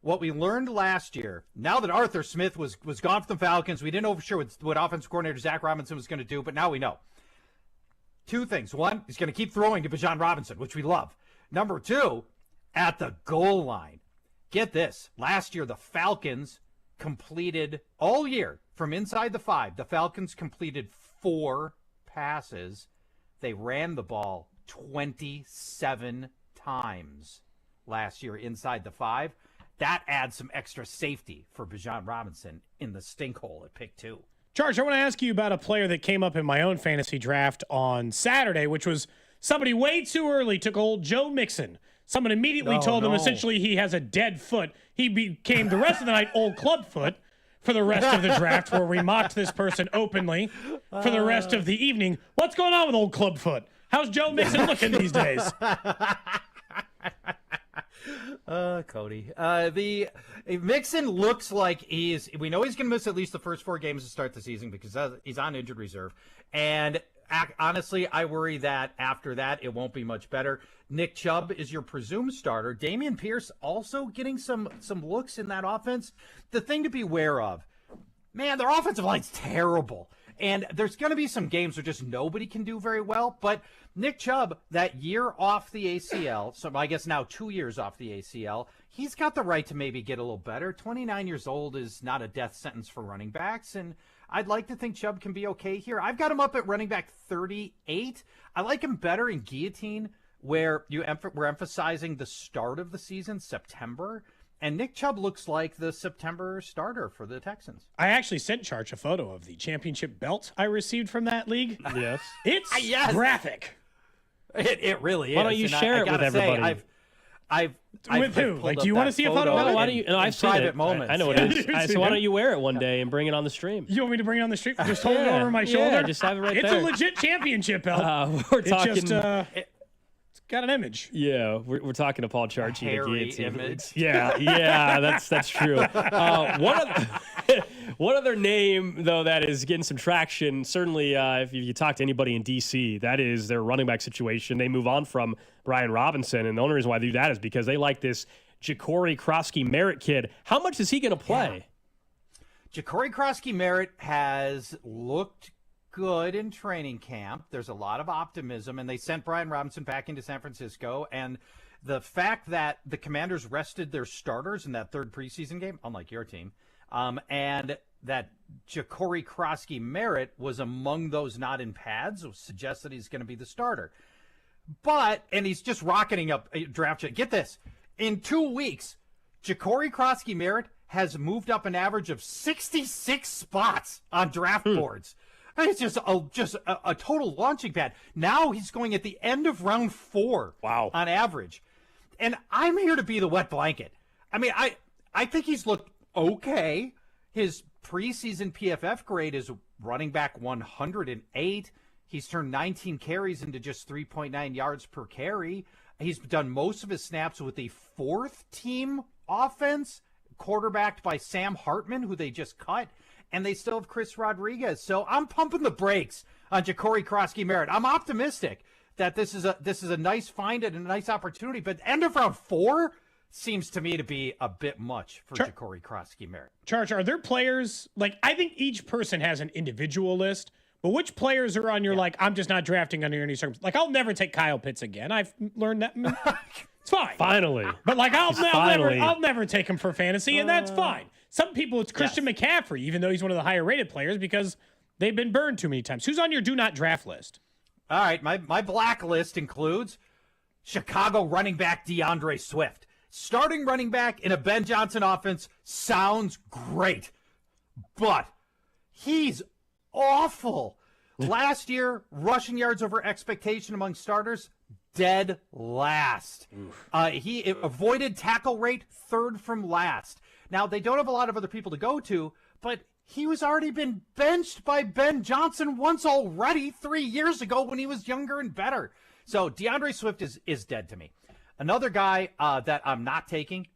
What we learned last year, now that Arthur Smith was gone from the Falcons, we didn't know for sure what offensive coordinator Zach Robinson was going to do, but now we know. 2 things. 1, he's going to keep throwing to Bijan Robinson, which we love. Number 2, at the goal line. Get this. Last year, the Falcons completed all year from inside the 5. The Falcons completed 4 passes. They ran the ball 27 times last year inside the 5. That adds some extra safety for Bijan Robinson in the stink hole at pick 2. Charge, I want to ask you about a player that came up in my own fantasy draft on Saturday, which was somebody way too early took old Joe Mixon. Someone immediately told him essentially he has a dead foot. He became the rest of the night old clubfoot. for the rest of the draft, where we mocked this person openly for the rest of the evening. What's going on with old Clubfoot? How's Joe Mixon looking these days? Cody. The Mixon looks like we know he's going to miss at least the first 4 games to start the season because he's on injured reserve. And honestly, I worry that after that, it won't be much better. Nick Chubb is your presumed starter. Dameon Pierce also getting some looks in that offense. The thing to be aware of, man, their offensive line's terrible. And there's going to be some games where just nobody can do very well. But Nick Chubb, that year off the ACL, so I guess now 2 years off the ACL, he's got the right to maybe get a little better. 29 years old is not a death sentence for running backs. And I'd like to think Chubb can be okay here. I've got him up at running back 38. I like him better in guillotine, where we're emphasizing the start of the season, September. And Nick Chubb looks like the September starter for the Texans. I actually sent Charge a photo of the championship belt I received from that league. Yes. It's graphic. It really is. Why don't you share it with everybody? With who? Like, do you want to see a photo of it? Why don't you? No, I've seen private it. moments. I know what it is. So why don't you wear it one day and bring it on the stream? You want me to bring it on the stream? Just hold it over my shoulder? Yeah, just have it right there. It's a legit championship belt. We're talking. It's got an image. Yeah, we're talking to Paul Charchi. Hairy image. Yeah, that's true. One other name, though, that is getting some traction, certainly if you talk to anybody in D.C., that is their running back situation. They move on from Brian Robinson, and the only reason why they do that is because they like this Ja'Cory Krosky-Merritt kid. How much is he going to play? Yeah. Ja'Cory Krosky-Merritt has looked good in training camp. There's a lot of optimism, and they sent Brian Robinson back into San Francisco, and the fact that the Commanders rested their starters in that third preseason game, unlike your team, and that Ja'Cory Krosky-Merritt was among those not in pads, suggests that he's going to be the starter. And he's just rocketing up draft. Get this. In 2 weeks, Ja'Cory Krosky-Merritt has moved up an average of 66 spots on draft boards. And it's just a total launching pad. Now he's going at the end of round 4 on average. And I'm here to be the wet blanket. I mean, I think he's looked okay. His preseason PFF grade is running back 108. He's turned 19 carries into just 3.9 yards per carry. He's done most of his snaps with a 4th-team offense, quarterbacked by Sam Hartman, who they just cut. And they still have Chris Rodriguez. So I'm pumping the brakes on Ja'Cory Krosky-Merritt. I'm optimistic that this is a nice find and a nice opportunity. But end of round 4 seems to me to be a bit much for Ja'Cory Krosky-Merritt. Charge, are there players, like, I think each person has an individual list, but which players are on your, like, I'm just not drafting under any circumstances? Like, I'll never take Kyle Pitts again. I've learned that. It's fine. Finally. But, like, I'll never take him for fantasy, and that's fine. Some people, it's Christian McCaffrey, even though he's one of the higher-rated players, because they've been burned too many times. Who's on your do-not-draft list? All right, my black list includes Chicago running back DeAndre Swift. Starting running back in a Ben Johnson offense sounds great, but he's awful. Last year, rushing yards over expectation among starters, dead last. He avoided tackle rate, 3rd from last. Now, they don't have a lot of other people to go to, but he was already been benched by Ben Johnson once already 3 years ago when he was younger and better. So DeAndre Swift is dead to me. Another guy that I'm not taking,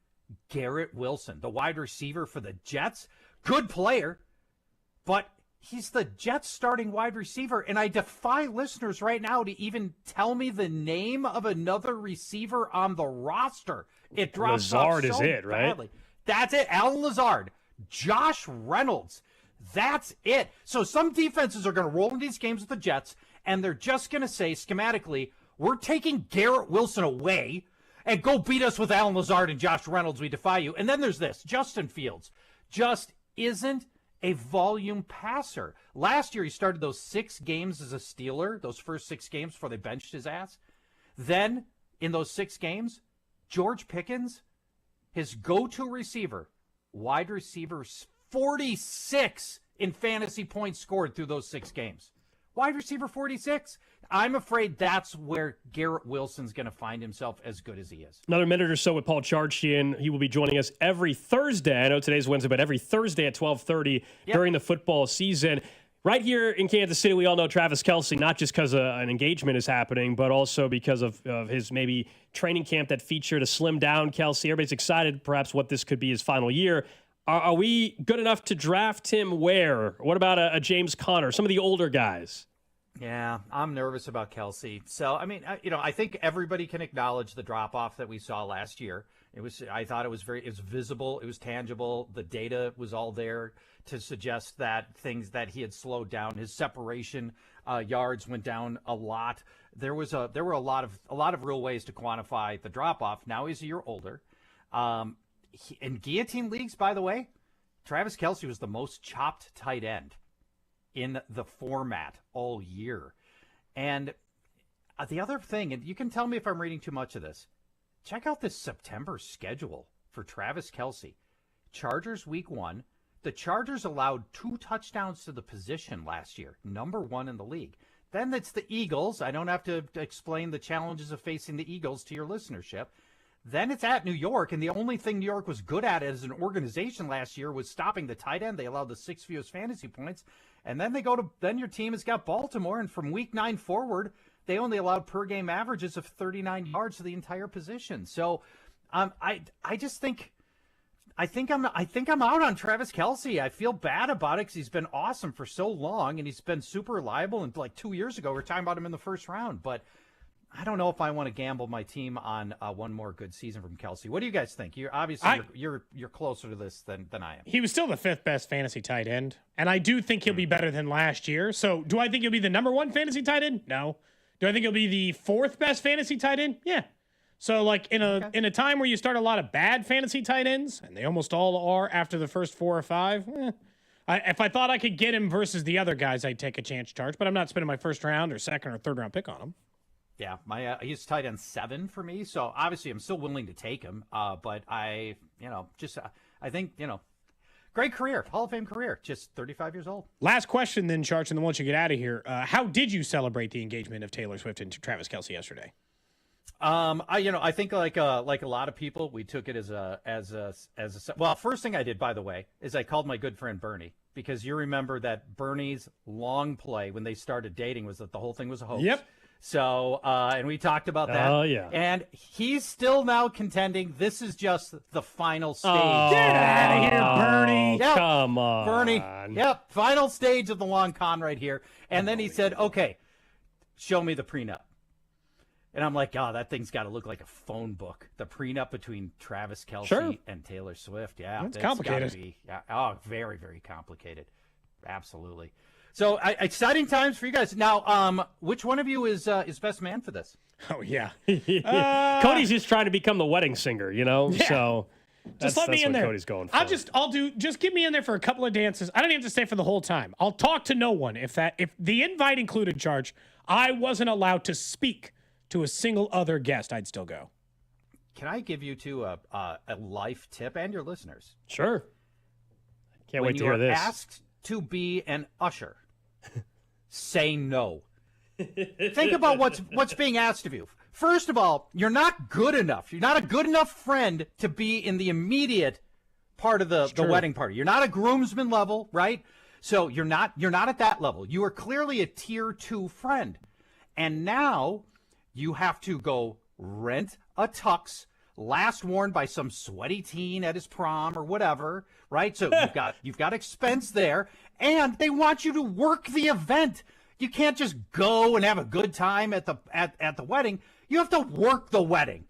Garrett Wilson, the wide receiver for the Jets. Good player, but he's the Jets starting wide receiver, and I defy listeners right now to even tell me the name of another receiver on the roster. It drops off so Lazard is it, right? badly. That's it. Alan Lazard, Josh Reynolds. That's it. So some defenses are going to roll in these games with the Jets, and they're just going to say schematically, we're taking Garrett Wilson away and go beat us with Alan Lazard and Josh Reynolds. We defy you. And then there's this. Justin Fields just isn't a volume passer. Last year, he started those 6 games as a Steeler, those first 6 games before they benched his ass. Then, in those 6 games, George Pickens, his go-to receiver, wide receiver 46 in fantasy points scored through those 6 games. Wide receiver 46. I'm afraid that's where Garrett Wilson's going to find himself as good as he is. Another minute or so with Paul Charchian. He will be joining us every Thursday. I know today's Wednesday, but every Thursday at 12:30 during the football season. Right here in Kansas City, we all know Travis Kelce, not just because an engagement is happening, but also because of his maybe training camp that featured a slim down Kelce. Everybody's excited, perhaps, what this could be his final year. Are we good enough to draft him where? What about a James Conner, some of the older guys? Yeah, I'm nervous about Kelce. So, I mean, I think everybody can acknowledge the drop-off that we saw last year. I thought it was visible, it was tangible. The data was all there to suggest that he had slowed down. His separation yards went down a lot. There were a lot of real ways to quantify the drop-off. Now he's a year older. In guillotine leagues, by the way, Travis Kelce was the most chopped tight end in the format all year. And the other thing, and you can tell me if I'm reading too much of this, check out this September schedule for Travis Kelce. Chargers week 1. The Chargers allowed 2 touchdowns to the position last year, number 1 in the league. Then it's the Eagles. I don't have to explain the challenges of facing the Eagles to your listenership. Then it's at New York, and the only thing New York was good at as an organization last year was stopping the tight end. They allowed the 6th fewest fantasy points. And then then your team has got Baltimore, and from week 9 forward, they only allowed per game averages of 39 yards to the entire position. So I think I'm out on Travis Kelce. I feel bad about it because he's been awesome for so long, and he's been super reliable. And like 2 years ago, we were talking about him in the first round, but I don't know if I want to gamble my team on one more good season from Kelce. What do you guys think? You're obviously you're closer to this than I am. He was still the 5th best fantasy tight end, and I do think he'll be better than last year. So, do I think he'll be the number 1 fantasy tight end? No. Do I think he'll be the 4th best fantasy tight end? Yeah. So, like in a time where you start a lot of bad fantasy tight ends, and they almost all are after the first 4 or 5. If I thought I could get him versus the other guys, I'd take a chance charge. But I'm not spending my first round or second or third round pick on him. Yeah, he's tight end 7 for me, so obviously I'm still willing to take him. But I think great career, Hall of Fame career, just 35 years old. Last question, then, Charch, and then once you get out of here, how did you celebrate the engagement of Taylor Swift and Travis Kelce yesterday? I think like a lot of people, we took it well. First thing I did, by the way, is I called my good friend Bernie, because you remember that Bernie's long play when they started dating was that the whole thing was a hoax. Yep. So, and we talked about that. Oh, yeah. And he's still now contending this is just the final stage. Oh, get out of here, Bernie. Yep. Come on. Bernie. Yep. Final stage of the long con right here. And then he said, okay, show me the prenup. And I'm like, oh, that thing's got to look like a phone book. The prenup between Travis Kelce and Taylor Swift. Yeah. It's complicated. Very, very complicated. Absolutely. So exciting times for you guys. Now, which one of you is best man for this? Oh, yeah. Cody's just trying to become the wedding singer, Yeah. So just let me in there. Cody's going for. Just get me in there for a couple of dances. I don't even have to stay for the whole time. I'll talk to no one. If the invite included, Charge, I wasn't allowed to speak to a single other guest, I'd still go. Can I give you two a life tip and your listeners? Sure. Can't wait to hear this. When you're asked to be an usher, say no. Think about what's being asked of you. First of all, you're not good enough. You're not a good enough friend to be in the immediate part of the wedding party. You're not a groomsman level, right? So you're not at that level. You are clearly a tier 2 friend. And now you have to go rent a tux, last worn by some sweaty teen at his prom or whatever, right? So you've got expense there, and they want you to work the event. You can't just go and have a good time at the wedding. You have to work the wedding.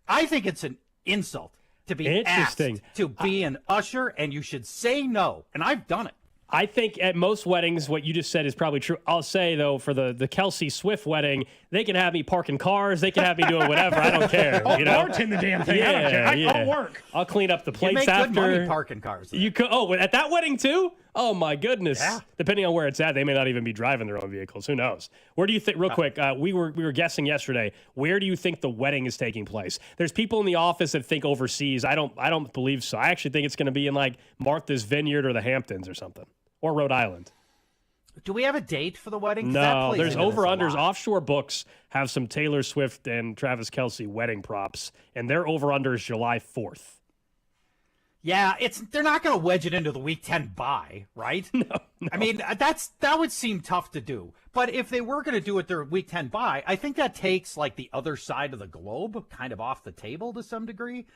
I think it's an insult to be asked to be an usher, and you should say no. And I've done it. I think at most weddings, what you just said is probably true. I'll say, though, for the Kelce Swift wedding, they can have me parking cars. They can have me doing whatever. I don't care. I'll bartend the damn thing. Yeah, I don't care. I'll work. I'll clean up the plates you make after. Good money parking cars. You could. Oh, at that wedding, too? Oh, my goodness. Yeah. Depending on where it's at, they may not even be driving their own vehicles. Who knows? Where do you think, real quick, we were guessing yesterday, where do you think the wedding is taking place? There's people in the office that think overseas. I don't believe so. I actually think it's going to be in, like, Martha's Vineyard or the Hamptons or something. Or Rhode Island. Do we have a date for the wedding? 'Cause that No, plays there's into this a over-unders. lot. Offshore books have some Taylor Swift and Travis Kelce wedding props, and their over-under is July 4th. Yeah, they're not going to wedge it into the Week 10 bye, right? No. I mean, that would seem tough to do. But if they were going to do it their Week 10 bye, I think that takes like the other side of the globe kind of off the table to some degree.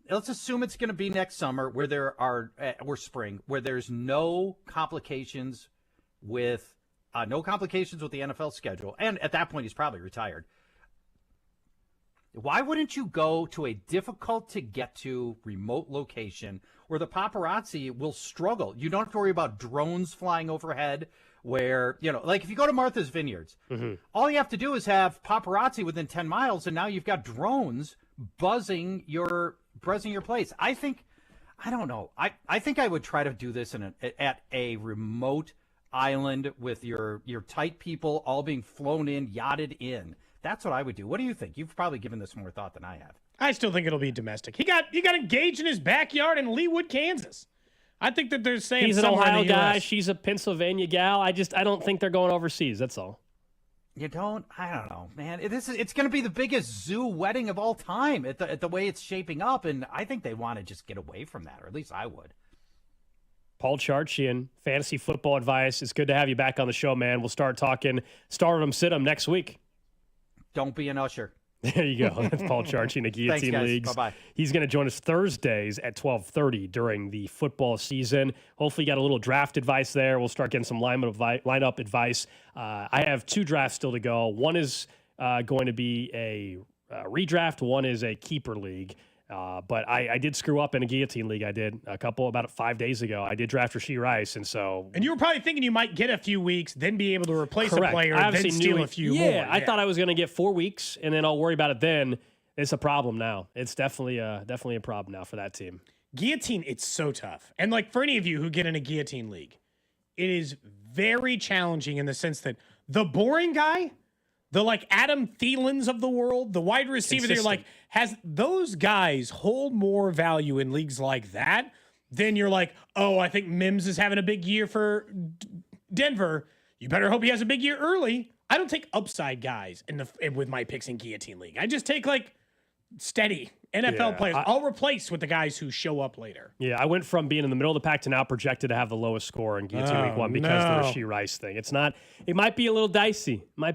Let's assume it's going to be next summer where there are or spring where there's no complications with the NFL schedule, and at that point he's probably retired. Why wouldn't you go to a difficult-to-get-to remote location where the paparazzi will struggle? You don't have to worry about drones flying overhead where, like if you go to Martha's Vineyards, all you have to do is have paparazzi within 10 miles, and now you've got drones buzzing your place. I don't know. I think I would try to do this at a remote island with your tight people all being flown in, yachted in. That's what I would do. What do you think? You've probably given this more thought than I have. I still think it'll be domestic. He got engaged in his backyard in Leawood, Kansas. I think that they're saying he's an somewhere Ohio in the guy. US. She's a Pennsylvania gal. I don't think they're going overseas. That's all. You don't? I don't know, man. It's going to be the biggest zoo wedding of all time at the way it's shaping up, and I think they want to just get away from that, or at least I would. Paul Charchian, fantasy football advice. It's good to have you back on the show, man. We'll start talking stardom, sit-em next week. Don't be an usher. There you go. That's Paul Charchian of Guillotine Thanks, guys. Leagues. Bye-bye. He's going to join us Thursdays at 12:30 during the football season. Hopefully, you got a little draft advice there. We'll start getting some lineup advice. I have 2 drafts still to go. One is going to be a redraft. One is a keeper league. But I did screw up in a Guillotine League. I did about 5 days ago. I did draft Rashee Rice, and so. And you were probably thinking you might get a few weeks, then be able to replace Correct. a player, I and then obviously steal knew a few yeah, more. I thought I was going to get 4 weeks, and then I'll worry about it then. It's a problem now. It's definitely a problem now for that team. Guillotine, it's so tough. And like for any of you who get in a Guillotine League, it is very challenging in the sense that the boring guy, the like Adam Thielens of the world, the wide receiver that you're like, has those guys hold more value in leagues like that than you're like, oh, I think Mims is having a big year for Denver. You better hope he has a big year early. I don't take upside guys with my picks in Guillotine League. I just take like steady NFL players. I'll replace with the guys who show up later. Yeah, I went from being in the middle of the pack to now projected to have the lowest score in Guillotine Week 1 because of the Rashee Rice thing. It might be a little dicey. Gonna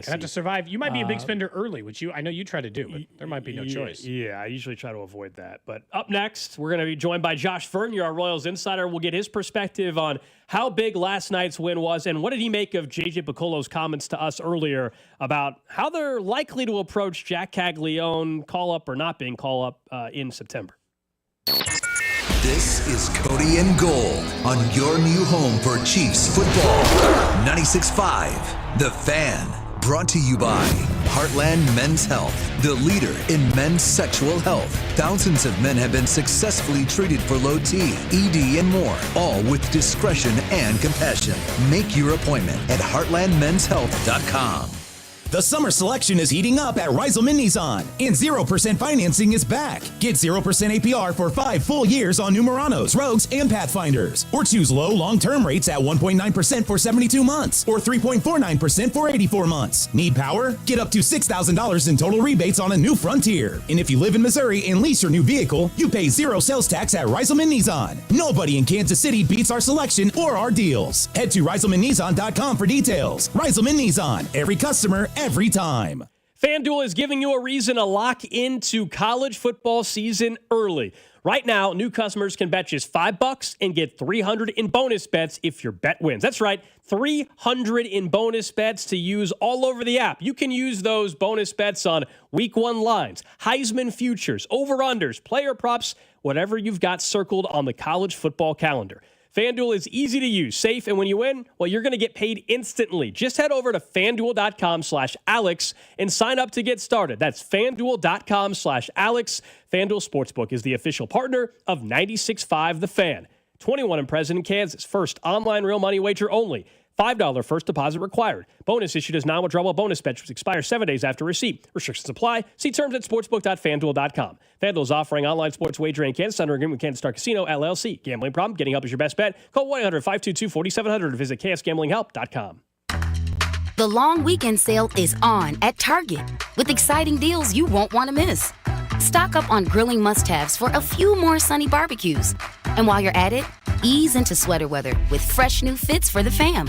have to survive. You might be a big spender early, which I know you try to do, but there might be no choice. Yeah, I usually try to avoid that. But up next, we're going to be joined by Josh Furton, our Royals insider. We'll get his perspective on how big last night's win was and what did he make of J.J. Piccolo's comments to us earlier about how they're likely to approach Jack Caglione, call up or not being call up in September. This is Cody and Gold on your new home for Chiefs football. 96.5, The Fan. Brought to you by Heartland Men's Health, the leader in men's sexual health. Thousands of men have been successfully treated for low T, ED, and more, all with discretion and compassion. Make your appointment at heartlandmenshealth.com. The summer selection is heating up at Reiselman Nissan, and 0% financing is back. Get 0% APR for 5 full years on new Muranos, Rogues, and Pathfinders. Or choose low long-term rates at 1.9% for 72 months or 3.49% for 84 months. Need power? Get up to $6,000 in total rebates on a new Frontier. And if you live in Missouri and lease your new vehicle, you pay 0 sales tax at Reiselman Nissan. Nobody in Kansas City beats our selection or our deals. Head to ReiselmanNissan.com for details. Reiselman Nissan. Every customer, every time. FanDuel is giving you a reason to lock into college football season early. Right now, new customers can bet just $5 and get $300 in bonus bets if your bet wins. That's right, $300 in bonus bets to use all over the app. You can use those bonus bets on Week 1 lines, Heisman futures, over-unders, player props, whatever you've got circled on the college football calendar. FanDuel is easy to use, safe, and when you win, well, you're going to get paid instantly. Just head over to FanDuel.com/Alex and sign up to get started. That's FanDuel.com/Alex. FanDuel Sportsbook is the official partner of 96.5 The Fan. 21 and present in Kansas. First online real money wager only. $5 first deposit required. Bonus issued as non-withdrawable bonus bets, which expire 7 days after receipt. Restrictions apply. See terms at sportsbook.fanduel.com. FanDuel is offering online sports wagering in Kansas under agreement with Kansas Star Casino, LLC. Gambling problem? Getting help is your best bet. Call 1-800-522-4700 or visit ksgamblinghelp.com. The long weekend sale is on at Target with exciting deals you won't want to miss. Stock up on grilling must-haves for a few more sunny barbecues. And while you're at it, ease into sweater weather with fresh new fits for the fam.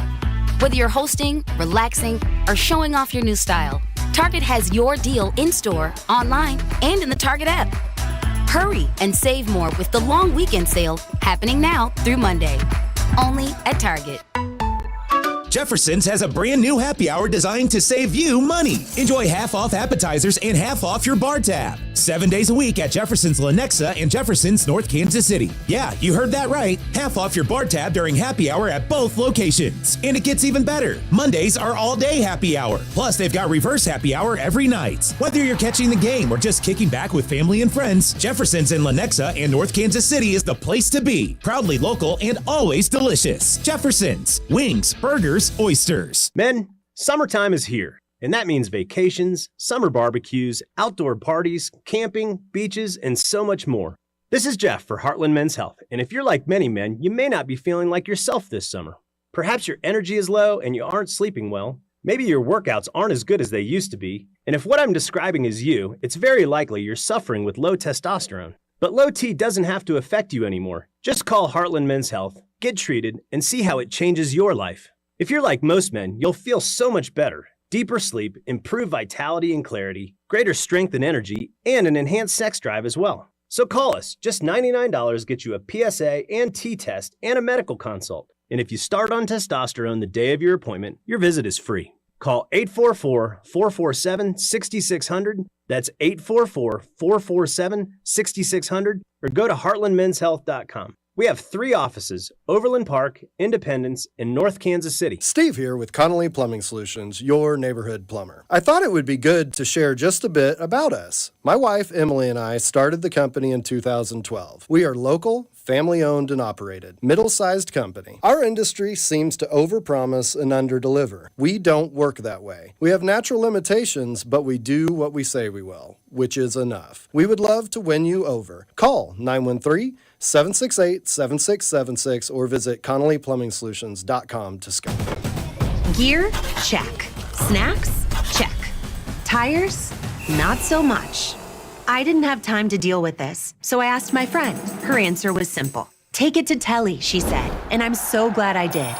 Whether you're hosting, relaxing, or showing off your new style, Target has your deal in-store, online, and in the Target app. Hurry and save more with the long weekend sale happening now through Monday. Only at Target. Jefferson's has a brand new happy hour designed to save you money. Enjoy half off appetizers and half off your bar tab. 7 days a week at Jefferson's Lenexa and Jefferson's North Kansas City. Yeah, you heard that right. Half off your bar tab during happy hour at both locations. And it gets even better. Mondays are all day happy hour. Plus, they've got reverse happy hour every night. Whether you're catching the game or just kicking back with family and friends, Jefferson's in Lenexa and North Kansas City is the place to be. Proudly local and always delicious. Jefferson's. Wings, burgers, oysters. Men, summertime is here, and that means vacations, summer barbecues, outdoor parties, camping, beaches, and so much more. This is Jeff for Heartland Men's Health, and if you're like many men, you may not be feeling like yourself this summer. Perhaps your energy is low and you aren't sleeping well. Maybe your workouts aren't as good as they used to be. And if what I'm describing is you, it's very likely you're suffering with low testosterone. But low T doesn't have to affect you anymore. Just call Heartland Men's Health, get treated, and see how it changes your life. If you're like most men, you'll feel so much better. Deeper sleep, improved vitality and clarity, greater strength and energy, and an enhanced sex drive as well. So call us. Just $99 gets you a PSA and T-test and a medical consult. And if you start on testosterone the day of your appointment, your visit is free. Call 844-447-6600. That's 844-447-6600. Or go to heartlandmenshealth.com. We have 3 offices, Overland Park, Independence, and North Kansas City. Steve here with Connolly Plumbing Solutions, your neighborhood plumber. I thought it would be good to share just a bit about us. My wife, Emily, and I started the company in 2012. We are local, family-owned and operated, middle-sized company. Our industry seems to overpromise and underdeliver. We don't work that way. We have natural limitations, but we do what we say we will, which is enough. We would love to win you over. Call 913-768-7676 or visit ConnollyPlumbingSolutions.com to schedule. Gear? Check. Snacks? Check. Tires? Not so much. I didn't have time to deal with this, so I asked my friend. Her answer was simple. Take it to Telly, she said, and I'm so glad I did.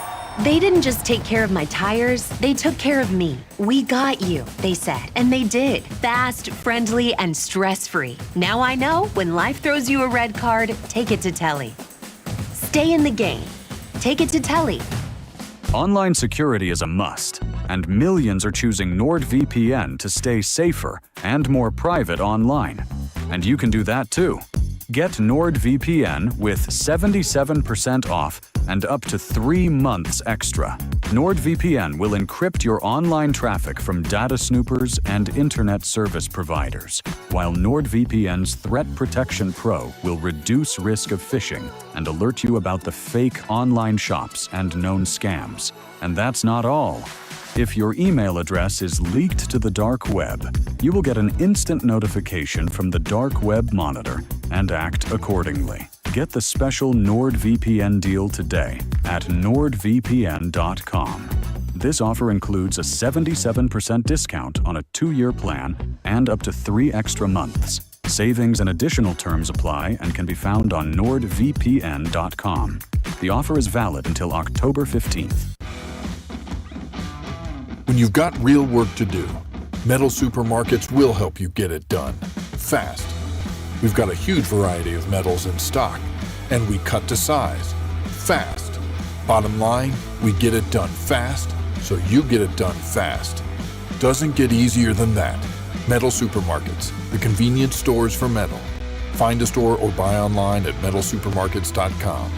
They didn't just take care of my tires, they took care of me. We got you, they said, and they did. Fast, friendly, and stress-free. Now I know when life throws you a red card, take it to Telly. Stay in the game. Take it to Telly. Online security is a must, and millions are choosing NordVPN to stay safer and more private online. And you can do that too. Get NordVPN with 77% off and up to 3 months extra. NordVPN will encrypt your online traffic from data snoopers and internet service providers, while NordVPN's Threat Protection Pro will reduce risk of phishing and alert you about the fake online shops and known scams. And that's not all. If your email address is leaked to the dark web, you will get an instant notification from the Dark Web Monitor and act accordingly. Get the special NordVPN deal today at nordvpn.com. This offer includes a 77% discount on a 2-year plan and up to 3 extra months. Savings and additional terms apply and can be found on nordvpn.com. The offer is valid until October 15th. When you've got real work to do, Metal Supermarkets will help you get it done, fast. We've got a huge variety of metals in stock, and we cut to size, fast. Bottom line, we get it done fast, so you get it done fast. Doesn't get easier than that. Metal Supermarkets, the convenience stores for metal. Find a store or buy online at metalsupermarkets.com.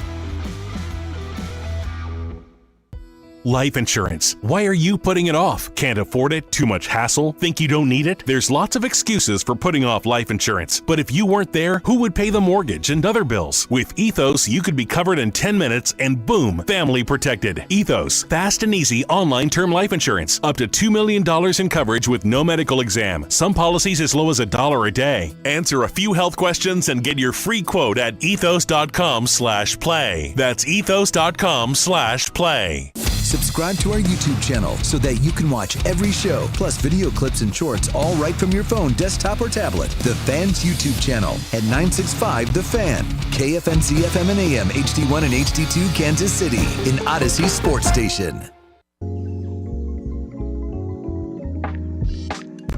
Life insurance. Why are you putting it off? Can't afford it? Too much hassle? Think you don't need it? There's lots of excuses for putting off life insurance. But if you weren't there, who would pay the mortgage and other bills? With Ethos, you could be covered in 10 minutes and boom, family protected. Ethos, fast and easy online term life insurance. Up to $2 million in coverage with no medical exam. Some policies as low as $1 a day. Answer a few health questions and get your free quote at ethos.com/play. That's ethos.com/play. Subscribe to our YouTube channel so that you can watch every show, plus video clips and shorts, all right from your phone, desktop, or tablet. The Fan's YouTube channel at 965 The Fan, KFNC FM and AM, HD1 and HD2, Kansas City, an Odyssey sports station.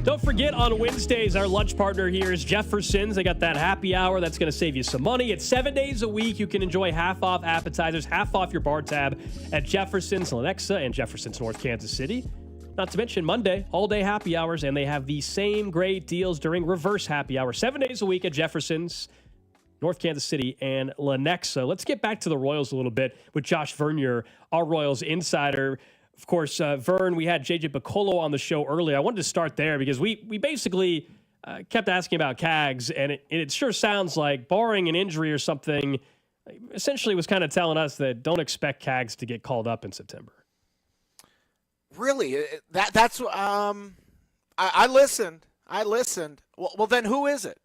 Don't forget, on Wednesdays, our lunch partner here is Jefferson's. They got that happy hour that's going to save you some money. It's 7 days a week. You can enjoy half off appetizers, half off your bar tab at Jefferson's, Lenexa, and Jefferson's, North Kansas City. Not to mention Monday, all-day happy hours, and they have the same great deals during reverse happy hour. 7 days a week at Jefferson's, North Kansas City, and Lenexa. Let's get back to the Royals a little bit with Josh Vernier, our Royals insider. Of course, Vern, we had JJ Piccolo on the show earlier. I wanted to start there because we basically kept asking about Cags, and it sure sounds like, barring an injury or something, essentially was kind of telling us that don't expect Cags to get called up in September. Really? That's I listened. Well, then who is it?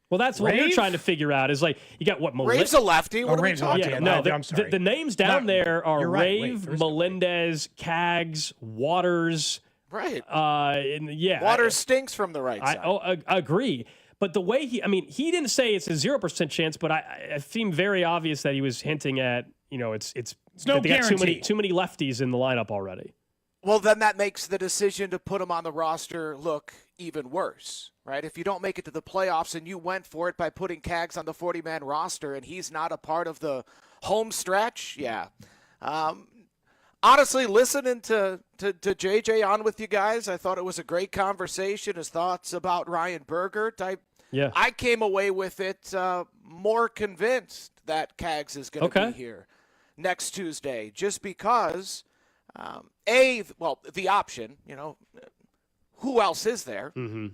Well, that's what we're trying to figure out. Is like you got what Rave's a lefty. What are we talking about? No, I'm sorry. The names down there are right. Rave, Melendez, Cags, Waters. Right. Waters stinks from the right side. I agree. But the way he didn't say it's a 0% chance, but it seemed very obvious that he was hinting at, it's no they got guarantee. too many lefties in the lineup already. Well, then that makes the decision to put him on the roster look even worse, right? If you don't make it to the playoffs and you went for it by putting Cags on the 40-man roster and he's not a part of the home stretch, yeah. Honestly, listening to JJ on with you guys, I thought it was a great conversation. His thoughts about Ryan Bergert, I came away with it more convinced that Cags is going to be here next Tuesday, just because the option, who else is there? Mm-hmm.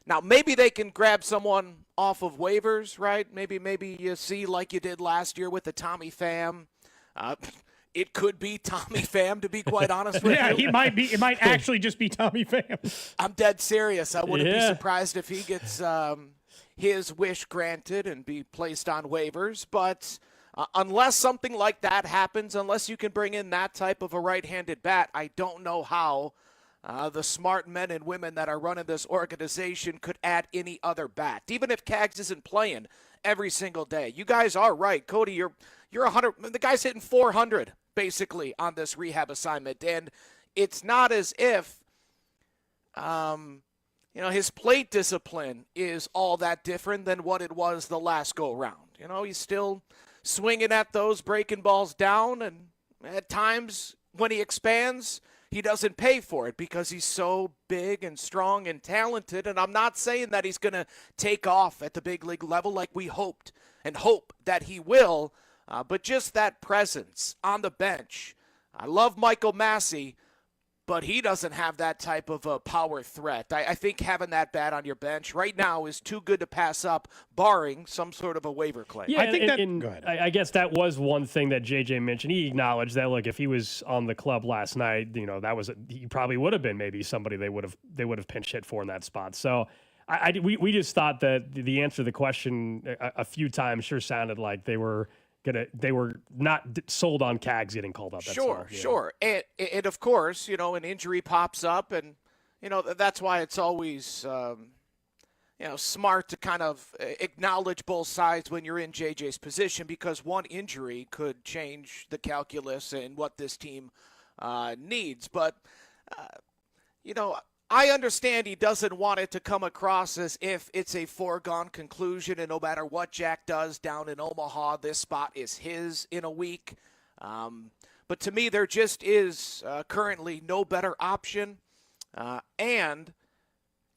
Now, maybe they can grab someone off of waivers, right? Maybe you see like you did last year with the Tommy Pham. It could be Tommy Pham, to be quite honest with you. It might actually just be Tommy Pham. I'm dead serious. I wouldn't be surprised if he gets his wish granted and be placed on waivers. But unless something like that happens, unless you can bring in that type of a right-handed bat, I don't know how the smart men and women that are running this organization could add any other bat, even if Cags isn't playing every single day. You guys are right. Cody, you're 100. The guy's hitting 400 basically on this rehab assignment, and it's not as if his plate discipline is all that different than what it was the last go round. He's still swinging at those, breaking balls down, and at times when he expands, he doesn't pay for it because he's so big and strong and talented. And I'm not saying that he's going to take off at the big league level like we hoped and hope that he will, but just that presence on the bench. I love Michael Massey, but he doesn't have that type of a power threat. I think having that bat on your bench right now is too good to pass up, barring some sort of a waiver claim. Yeah, I think I guess that was one thing that JJ mentioned. He acknowledged that, look, if he was on the club last night, he probably would have been maybe somebody they would have pinch hit for in that spot. So we just thought that the answer to the question a few times sure sounded like they were not sold on Cags getting called up. That's Sure. And of course, an injury pops up, and that's why it's always smart to kind of acknowledge both sides when you're in JJ's position, because one injury could change the calculus and what this team needs. But I understand he doesn't want it to come across as if it's a foregone conclusion, and no matter what Jack does down in Omaha, this spot is his in a week. But to me, there just is currently no better option. And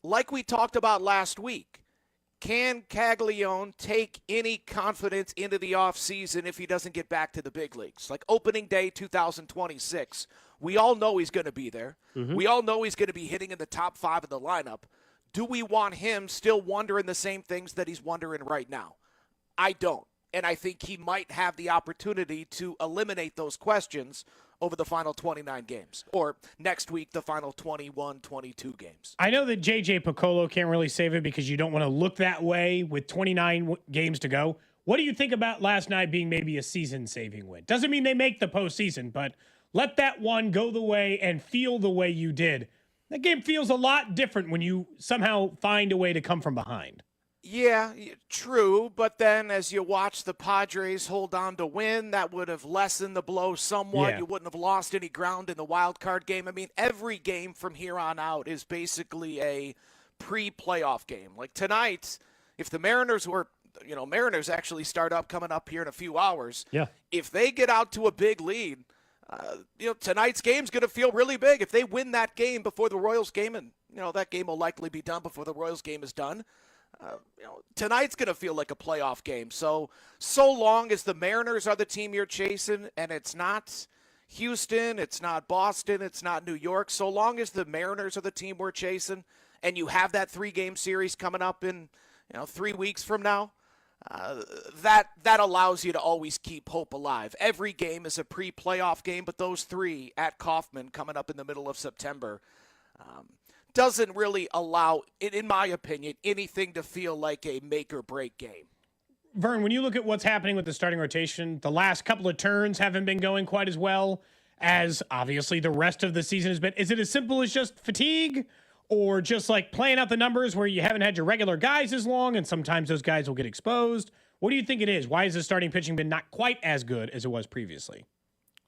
like we talked about last week, can Caglione take any confidence into the offseason if he doesn't get back to the big leagues? Like opening day 2026, We all know he's going to be there. Mm-hmm. We all know he's going to be hitting in the top 5 of the lineup. Do we want him still wondering the same things that he's wondering right now? I don't. And I think he might have the opportunity to eliminate those questions over the final 29 games, or next week, the final 21, 22 games. I know that J.J. Piccolo can't really save it because you don't want to look that way with 29 games to go. What do you think about last night being maybe a season-saving win? Doesn't mean they make the postseason, but let that one go the way and feel the way you did. That game feels a lot different when you somehow find a way to come from behind. Yeah, true, but then as you watch the Padres hold on to win, that would have lessened the blow somewhat. Yeah. You wouldn't have lost any ground in the wild card game. I mean, every game from here on out is basically a pre-playoff game. Like tonight, if the Mariners were, Mariners actually start up coming up here in a few hours. Yeah. If they get out to a big lead, tonight's game's going to feel really big. If they win that game before the Royals game, and, that game will likely be done before the Royals game is done, tonight's going to feel like a playoff game. So long as the Mariners are the team you're chasing, and it's not Houston, it's not Boston, it's not New York, so long as the Mariners are the team we're chasing, and you have that 3-game series coming up in 3 weeks from now, that allows you to always keep hope alive. Every game is a pre-playoff game, but those 3 at Kauffman coming up in the middle of September doesn't really allow, in my opinion, anything to feel like a make-or-break game. Vern, when you look at what's happening with the starting rotation, the last couple of turns haven't been going quite as well as obviously the rest of the season has been. Is it as simple as just fatigue or just like playing out the numbers where you haven't had your regular guys as long and sometimes those guys will get exposed? What do you think it is? Why has the starting pitching been not quite as good as it was previously?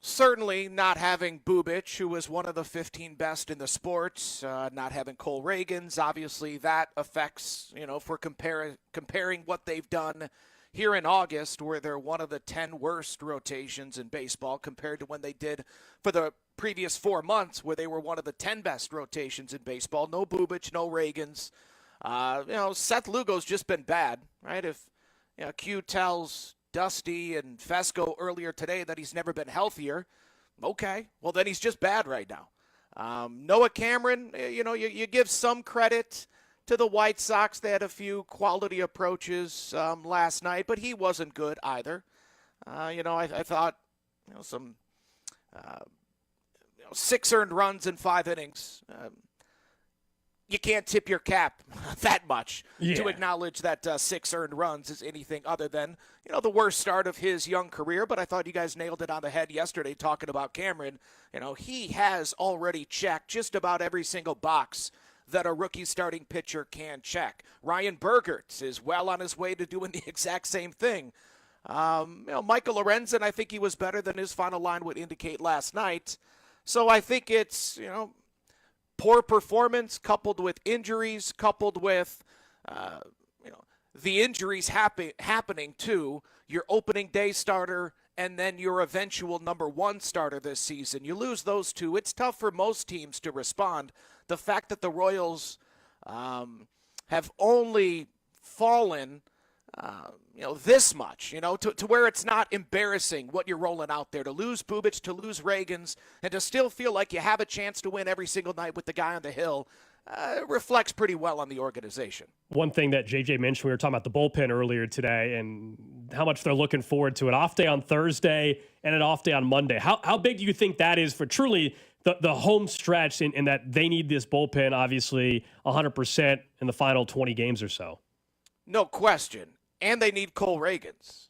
Certainly not having Bubic, who was one of the 15 best in the sport, not having Cole Reagans. Obviously, that affects, if we're comparing what they've done here in August, where they're one of the 10 worst rotations in baseball compared to when they did for the previous 4 months, where they were one of the 10 best rotations in baseball. No Bubic, no Reagans. Seth Lugo's just been bad, right? If Q tells Dusty and Fesco earlier today that he's never been healthier, okay, well then he's just bad right now. Noah Cameron, you give some credit to the White Sox. They had a few quality approaches last night, but he wasn't good either. I thought some 6 earned runs in 5 innings. You can't tip your cap that much to acknowledge that 6 earned runs is anything other than, the worst start of his young career. But I thought you guys nailed it on the head yesterday talking about Cameron. He has already checked just about every single box that a rookie starting pitcher can check. Ryan Bergerts is well on his way to doing the exact same thing. Michael Lorenzen, I think he was better than his final line would indicate last night. So I think it's, poor performance coupled with injuries, coupled with, the injuries happening to your opening day starter and then your eventual number 1 starter this season. You lose those 2. It's tough for most teams to respond. The fact that the Royals have only fallen this much, to where it's not embarrassing what you're rolling out there. To lose Bubic, to lose Reagans, and to still feel like you have a chance to win every single night with the guy on the hill reflects pretty well on the organization. One thing that JJ mentioned, we were talking about the bullpen earlier today and how much they're looking forward to an off day on Thursday and an off day on Monday. How big do you think that is for truly the home stretch in that they need this bullpen, obviously, 100% in the final 20 games or so? No question. And they need Cole Reagans.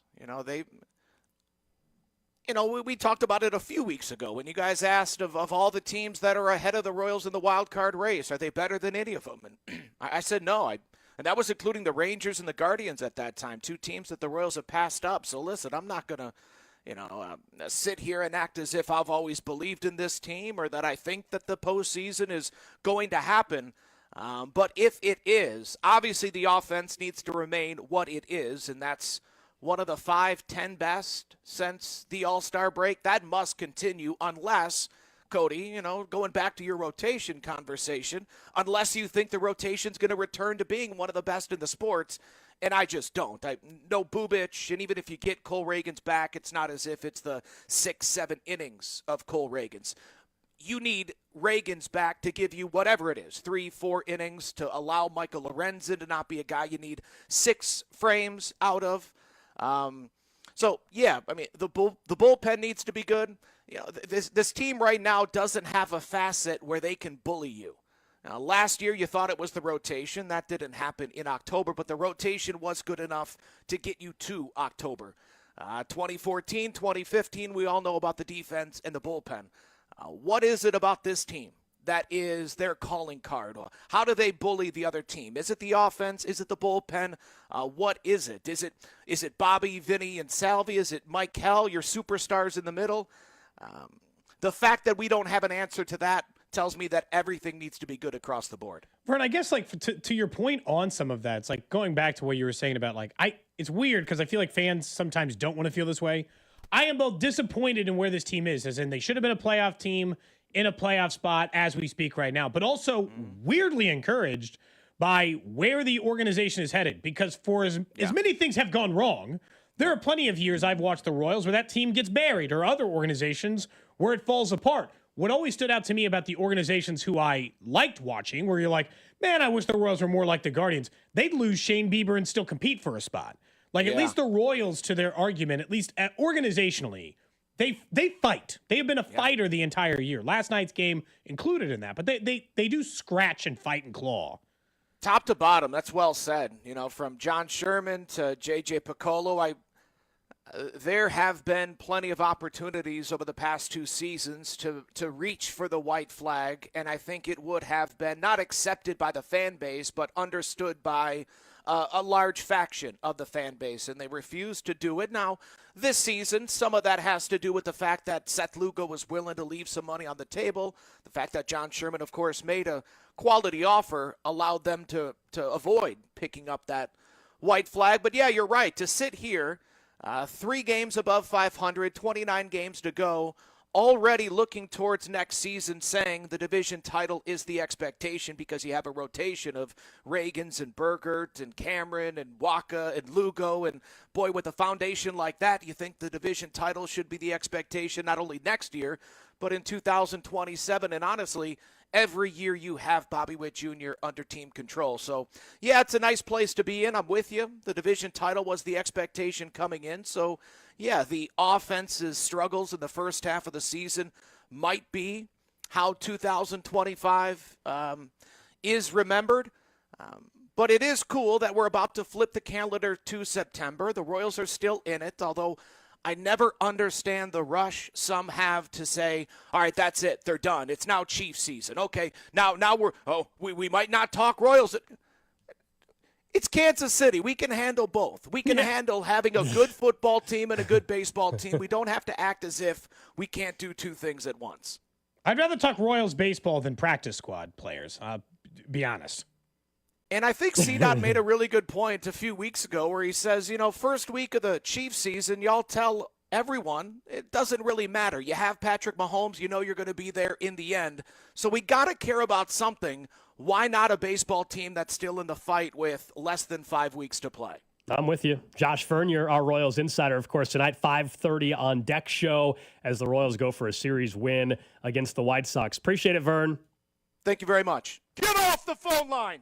We talked about it a few weeks ago when you guys asked of all the teams that are ahead of the Royals in the wild card race, are they better than any of them? And I said no. And that was including the Rangers and the Guardians at that time, 2 teams that the Royals have passed up. So listen, I'm not going to sit here and act as if I've always believed in this team or that I think that the postseason is going to happen. But if it is, obviously the offense needs to remain what it is, and that's one of the 5-10 best since the All-Star break. That must continue unless, Cody, going back to your rotation conversation, unless you think the rotation's going to return to being one of the best in the sports, and I just don't. No Bubic, and even if you get Cole Reagans back, it's not as if it's the 6-7 innings of Cole Reagans. you need Reagan's back to give you whatever it is, 3-4 innings to allow Michael Lorenzen to not be a guy you need 6 frames out of. So yeah, I mean the bullpen needs to be good. You know, this team right now doesn't have a facet where they can bully you. Now, last year you thought it was the rotation. That didn't happen in October, but the rotation was good enough to get you to October. 2014, 2015, we all know about the defense and the bullpen. What is it about this team that is their calling card? How do they bully the other team? Is it the offense? Is it the bullpen? What is it? Is it Bobby, Vinny, and Salvi? Is it Mike Kell, your superstars in the middle? The fact that we don't have an answer to that tells me that everything needs to be good across the board. Vern, I guess like to your point on some of that, it's like going back to what you were saying about like it's weird because I feel like fans sometimes don't want to feel this way. I am both disappointed in where this team is, as in they should have been a playoff team in a playoff spot as we speak right now, but also weirdly encouraged by where the organization is headed, because for as many things have gone wrong, there are plenty of years I've watched the Royals where that team gets buried, or other organizations where it falls apart. What always stood out to me about the organizations who I liked watching, where you're like, man, I wish the Royals were more like the Guardians. They'd lose Shane Bieber and still compete for a spot. Like, at least the Royals, to their argument, at least organizationally, they fight. They have been a fighter the entire year. Last night's game included in that. But they do scratch and fight and claw. Top to bottom, that's well said. You know, from John Sherman to J.J. Piccolo, there have been plenty of opportunities over the past 2 seasons to reach for the white flag, and I think it would have been not accepted by the fan base, but understood by a large faction of the fan base, and they refused to do it. Now, this season, some of that has to do with the fact that Seth Lugo was willing to leave some money on the table. The fact that John Sherman, of course, made a quality offer allowed them to avoid picking up that white flag. But yeah, you're right. To sit here, 3 games above 500, 29 games to go, already looking towards next season, saying the division title is the expectation because you have a rotation of Reagans and Burgert and Cameron and Waka and Lugo. And boy, with a foundation like that, you think the division title should be the expectation not only next year, but in 2027. And honestly, every year you have Bobby Witt Jr. under team control. So, yeah, it's a nice place to be in. I'm with you. The division title was the expectation coming in. So, yeah, the offense's struggles in the first half of the season might be how 2025 is remembered. But it is cool that we're about to flip the calendar to September. The Royals are still in it, although I never understand the rush some have to say, all right, that's it. They're done. It's now Chiefs season. Okay, now we might not talk Royals. It's Kansas City. We can handle both. We can handle having a good football team and a good baseball team. We don't have to act as if we can't do 2 things at once. I'd rather talk Royals baseball than practice squad players, be honest. And I think CDOT made a really good point a few weeks ago where he says, you know, first week of the Chiefs season, y'all tell everyone it doesn't really matter. You have Patrick Mahomes, you know you're going to be there in the end. So we got to care about something. Why not a baseball team that's still in the fight with less than 5 weeks to play? I'm with you. Josh Vernier, our Royals insider, of course, tonight, 5:30 on Deck Show as the Royals go for a series win against the White Sox. Appreciate it, Vern. Thank you very much. Get off the phone line.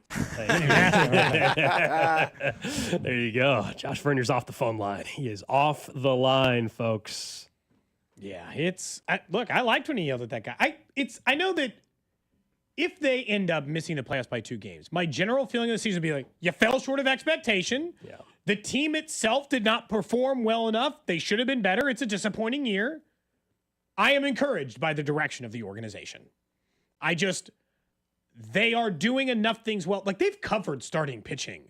There you go. Josh Vernier's off the phone line. He is off the line, folks. Yeah, look, I liked when he yelled at that guy. I know that if they end up missing the playoffs by 2 games, my general feeling of the season would be like, you fell short of expectation. Yeah. The team itself did not perform well enough. They should have been better. It's a disappointing year. I am encouraged by the direction of the organization. They are doing enough things well. Like, they've covered starting pitching.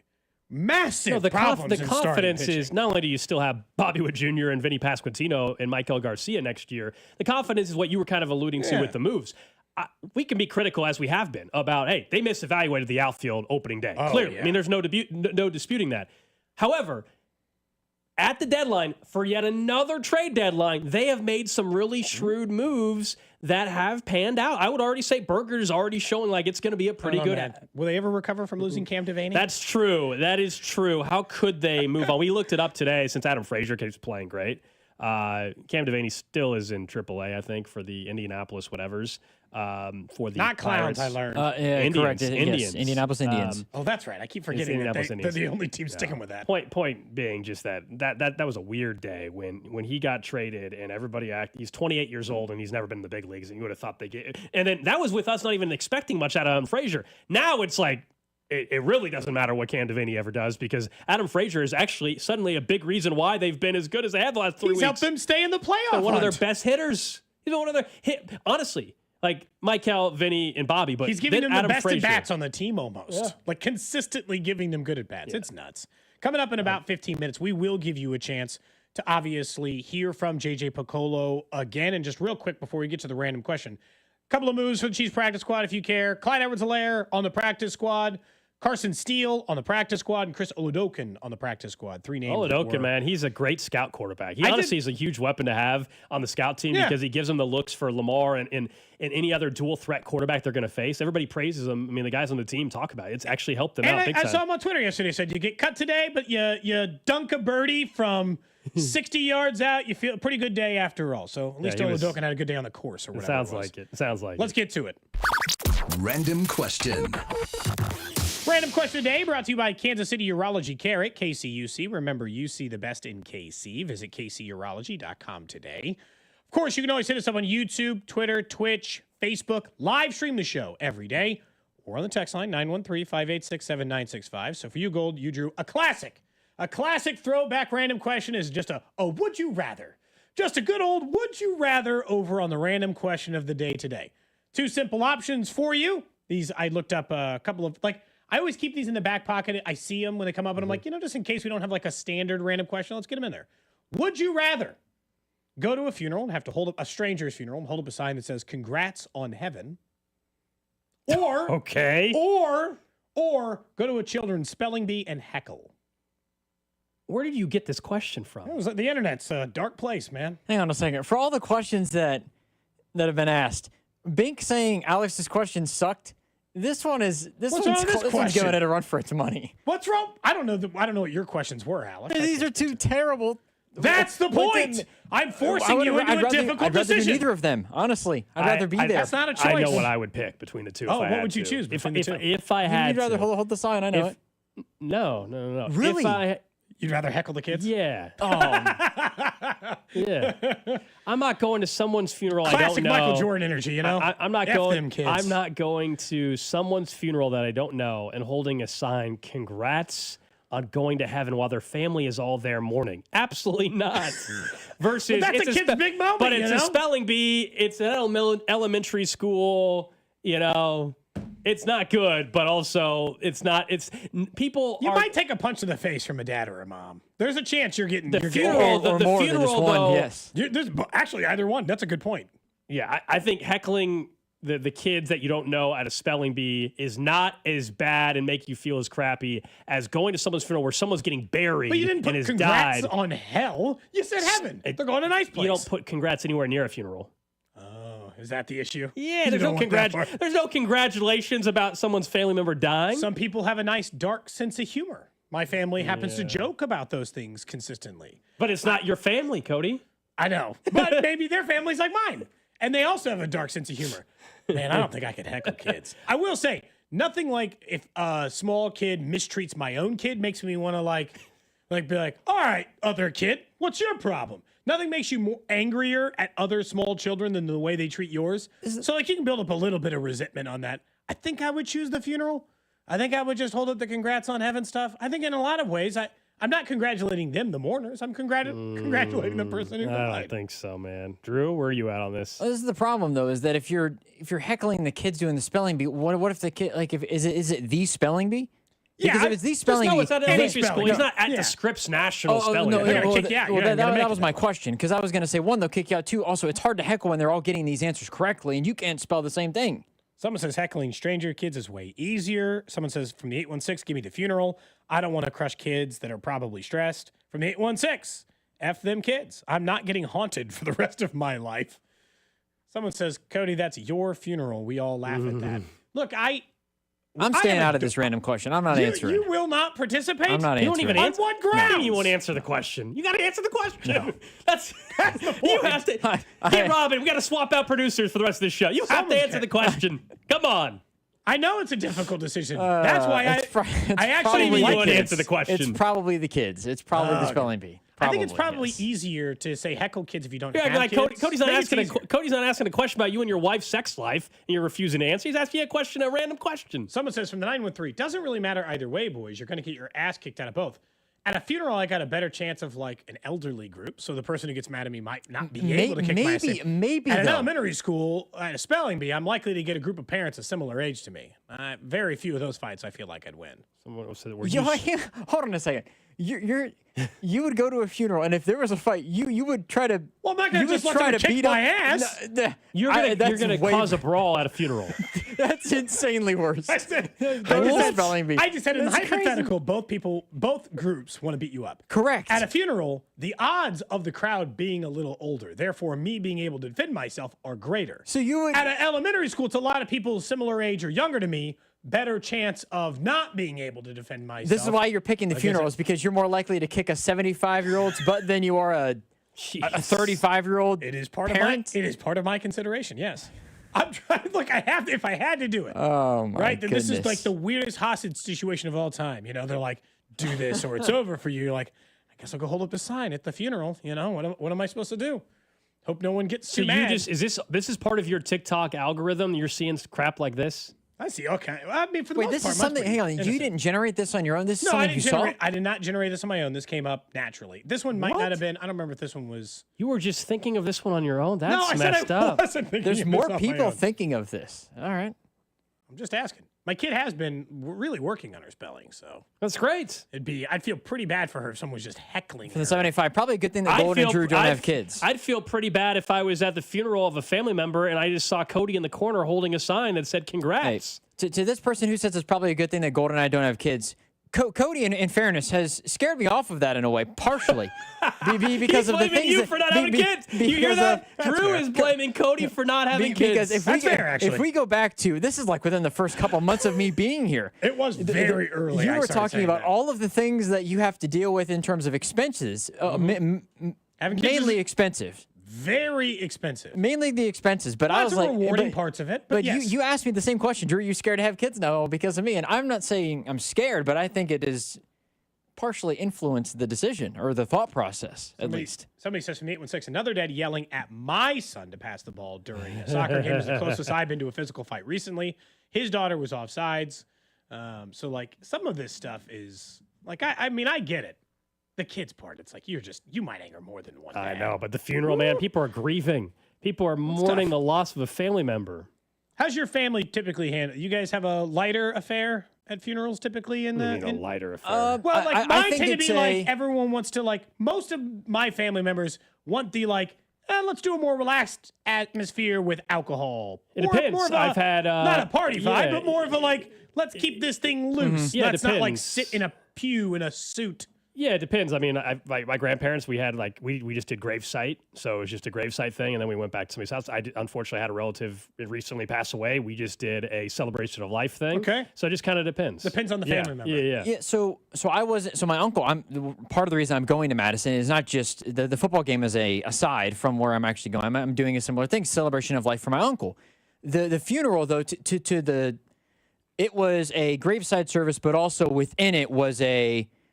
Massive problems the confidence is not only do you still have Bobby Witt Jr. and Vinny Pasquantino and Michael Garcia next year, the confidence is what you were kind of alluding to with the moves. We can be critical, as we have been, about, hey, they misevaluated the outfield opening day. Clearly. Yeah. I mean, there's no disputing that. However, at the deadline, for yet another trade deadline, they have made some really shrewd moves that have panned out. I would already say Burgert is already showing like it's going to be a pretty good. Will they ever recover from losing Cam Devaney? That's true. That is true. How could they move on? We looked it up today since Adam Frazier keeps playing great. Cam Devaney still is in AAA, I think, for the Indianapolis whatevers. for the Not clowns, Pirates. I learned. Indians, correct. Yes, Indians. Indianapolis Indians. Oh, that's right. I keep forgetting that they're the only team sticking with that. Point being just that was a weird day when he got traded and everybody he's 28 years old and he's never been in the big leagues, and you would have thought they get. And then that was with us not even expecting much out of Adam Frazier. Now it's like it really doesn't matter what Cam Devaney ever does, because Adam Frazier is actually suddenly a big reason why they've been as good as they have the last 3 weeks. He's helped them stay in the playoff. They're one of their best hitters. He's one of their honestly. Like Michael, Vinny, and Bobby, but he's giving them Adam the best Frazier. at bats on the team almost. Like consistently giving them good at bats. It's nuts. Coming up in about 15 minutes, we will give you a chance to obviously hear from JJ Piccolo again. And just real quick before we get to the random question, a couple of moves for the Chiefs practice squad if you care. Clyde Edwards-Helaire on the practice squad. Carson Steele on the practice squad, and Chris Oladokin on the practice squad. 3 names. Oladokin, man, he's a great scout quarterback. He honestly is a huge weapon to have on the scout team because he gives them the looks for Lamar and any other dual threat quarterback they're going to face. Everybody praises him. I mean, the guys on the team talk about it. It's actually helped them out big time. I saw him on Twitter yesterday. Said you get cut today, but you dunk a birdie from 60 yards out. You feel a pretty good day after all. So at least Oladokin had a good day on the course or whatever. Sounds like it. Sounds like Let's get to it. Random question. Random question today brought to you by Kansas City Urology Care at KCUC. Remember, UC the best in KC. Visit kcurology.com today. Of course, you can always hit us up on YouTube, Twitter, Twitch, Facebook. Live stream the show every day. Or on the text line, 913-586-7965. So for you, Gold, you drew a classic. A classic throwback random question is just a would you rather. Just a good old would you rather over on the random question of the day today. 2 simple options for you. These, I looked up a couple of, I always keep these in the back pocket. I see them when they come up, and I'm like, just in case we don't have a standard random question, let's get them in there. Would you rather go to a funeral and have to hold up a stranger's funeral and hold up a sign that says "Congrats on Heaven," or or go to a children's spelling bee and heckle? Where did you get this question from? It was the internet's a dark place, man. Hang on a second. For all the questions that have been asked, Bink saying Alex's question sucked. This one's giving it a run for its money. What's wrong? I don't know what your questions were, Alex. These are 2 terrible. That's the point. I'm forcing you into a difficult I'd rather decision. do neither of them. Honestly, I'd rather be there. That's not a choice. I know what I would pick between the 2. Oh, what would you choose between the 2? If I had, you'd rather hold the sign. I know it. No. Really? You'd rather heckle the kids? Yeah. Yeah. I'm not going to someone's funeral. Classic I don't know. Michael Jordan energy, you know? I'm not F going. them kids. I'm not going to someone's funeral that I don't know and holding a sign, "Congrats on going to heaven," while their family is all there mourning. Absolutely not. Versus, that's a kid's big moment, but it's a spelling bee. It's an elementary school. It's not good, but also it's not. It's people. You might take a punch to the face from a dad or a mom. There's a chance you're getting the you're funeral. Getting, The more funeral, than just one. though, Yes. There's actually either one. That's a good point. Yeah, I think heckling the kids that you don't know at a spelling bee is not as bad and make you feel as crappy as going to someone's funeral where someone's getting buried But you didn't and put has congrats died. on hell. You said heaven. They're going to a nice place. You don't put congrats anywhere near a funeral. Is that the issue? Yeah, there's no congratulations about someone's family member dying. Some people have a nice dark sense of humor. My family happens to joke about those things consistently. But it's not your family, Cody. I know. But maybe their family's like mine. And they also have a dark sense of humor. Man, I don't think I could heckle kids. I will say, nothing like if a small kid mistreats my own kid makes me want to be like, all right, other kid, what's your problem? Nothing makes you more angrier at other small children than the way they treat yours. So you can build up a little bit of resentment on that. I think I would choose the funeral. I think I would just hold up the congrats on heaven stuff. I think in a lot of ways, I'm not congratulating them, the mourners. I'm congratulating the person who died. I don't think so, man. Drew, where are you at on this? Well, this is the problem, though, is that if you're heckling the kids doing the spelling bee, what if the kid is it the spelling bee? Because if it's the spelling bee, it's not elementary school. He's not at the Scripps National Spelling Bee. They're gonna kick you out. That was my question. Because I was going to say, one, they'll kick you out. 2, also, it's hard to heckle when they're all getting these answers correctly, and you can't spell the same thing. Someone says heckling stranger kids is way easier. Someone says from the 816, give me the funeral. I don't want to crush kids that are probably stressed. From the 816, F them kids. I'm not getting haunted for the rest of my life. Someone says, Cody, that's your funeral. We all laugh at that. Look, I'm staying out of this random question. I'm not answering. You will not participate? I'm not answering. You won't even On answer. what grounds? You won't answer the question. You got to answer the question. No. That's the point. You have to. Hey, Robin, we got to swap out producers for the rest of the show. You have to answer the question. Come on. I know it's a difficult decision. That's why I actually probably like want to answer the question. It's probably the kids. It's probably the spelling bee. I think it's probably yes. easier to say heckle kids if you don't have like kids. Cody's not asking a question about you and your wife's sex life, and you're refusing to answer. He's asking you a random question. Someone says from the 913, doesn't really matter either way, boys. You're going to get your ass kicked out of both. At a funeral, I got a better chance of like an elderly group, so the person who gets mad at me might not be able to kick my ass. Maybe at an elementary school, at a spelling bee, I'm likely to get a group of parents a similar age to me. Very few of those fights I feel like I'd win. Someone said Hold on a second. You would go to a funeral, and if there was a fight, you would try to. Well, I'm not going to just let them kick my ass. You're gonna cause a brawl at a funeral. That's insanely worse. I said in the hypothetical, both groups want to beat you up. Correct. At a funeral, the odds of the crowd being a little older, therefore me being able to defend myself, are greater. So you would at an elementary school, it's a lot of people similar age or younger to me. Better chance of not being able to defend myself. This is why you're picking the funerals, because you're more likely to kick a 75-year-old's butt than you are a 35-year-old. It is part parent. of my. It is part of my consideration. Yes, I'm trying. Look, I have. If I had to do it. Oh my right. goodness. This is like the weirdest hostage situation of all time. You know, they're like, do this or it's over for you. You're like, I guess I'll go hold up a sign at the funeral. You know, what am I supposed to do? Hope no one gets too mad. This is part of your TikTok algorithm? You're seeing crap like this? I see. Okay. I mean, for the most this part, is something. Hang on. You didn't generate this on your own. This is something you saw. I did not generate this on my own. This came up naturally. This one might not have been. I don't remember if this one was. You were just thinking of this one on your own. That's no, I messed said I up. wasn't thinking There's of more this on my people own. thinking of this. All right. I'm just asking. My kid has been really working on her spelling, so that's great. I'd feel pretty bad for her if someone was just heckling For her. the 75, probably a good thing that Gold and Drew don't have kids. I'd feel pretty bad if I was at the funeral of a family member and I just saw Cody in the corner holding a sign that said "Congrats." Hey, to this person who says it's probably a good thing that Gold and I don't have kids, Cody, in fairness, has scared me off of that in a way, partially, because of the things. He's blaming you for not having kids. You hear that? Drew is blaming Cody for not having kids. Because if we go back to, this is like within the first couple months of me being here. It was very early. You were talking about all of the things that you have to deal with in terms of expenses, mainly expensive. Very expensive. Mainly the expenses, but I was like, rewarding parts of it. But yes. you asked me the same question, Drew. Are you scared to have kids? No, because of me. And I'm not saying I'm scared, but I think it is partially influenced the decision or the thought process, at least. Somebody says from the 816, another dad yelling at my son to pass the ball during a soccer game is the closest I've been to a physical fight recently. His daughter was offsides. So, like, some of this stuff is, like, I mean, I get it. The kids part, it's like you might anger more than one. I know, but the funeral, man, people are grieving. People are mourning the loss of a family member. How's your family typically handle? You guys have a lighter affair at funerals typically in the a lighter affair. Well, like mine tend to be like a... everyone wants to like most of my family members want the like let's do a more relaxed atmosphere with alcohol. It depends. More of I've had not a party vibe, but more of a like let's keep this thing loose. Yeah, let's not like sit in a pew in a suit. Yeah, it depends. I mean, my grandparents, we had like, we just did gravesite. So it was just a gravesite thing. And then we went back to somebody's house. I unfortunately had a relative recently pass away. We just did a celebration of life thing. Okay. So it just kind of depends. Depends on the family member. Yeah. So my uncle, part of the reason I'm going to Madison is not just the football game is aside from where I'm actually going. I'm doing a similar thing, celebration of life for my uncle. The funeral though, it was a graveside service, but also within it was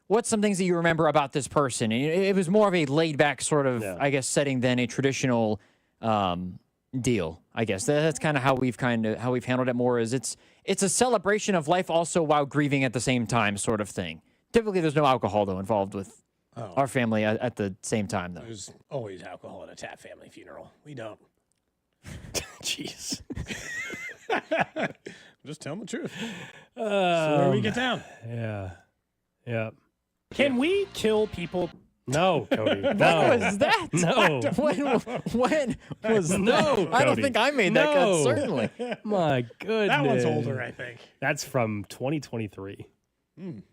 what's some things that you remember about this person? And it was more of a laid-back sort of, I guess, setting than a traditional deal. I guess that's kind of how we've handled it more. Is it's a celebration of life also while grieving at the same time, sort of thing. Typically, there's no alcohol though involved with our family at the same time though. There's always alcohol at a Taft family funeral. We don't. Jeez. Just tell them the truth. So where we get down. Yeah. Can we kill people? No, Cody. No. What was that? No. When was that? No, I don't think I made that cut, certainly. My goodness. That one's older, I think. That's from 2023. You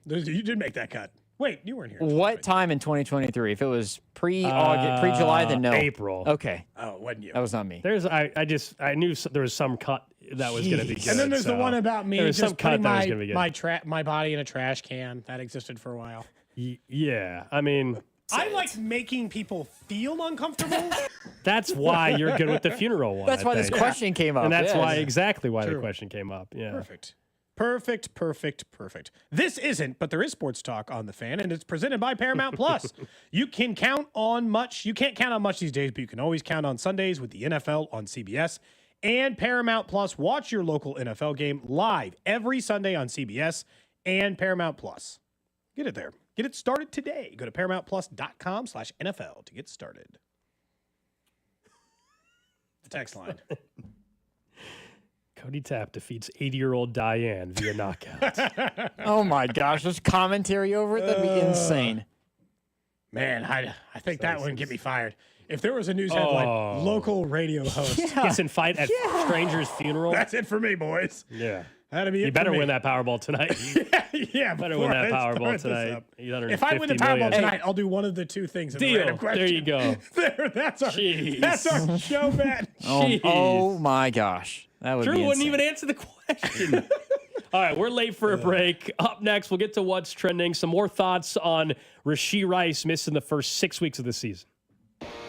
did make that cut. Wait, you weren't here. What time in 2023? If it was pre-August, pre-July, then no. April. Okay. Oh, it wasn't you. That was not me. I knew there was some cut that was going to be good. And then there's the one about me just putting my body in a trash can. That existed for a while. Yeah, I mean... I like making people feel uncomfortable. That's why you're good with the funeral one. That's why this question came up. And that's yes. exactly why the question came up. Yeah. Perfect. This isn't, but there is sports talk on the Fan, and it's presented by Paramount Plus. You can't count on much these days, but you can always count on Sundays with the NFL on CBS and Paramount Plus. Watch your local NFL game live every Sunday on CBS and Paramount Plus. Get it there. Get it started today. Go to ParamountPlus.com/NFL to get started. The text line. Cody Tapp defeats 80-year-old Diane via knockout. Oh, my gosh. There's commentary over it. That'd be insane. Man, I think that wouldn't get me fired. If there was a news headline, local radio host gets in fight at stranger's funeral. That's it for me, boys. Yeah. That'd be it. You better win that Powerball tonight. yeah, better win that Powerball tonight. If I win the Powerball tonight, I'll do one of the two things. Deal. There you go. That's our show bet. Oh my gosh. That would Drew be insane. wouldn't even answer the question. All right, we're late for a break. Up next, we'll get to what's trending. Some more thoughts on Rashee Rice missing the first 6 weeks of the season.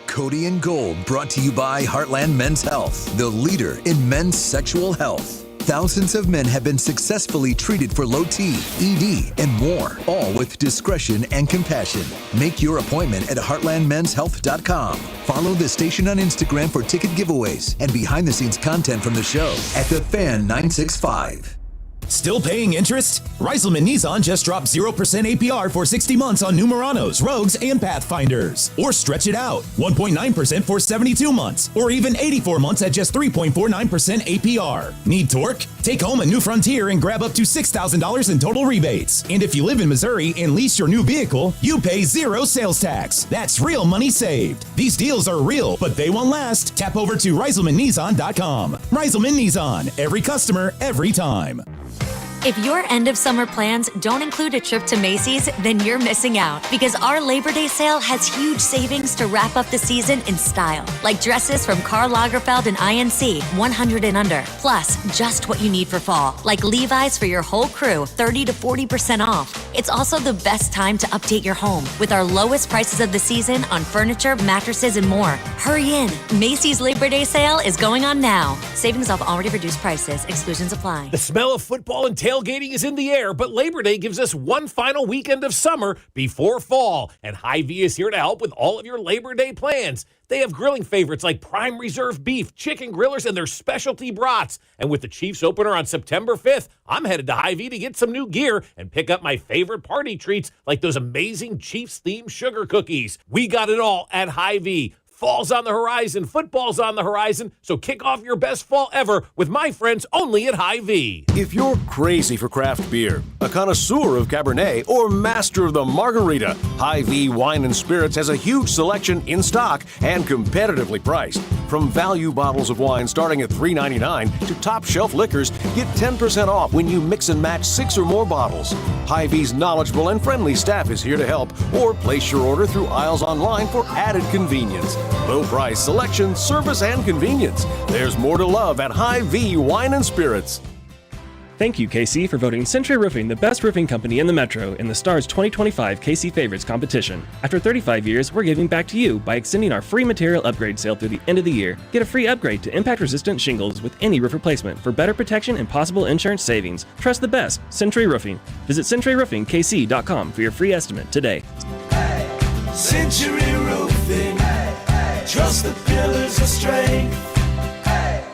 Cody and Gold, brought to you by Heartland Men's Health, the leader in men's sexual health. Thousands of men have been successfully treated for low T, ED, and more, all with discretion and compassion. Make your appointment at heartlandmenshealth.com. Follow the station on Instagram for ticket giveaways and behind-the-scenes content from the show at The Fan 965. Still paying interest? Reiselman Nissan just dropped 0% APR for 60 months on new Muranos, Rogues, and Pathfinders. Or stretch it out, 1.9% for 72 months, or even 84 months at just 3.49% APR. Need torque? Take home a new Frontier and grab up to $6,000 in total rebates. And if you live in Missouri and lease your new vehicle, you pay 0 sales tax. That's real money saved. These deals are real, but they won't last. Tap over to ReiselmanNissan.com. Reiselman Nissan, every customer, every time. If your end of summer plans don't include a trip to Macy's, then you're missing out because our Labor Day sale has huge savings to wrap up the season in style. Like dresses from Karl Lagerfeld and INC, 100 and under. Plus, just what you need for fall, like Levi's for your whole crew, 30 to 40% off. It's also the best time to update your home with our lowest prices of the season on furniture, mattresses, and more. Hurry in. Macy's Labor Day sale is going on now. Savings off already reduced prices. Exclusions apply. The smell of football and tailgating is in the air, but Labor Day gives us one final weekend of summer before fall, and Hy-Vee is here to help with all of your Labor Day plans. They have grilling favorites like prime reserve beef, chicken grillers, and their specialty brats. And with the Chiefs opener on September 5th, I'm headed to Hy-Vee to get some new gear and pick up my favorite party treats like those amazing Chiefs-themed sugar cookies. We got it all at Hy-Vee. Fall's on the horizon, football's on the horizon, so kick off your best fall ever with my friends only at Hy-Vee. If you're crazy for craft beer, a connoisseur of Cabernet, or master of the margarita, Hy-Vee Wine and Spirits has a huge selection in stock and competitively priced. From value bottles of wine starting at $3.99 to top shelf liquors, get 10% off when you mix and match 6 or more bottles. Hy-Vee's knowledgeable and friendly staff is here to help, or place your order through aisles online for added convenience. Low price, selection, service, and convenience. There's more to love at Hy-Vee Wine and Spirits. Thank you, KC, for voting Century Roofing the best roofing company in the Metro in the Stars 2025 KC Favorites competition. After 35 years, we're giving back to you by extending our free material upgrade sale through the end of the year. Get a free upgrade to impact-resistant shingles with any roof replacement for better protection and possible insurance savings. Trust the best, Century Roofing. Visit CenturyRoofingKC.com for your free estimate today. Century Roofing. Trust the pillars of strength.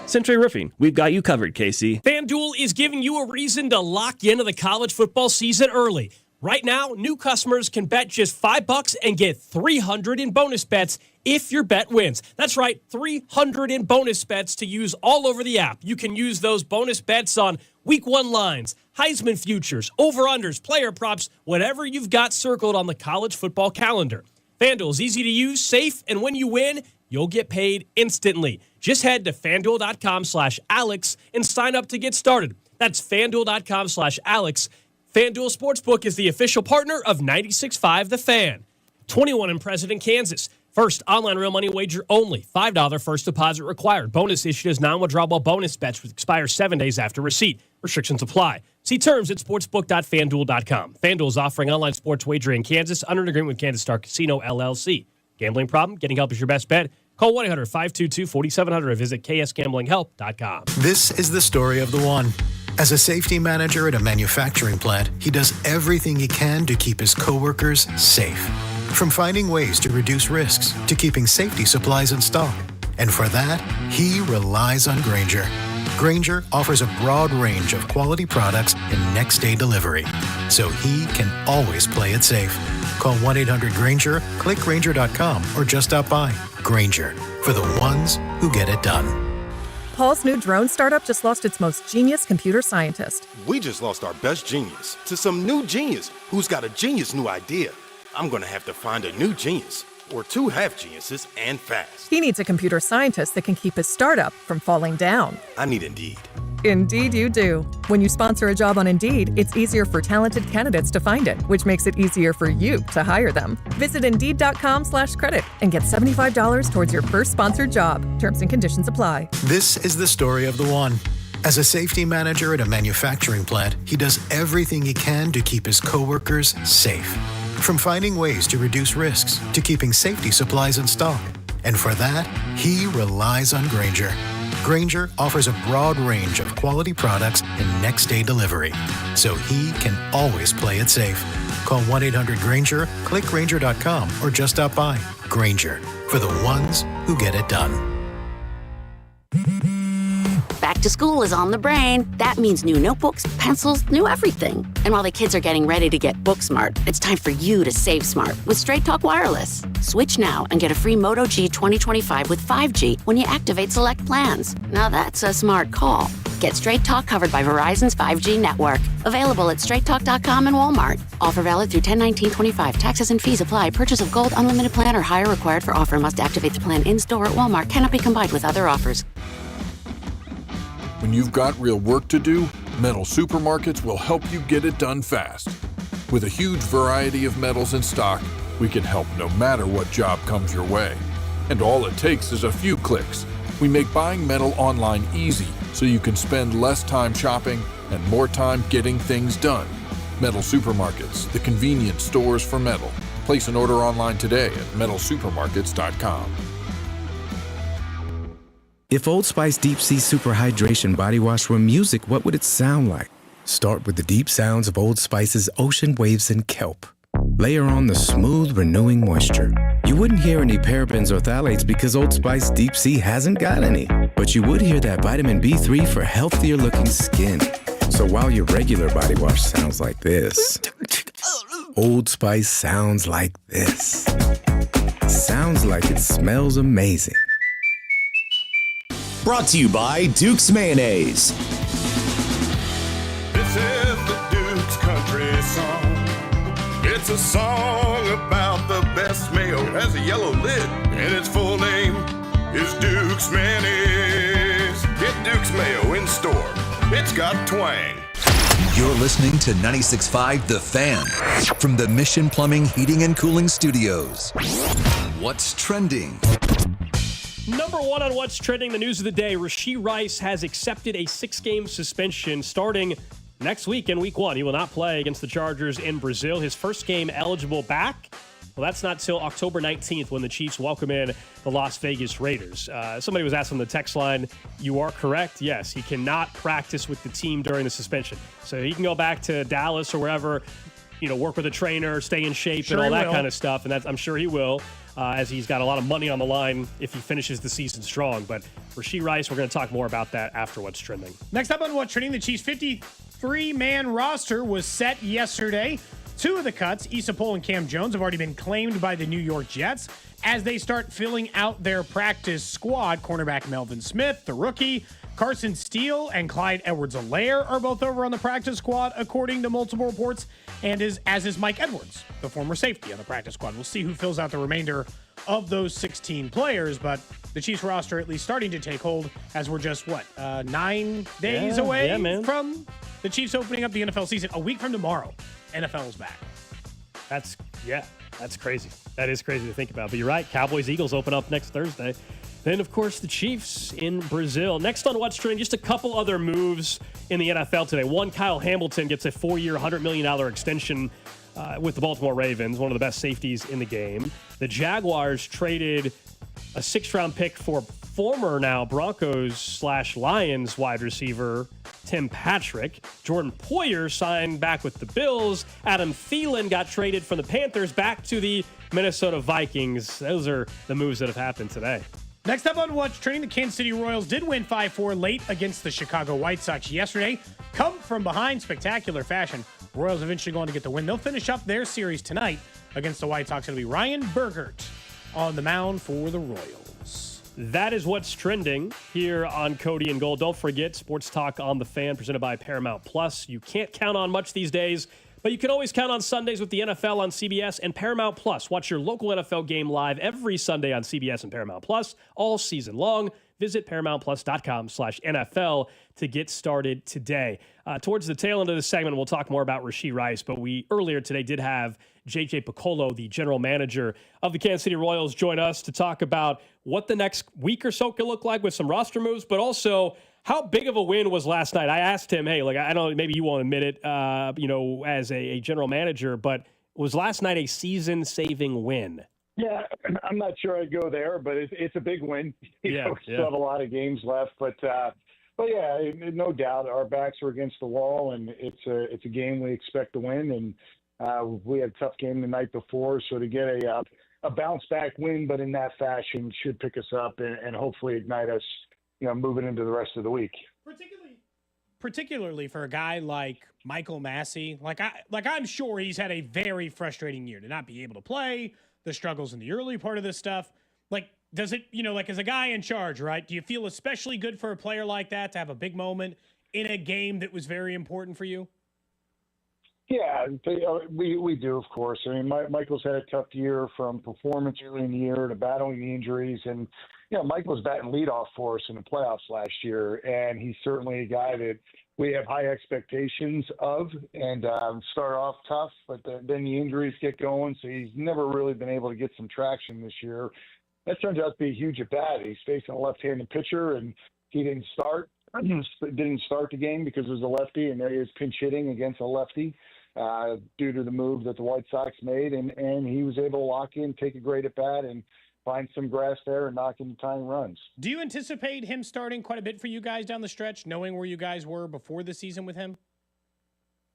Century Roofing, we've got you covered, KC. FanDuel is giving you a reason to lock into the college football season early. Right now, new customers can bet just $5 and get $300 in bonus bets if your bet wins. That's right, $300 in bonus bets to use all over the app. You can use those bonus bets on Week 1 lines, Heisman futures, over-unders, player props, whatever you've got circled on the college football calendar. FanDuel is easy to use, safe, and when you win, you'll get paid instantly. Just head to FanDuel.com/Alex and sign up to get started. That's FanDuel.com/Alex. FanDuel Sportsbook is the official partner of 96.5 The Fan. 21 and present in Kansas. First, online real money wager only. $5 first deposit required. Bonus issued as non-withdrawable bonus bets which expire 7 days after receipt. Restrictions apply. See terms at sportsbook.fanduel.com. FanDuel is offering online sports wagering in Kansas under an agreement with Kansas Star Casino, LLC. Gambling problem? Getting help is your best bet. Call 1-800-522-4700 or visit ksgamblinghelp.com. This is the story of the one. As a safety manager at a manufacturing plant, he does everything he can to keep his coworkers safe. From finding ways to reduce risks to keeping safety supplies in stock. And for that, he relies on Grainger. Grainger offers a broad range of quality products and next-day delivery, so he can always play it safe. Call 1-800-GRAINGER, click Grainger.com, or just stop by. Grainger, for the ones who get it done. Paul's new drone startup just lost its most genius computer scientist. We just lost our best genius to some new genius who's got a genius new idea. I'm going to have to find a new genius, or two half-geniuses, and fast. He needs a computer scientist that can keep his startup from falling down. I need Indeed. Indeed you do. When you sponsor a job on Indeed, it's easier for talented candidates to find it, which makes it easier for you to hire them. Visit Indeed.com/credit and get $75 towards your first sponsored job. Terms and conditions apply. This is the story of the one. As a safety manager at a manufacturing plant, he does everything he can to keep his coworkers safe. From finding ways to reduce risks to keeping safety supplies in stock. And for that, he relies on Grainger. Grainger offers a broad range of quality products and next-day delivery, so he can always play it safe. Call 1-800-GRAINGER, click Grainger.com, or just stop by. Grainger, for the ones who get it done. Back to school is on the brain. That means new notebooks, pencils, new everything. And while the kids are getting ready to get book smart, it's time for you to save smart with Straight Talk Wireless. Switch now and get a free Moto G 2025 with 5G when you activate select plans. Now that's a smart call. Get Straight Talk covered by Verizon's 5G network. Available at straighttalk.com and Walmart. Offer valid through 10/19/25. Taxes and fees apply. Purchase of Gold Unlimited plan or higher required for offer. Must activate the plan in-store at Walmart. Cannot be combined with other offers. When you've got real work to do, Metal Supermarkets will help you get it done fast. With a huge variety of metals in stock, we can help no matter what job comes your way. And all it takes is a few clicks. We make buying metal online easy so you can spend less time shopping and more time getting things done. Metal Supermarkets, the convenient stores for metal. Place an order online today at metalsupermarkets.com. If Old Spice Deep Sea Super Hydration Body Wash were music, what would it sound like? Start with the deep sounds of Old Spice's ocean waves and kelp. Layer on the smooth, renewing moisture. You wouldn't hear any parabens or phthalates because Old Spice Deep Sea hasn't got any. But you would hear that vitamin B3 for healthier looking skin. So while your regular body wash sounds like this, Old Spice sounds like this. Sounds like it smells amazing. Brought to you by Duke's Mayonnaise. This is the Duke's country song. It's a song about the best mayo. It has a yellow lid, and its full name is Duke's Mayonnaise. Get Duke's Mayo in store. It's got twang. You're listening to 96.5 The Fan from the Mission Plumbing, Heating, and Cooling Studios. What's trending? Number one on what's trending, the news of the day, Rashee Rice has accepted a 6-game suspension starting next week in week 1. He will not play against the Chargers in Brazil. His first game eligible back, well, that's not till October 19th when the Chiefs welcome in the Las Vegas Raiders. Somebody was asked on the text line, you are correct. Yes, he cannot practice with the team during the suspension. So he can go back to Dallas or wherever, work with a trainer, stay in shape, and all that kind of stuff. And I'm sure he will. As he's got a lot of money on the line if he finishes the season strong. But Rashee Rice, we're going to talk more about that after what's trending. Next up on what's trending, the Chiefs' 53-man roster was set yesterday. 2 of the cuts, Issa Poole and Cam Jones, have already been claimed by the New York Jets. As they start filling out their practice squad, cornerback Melvin Smith, the rookie, Carson Steele and Clyde Edwards-Helaire are both over on the practice squad, according to multiple reports, and as is Mike Edwards, the former safety on the practice squad. We'll see who fills out the remainder of those 16 players, but the Chiefs roster at least starting to take hold as we're just, 9 days away from the Chiefs opening up the NFL season. A week from tomorrow, NFL is back. That's That's crazy. That is crazy to think about. But you're right. Cowboys, Eagles open up next Thursday. Then, of course, the Chiefs in Brazil. Next on What's Trending, just a couple other moves in the NFL today. One, Kyle Hamilton gets a 4-year, $100 million extension with the Baltimore Ravens, one of the best safeties in the game. The Jaguars traded a 6th-round pick for former now Broncos/Lions wide receiver Tim Patrick. Jordan Poyer signed back with the Bills. Adam Thielen got traded from the Panthers back to the Minnesota Vikings. Those are the moves that have happened today. Next up on What's Trending, the Kansas City Royals did win 5-4 late against the Chicago White Sox yesterday. Come from behind spectacular fashion. Royals eventually going to get the win. They'll finish up their series tonight against the White Sox. It'll be Ryan Bergert on the mound for the Royals. That is What's Trending here on Cody and Gold. Don't forget, Sports Talk on the Fan, presented by Paramount Plus. You can't count on much these days, but you can always count on Sundays with the NFL on CBS and Paramount Plus. Watch your local NFL game live every Sunday on CBS and Paramount Plus all season long. Visit ParamountPlus.com/NFL to get started today. Towards the tail end of this segment, we'll talk more about Rashee Rice, but we earlier today did have J.J. Picollo, the general manager of the Kansas City Royals, join us to talk about what the next week or so could look like with some roster moves, but also how big of a win was last night. I asked him, hey, I don't know, maybe you won't admit it, as a general manager, but was last night a season-saving win? Yeah, I'm not sure I'd go there, but it's a big win. We still have a lot of games left, but yeah, no doubt our backs are against the wall, and it's a game we expect to win. And we had a tough game the night before, so to get a bounce back win, but in that fashion, should pick us up and hopefully ignite us, moving into the rest of the week. Particularly for a guy like Michael Massey, I'm sure he's had a very frustrating year to not be able to play, the struggles in the early part of this stuff. Does it, as a guy in charge, right? Do you feel especially good for a player like that to have a big moment in a game that was very important for you? Yeah, we do, of course. I mean, Michael's had a tough year from performance early in the year to battling the injuries. And, Mike was batting leadoff for us in the playoffs last year. And he's certainly a guy that we have high expectations of and start off tough. But then the injuries get going. So he's never really been able to get some traction this year. That turns out to be a huge at-bat. He's facing a left-handed pitcher, and he didn't start the game because it was a lefty, and there he is pinch hitting against a lefty. Due to the move that the White Sox made, and he was able to lock in, take a great at-bat, and find some grass there and knock into tying runs. Do you anticipate him starting quite a bit for you guys down the stretch, knowing where you guys were before the season with him?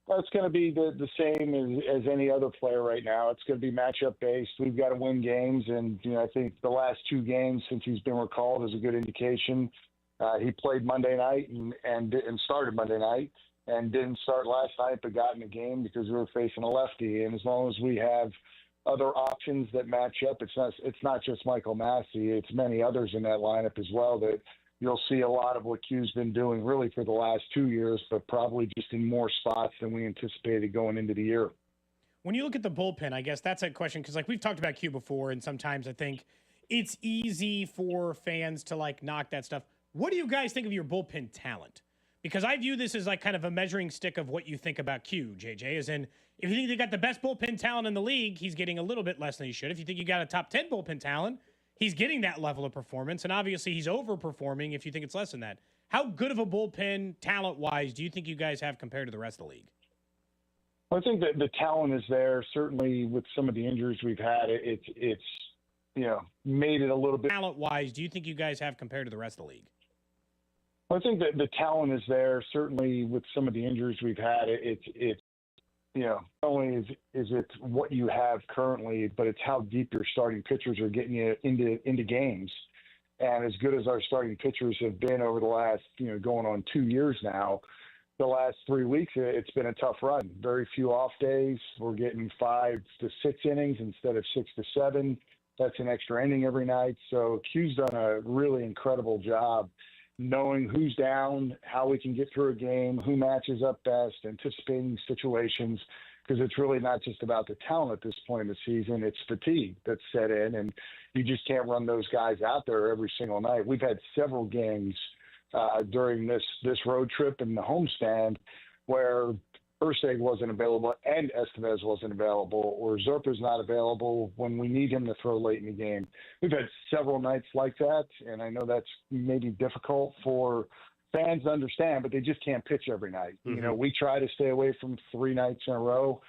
Well, it's going to be the same as any other player right now. It's going to be matchup-based. We've got to win games, and I think the last 2 games since he's been recalled is a good indication. He played Monday night and started Monday night. And didn't start last night, but got in the game because we were facing a lefty. And as long as we have other options that match up, it's not just Michael Massey. It's many others in that lineup as well that you'll see a lot of what Q's been doing really for the last 2 years, but probably just in more spots than we anticipated going into the year. When you look at the bullpen, I guess that's a question because we've talked about Q before, and sometimes I think it's easy for fans to knock that stuff. What do you guys think of your bullpen talent? Because I view this as kind of a measuring stick of what you think about Q, JJ, as in if you think they got the best bullpen talent in the league, he's getting a little bit less than he should. If you think you got a top 10 bullpen talent, he's getting that level of performance. And obviously he's overperforming if you think it's less than that. How good of a bullpen talent-wise do you think you guys have compared to the rest of the league? I think that the talent is there. Certainly with some of the injuries we've had, it's made it a little bit. Talent-wise, do you think you guys have compared to the rest of the league? I think that the talent is there. Certainly with some of the injuries we've had, it's not only is it what you have currently, but it's how deep your starting pitchers are getting you into games. And as good as our starting pitchers have been over the last, going on 2 years now, the last 3 weeks, it's been a tough run. Very few off days. We're getting 5 to 6 innings instead of 6 to 7. That's an extra inning every night. So Q's done a really incredible job knowing who's down, how we can get through a game, who matches up best, anticipating situations, because it's really not just about the talent at this point in the season. It's fatigue that's set in, and you just can't run those guys out there every single night. We've had several games during this road trip and the homestand where Urseg wasn't available and Estevez wasn't available, or Zerpa's not available when we need him to throw late in the game. We've had several nights like that, and I know that's maybe difficult for fans to understand, but they just can't pitch every night. You know, we try to stay away from 3 nights in a row.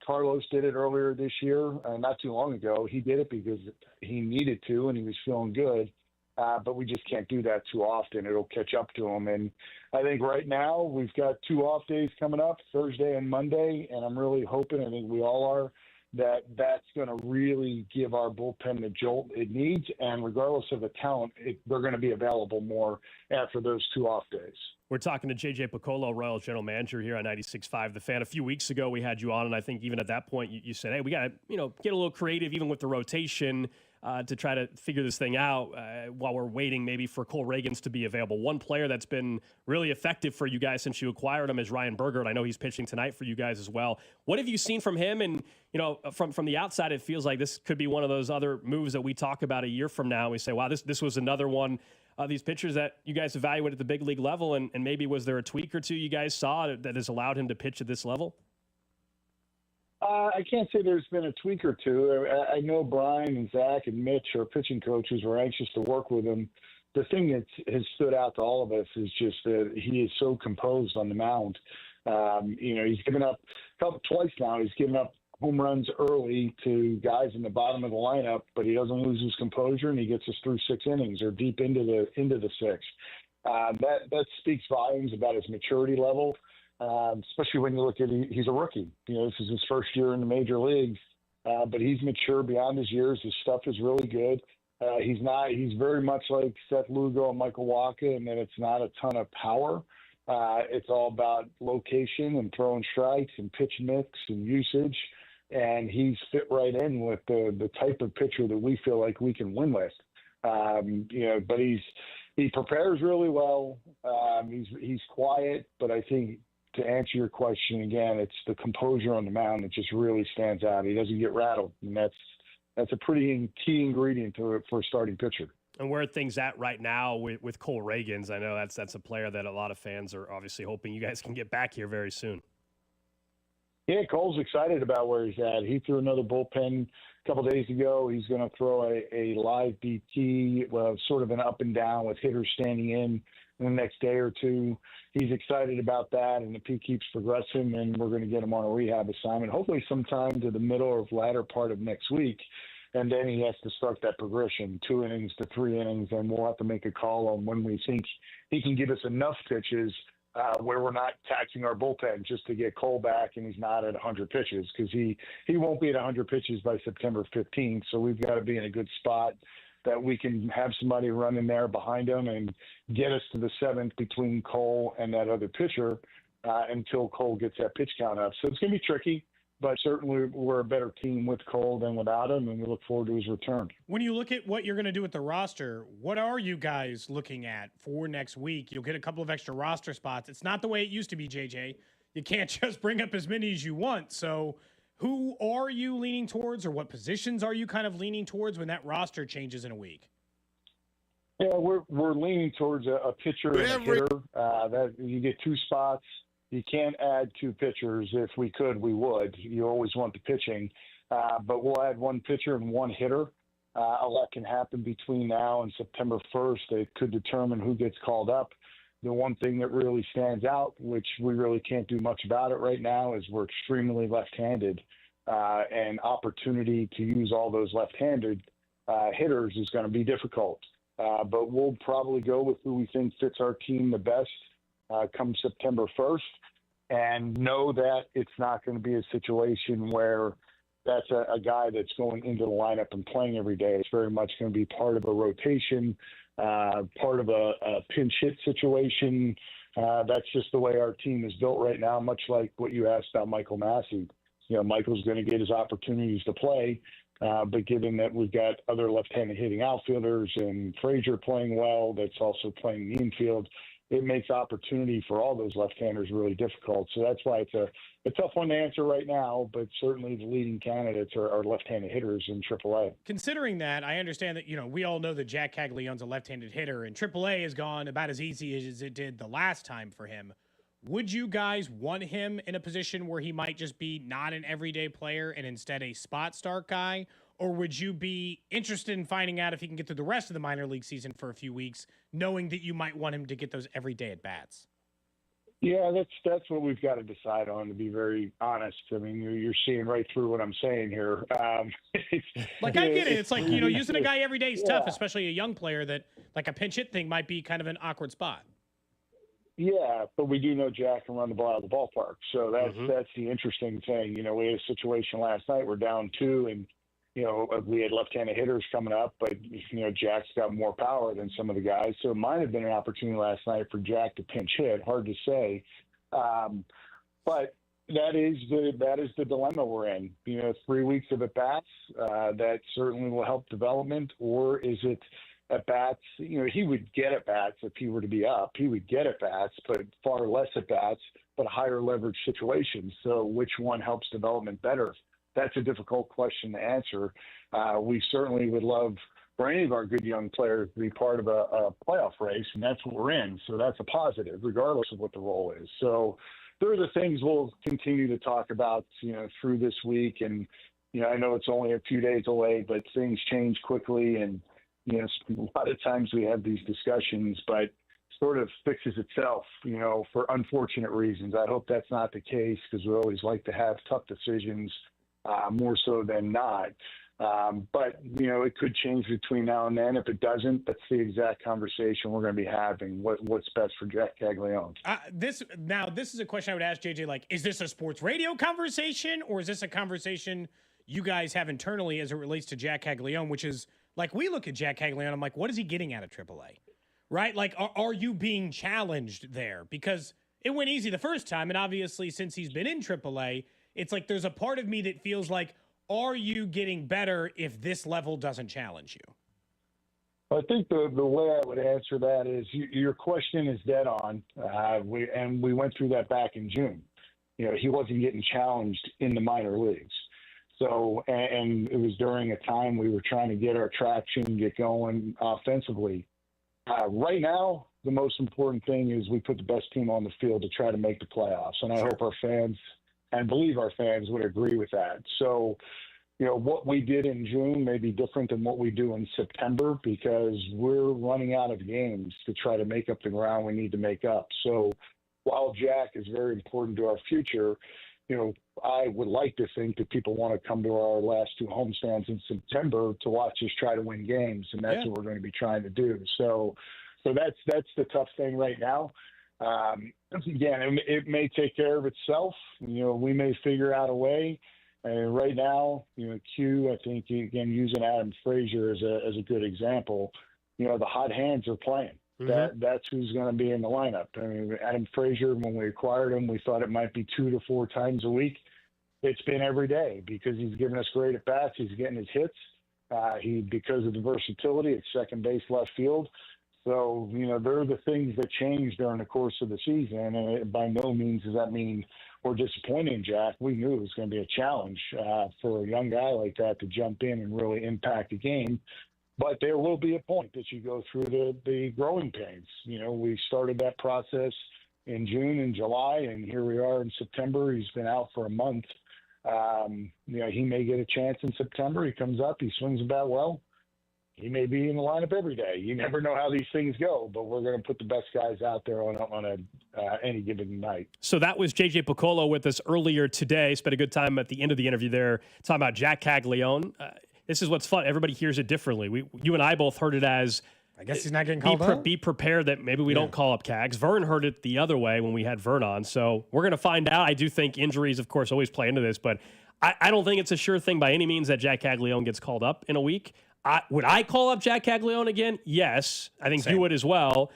Carlos did it earlier this year, not too long ago. He did it because he needed to, and he was feeling good. But we just can't do that too often. It'll catch up to him. And I think right now we've got 2 off days coming up, Thursday and Monday, and I'm really hoping, I think we all are, that that's going to really give our bullpen the jolt it needs. And regardless of the talent, they're going to be available more after those 2 off days. We're talking to JJ Piccolo, Royals general manager here on 96.5 The Fan. A few weeks ago, we had you on, and I think even at that point, you said, hey, we got to get a little creative even with the rotation to try to figure this thing out while we're waiting maybe for Cole Reagans to be available. One player that's been really effective for you guys since you acquired him is Ryan Bergert. I know he's pitching tonight for you guys as well. What have you seen from him? And, from the outside, it feels like this could be one of those other moves that we talk about a year from now. We say, wow, this was another one of these pitchers that you guys evaluate at the big league level, and maybe was there a tweak or two you guys saw that has allowed him to pitch at this level? I can't say there's been a tweak or two. I know Brian and Zach and Mitch, our pitching coaches, were anxious to work with him. The thing that has stood out to all of us is just that he is so composed on the mound. He's given up twice now. He's given up home runs early to guys in the bottom of the lineup, but he doesn't lose his composure, and he gets us through 6 innings or deep into the 6th. That speaks volumes about his maturity level. Especially when you look at he's a rookie. This is his first year in the major leagues, but he's mature beyond his years. His stuff is really good. He's very much like Seth Lugo and Michael Wacha in that it's not a ton of power. It's all about location and throwing strikes and pitch mix and usage. And he's fit right in with the type of pitcher that we feel like we can win with. But he prepares really well. He's quiet, but I think, to answer your question again, it's the composure on the mound that just really stands out. He doesn't get rattled, and that's a pretty key ingredient for a starting pitcher. And where are things at right now with Cole Reagans? I know that's a player that a lot of fans are obviously hoping you guys can get back here very soon. Yeah, Cole's excited about where he's at. He threw another bullpen a couple days ago. He's going to throw a live BT, sort of an up and down with hitters standing in the next day or two. He's excited about that, and if he keeps progressing, then we're going to get him on a rehab assignment, hopefully sometime to the middle or latter part of next week. And then he has to start that progression, 2 innings to 3 innings, and we'll have to make a call on when we think he can give us enough pitches where we're not taxing our bullpen just to get Cole back and he's not at 100 pitches, because he won't be at 100 pitches by September 15th. So we've got to be in a good spot that we can have somebody run in there behind him and get us to the 7th between Cole and that other pitcher until Cole gets that pitch count up. So it's going to be tricky, but certainly we're a better team with Cole than without him, and we look forward to his return. When you look at what you're going to do with the roster, what are you guys looking at for next week? You'll get a couple of extra roster spots. It's not the way it used to be, JJ. You can't just bring up as many as you want. So who are you leaning towards, or what positions are you kind of leaning towards when that roster changes in a week? Yeah, we're leaning towards a pitcher and a hitter. That you get 2 spots. You can't add 2 pitchers. If we could, we would. You always want the pitching. But we'll add 1 pitcher and 1 hitter. A lot can happen between now and September 1st. It could determine who gets called up. The one thing that really stands out, which we really can't do much about it right now, is we're extremely left-handed. And opportunity to use all those left-handed hitters is going to be difficult. But we'll probably go with who we think fits our team the best come September 1st, and know that it's not going to be a situation where that's a guy that's going into the lineup and playing every day. It's very much going to be part of a rotation, part of a pinch hit situation. That's just the way our team is built right now, much like what you asked about Michael Massey. Michael's going to get his opportunities to play, but given that we've got other left-handed hitting outfielders and Frazier playing well, that's also playing the infield, it makes opportunity for all those left-handers really difficult. So that's why it's a tough one to answer right now, but certainly the leading candidates are left-handed hitters in AAA. Considering that, I understand that, we all know that Jack Caglianone's a left-handed hitter, and AAA has gone about as easy as it did the last time for him. would you guys want him in a position where he might just be not an everyday player and instead a spot start guy? Or would you be interested in finding out if he can get through the rest of the minor league season for a few weeks, knowing that you might want him to get those everyday at bats? Yeah, that's what we've got to decide on, to be very honest. I mean, you're seeing right through what I'm saying here. Like, I get it. It's like, using a guy every day is tough, especially a young player that, like, a pinch hit thing might be kind of an awkward spot. Yeah, but we do know Jack can run the ball out of the ballpark. So that's the interesting thing. We had a situation last night. We're down 2, and we had left-handed hitters coming up, but Jack's got more power than some of the guys. So it might have been an opportunity last night for Jack to pinch hit. Hard to say, but that is the dilemma we're in. 3 weeks of at bats that certainly will help development, or is it at bats? He would get at bats if he were to be up. He would get at bats, but far less at bats, but higher leverage situations. So which one helps development better? That's a difficult question to answer. We certainly would love for any of our good young players to be part of a playoff race, and that's what we're in. So that's a positive, regardless of what the role is. So there are the things we'll continue to talk about, through this week. And, I know it's only a few days away, but things change quickly. And, a lot of times we have these discussions, but sort of fixes itself, for unfortunate reasons. I hope that's not the case, because we always like to have tough decisions, more so than not. But, it could change between now and then. If it doesn't, that's the exact conversation we're going to be having. What's best for Jack Caglione? This is a question I would ask JJ, like, is this a sports radio conversation, or is this a conversation you guys have internally as it relates to Jack Caglione, which is, like, we look at Jack Caglione, I'm like, what is he getting out of AAA? Right? Like, are you being challenged there? Because it went easy the first time, and obviously since he's been in AAA, it's like there's a part of me that feels like, are you getting better if this level doesn't challenge you? I think the way I would answer that is your question is dead on. We went through that back in June. He wasn't getting challenged in the minor leagues. So, and it was during a time we were trying to get our traction, get going offensively. Right now, the most important thing is we put the best team on the field to try to make the playoffs. And I hope our fans and believe our fans would agree with that. So, what we did in June may be different than what we do in September, because we're running out of games to try to make up the ground we need to make up. So while Jack is very important to our future, I would like to think that people want to come to our last 2 homestands in September to watch us try to win games, and that's what we're going to be trying to do. So that's the tough thing right now. Again, it may take care of itself. We may figure out a way. And right now, Q, I think, again, using Adam Frazier as a good example, the hot hands are playing. That's who's going to be in the lineup. I mean, Adam Frazier, when we acquired him, we thought it might be 2 to 4 times a week. It's been every day, because he's giving us great at bats. He's getting his hits. Because of the versatility at second base, left field. So, there are the things that change during the course of the season. And by no means does that mean we're disappointing Jack. We knew it was going to be a challenge for a young guy like that to jump in and really impact the game. But there will be a point that you go through the growing pains. We started that process in June and July, and here we are in September. He's been out for a month. He may get a chance in September. He comes up, he swings the bat well. He may be in the lineup every day. You never know how these things go, but we're going to put the best guys out there on any given night. So that was JJ Piccolo with us earlier today. Spent a good time at the end of the interview there talking about Jack Caglione. This is what's fun. Everybody hears it differently. You and I both heard it as, I guess he's not getting called up. Be prepared that maybe we don't call up Cags. Vern heard it the other way when we had Vern on. So we're going to find out. I do think injuries, of course, always play into this, but I don't think it's a sure thing by any means that Jack Caglione gets called up in a week. Would I call up Jack Caglione again? Yes. I think you would as well.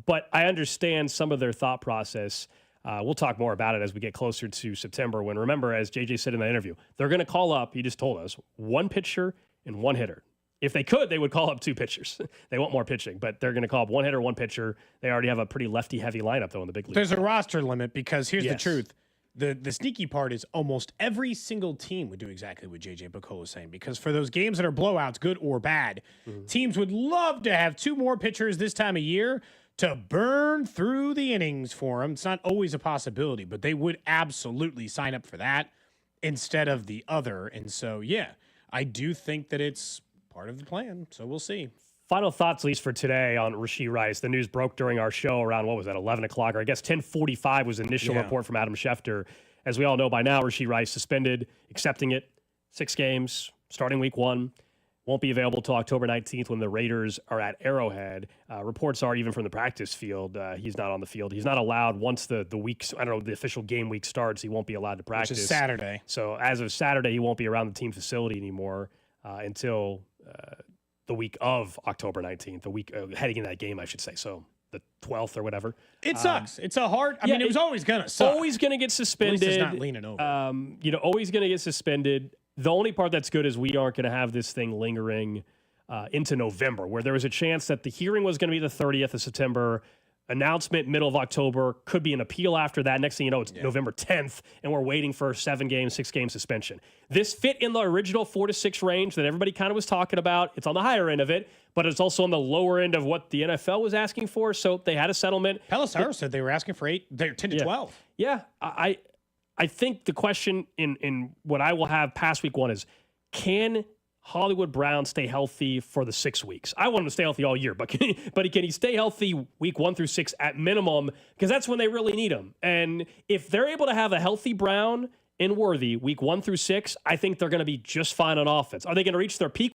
But I understand some of their thought process. We'll talk more about it as we get closer to September, when, remember, as JJ said in the interview, they're going to call up, he just told us, 1 pitcher and 1 hitter. If they could, they would call up 2 pitchers. They want more pitching, but they're going to call up 1 hitter, 1 pitcher. They already have a pretty lefty-heavy lineup, though, in the big league. There's a roster limit, because here's the truth. The sneaky part is almost every single team would do exactly what JJ Piccolo is saying, because for those games that are blowouts, good or bad, teams would love to have 2 more pitchers this time of year to burn through the innings for him. It's not always a possibility, but they would absolutely sign up for that instead of the other. And so, yeah, I do think that it's part of the plan. So we'll see. Final thoughts, at least for today, on Rashee Rice. The news broke during our show around, 11 o'clock, or I guess 10:45 was the initial report from Adam Schefter. As we all know by now, Rashee Rice suspended, accepting it, 6 games, starting week 1. Won't be available till October 19th when the Raiders are at Arrowhead. Reports are even from the practice field, he's not on the field. He's not allowed once the week, the official game week starts, he won't be allowed to practice. Which is Saturday. So as of Saturday, he won't be around the team facility anymore until the week of October 19th, the week heading into that game, I should say. So the 12th or whatever. It sucks. It's a hard. I mean, it was always gonna suck. Always gonna get suspended. At least it's not leaning over. Always gonna get suspended. The only part that's good is we aren't gonna have this thing lingering into November, where there was a chance that the hearing was gonna be the 30th of September. Announcement middle of October, could be an appeal after that. Next thing you know, it's November 10th, and we're waiting for a 7-game, 6-game suspension. This fit in the original 4 to 6 range that everybody kind of was talking about. It's on the higher end of it, but it's also on the lower end of what the NFL was asking for. So they had a settlement. Pelissero said they were asking for 10 to 12. Yeah, I think the question in what I will have past week 1 is, can Hollywood Brown stay healthy for the 6 weeks? I want him to stay healthy all year, but can he stay healthy week 1 through 6 at minimum? Because that's when they really need him. And if they're able to have a healthy Brown and Worthy week 1 through 6, I think they're going to be just fine on offense. Are they going to reach their peak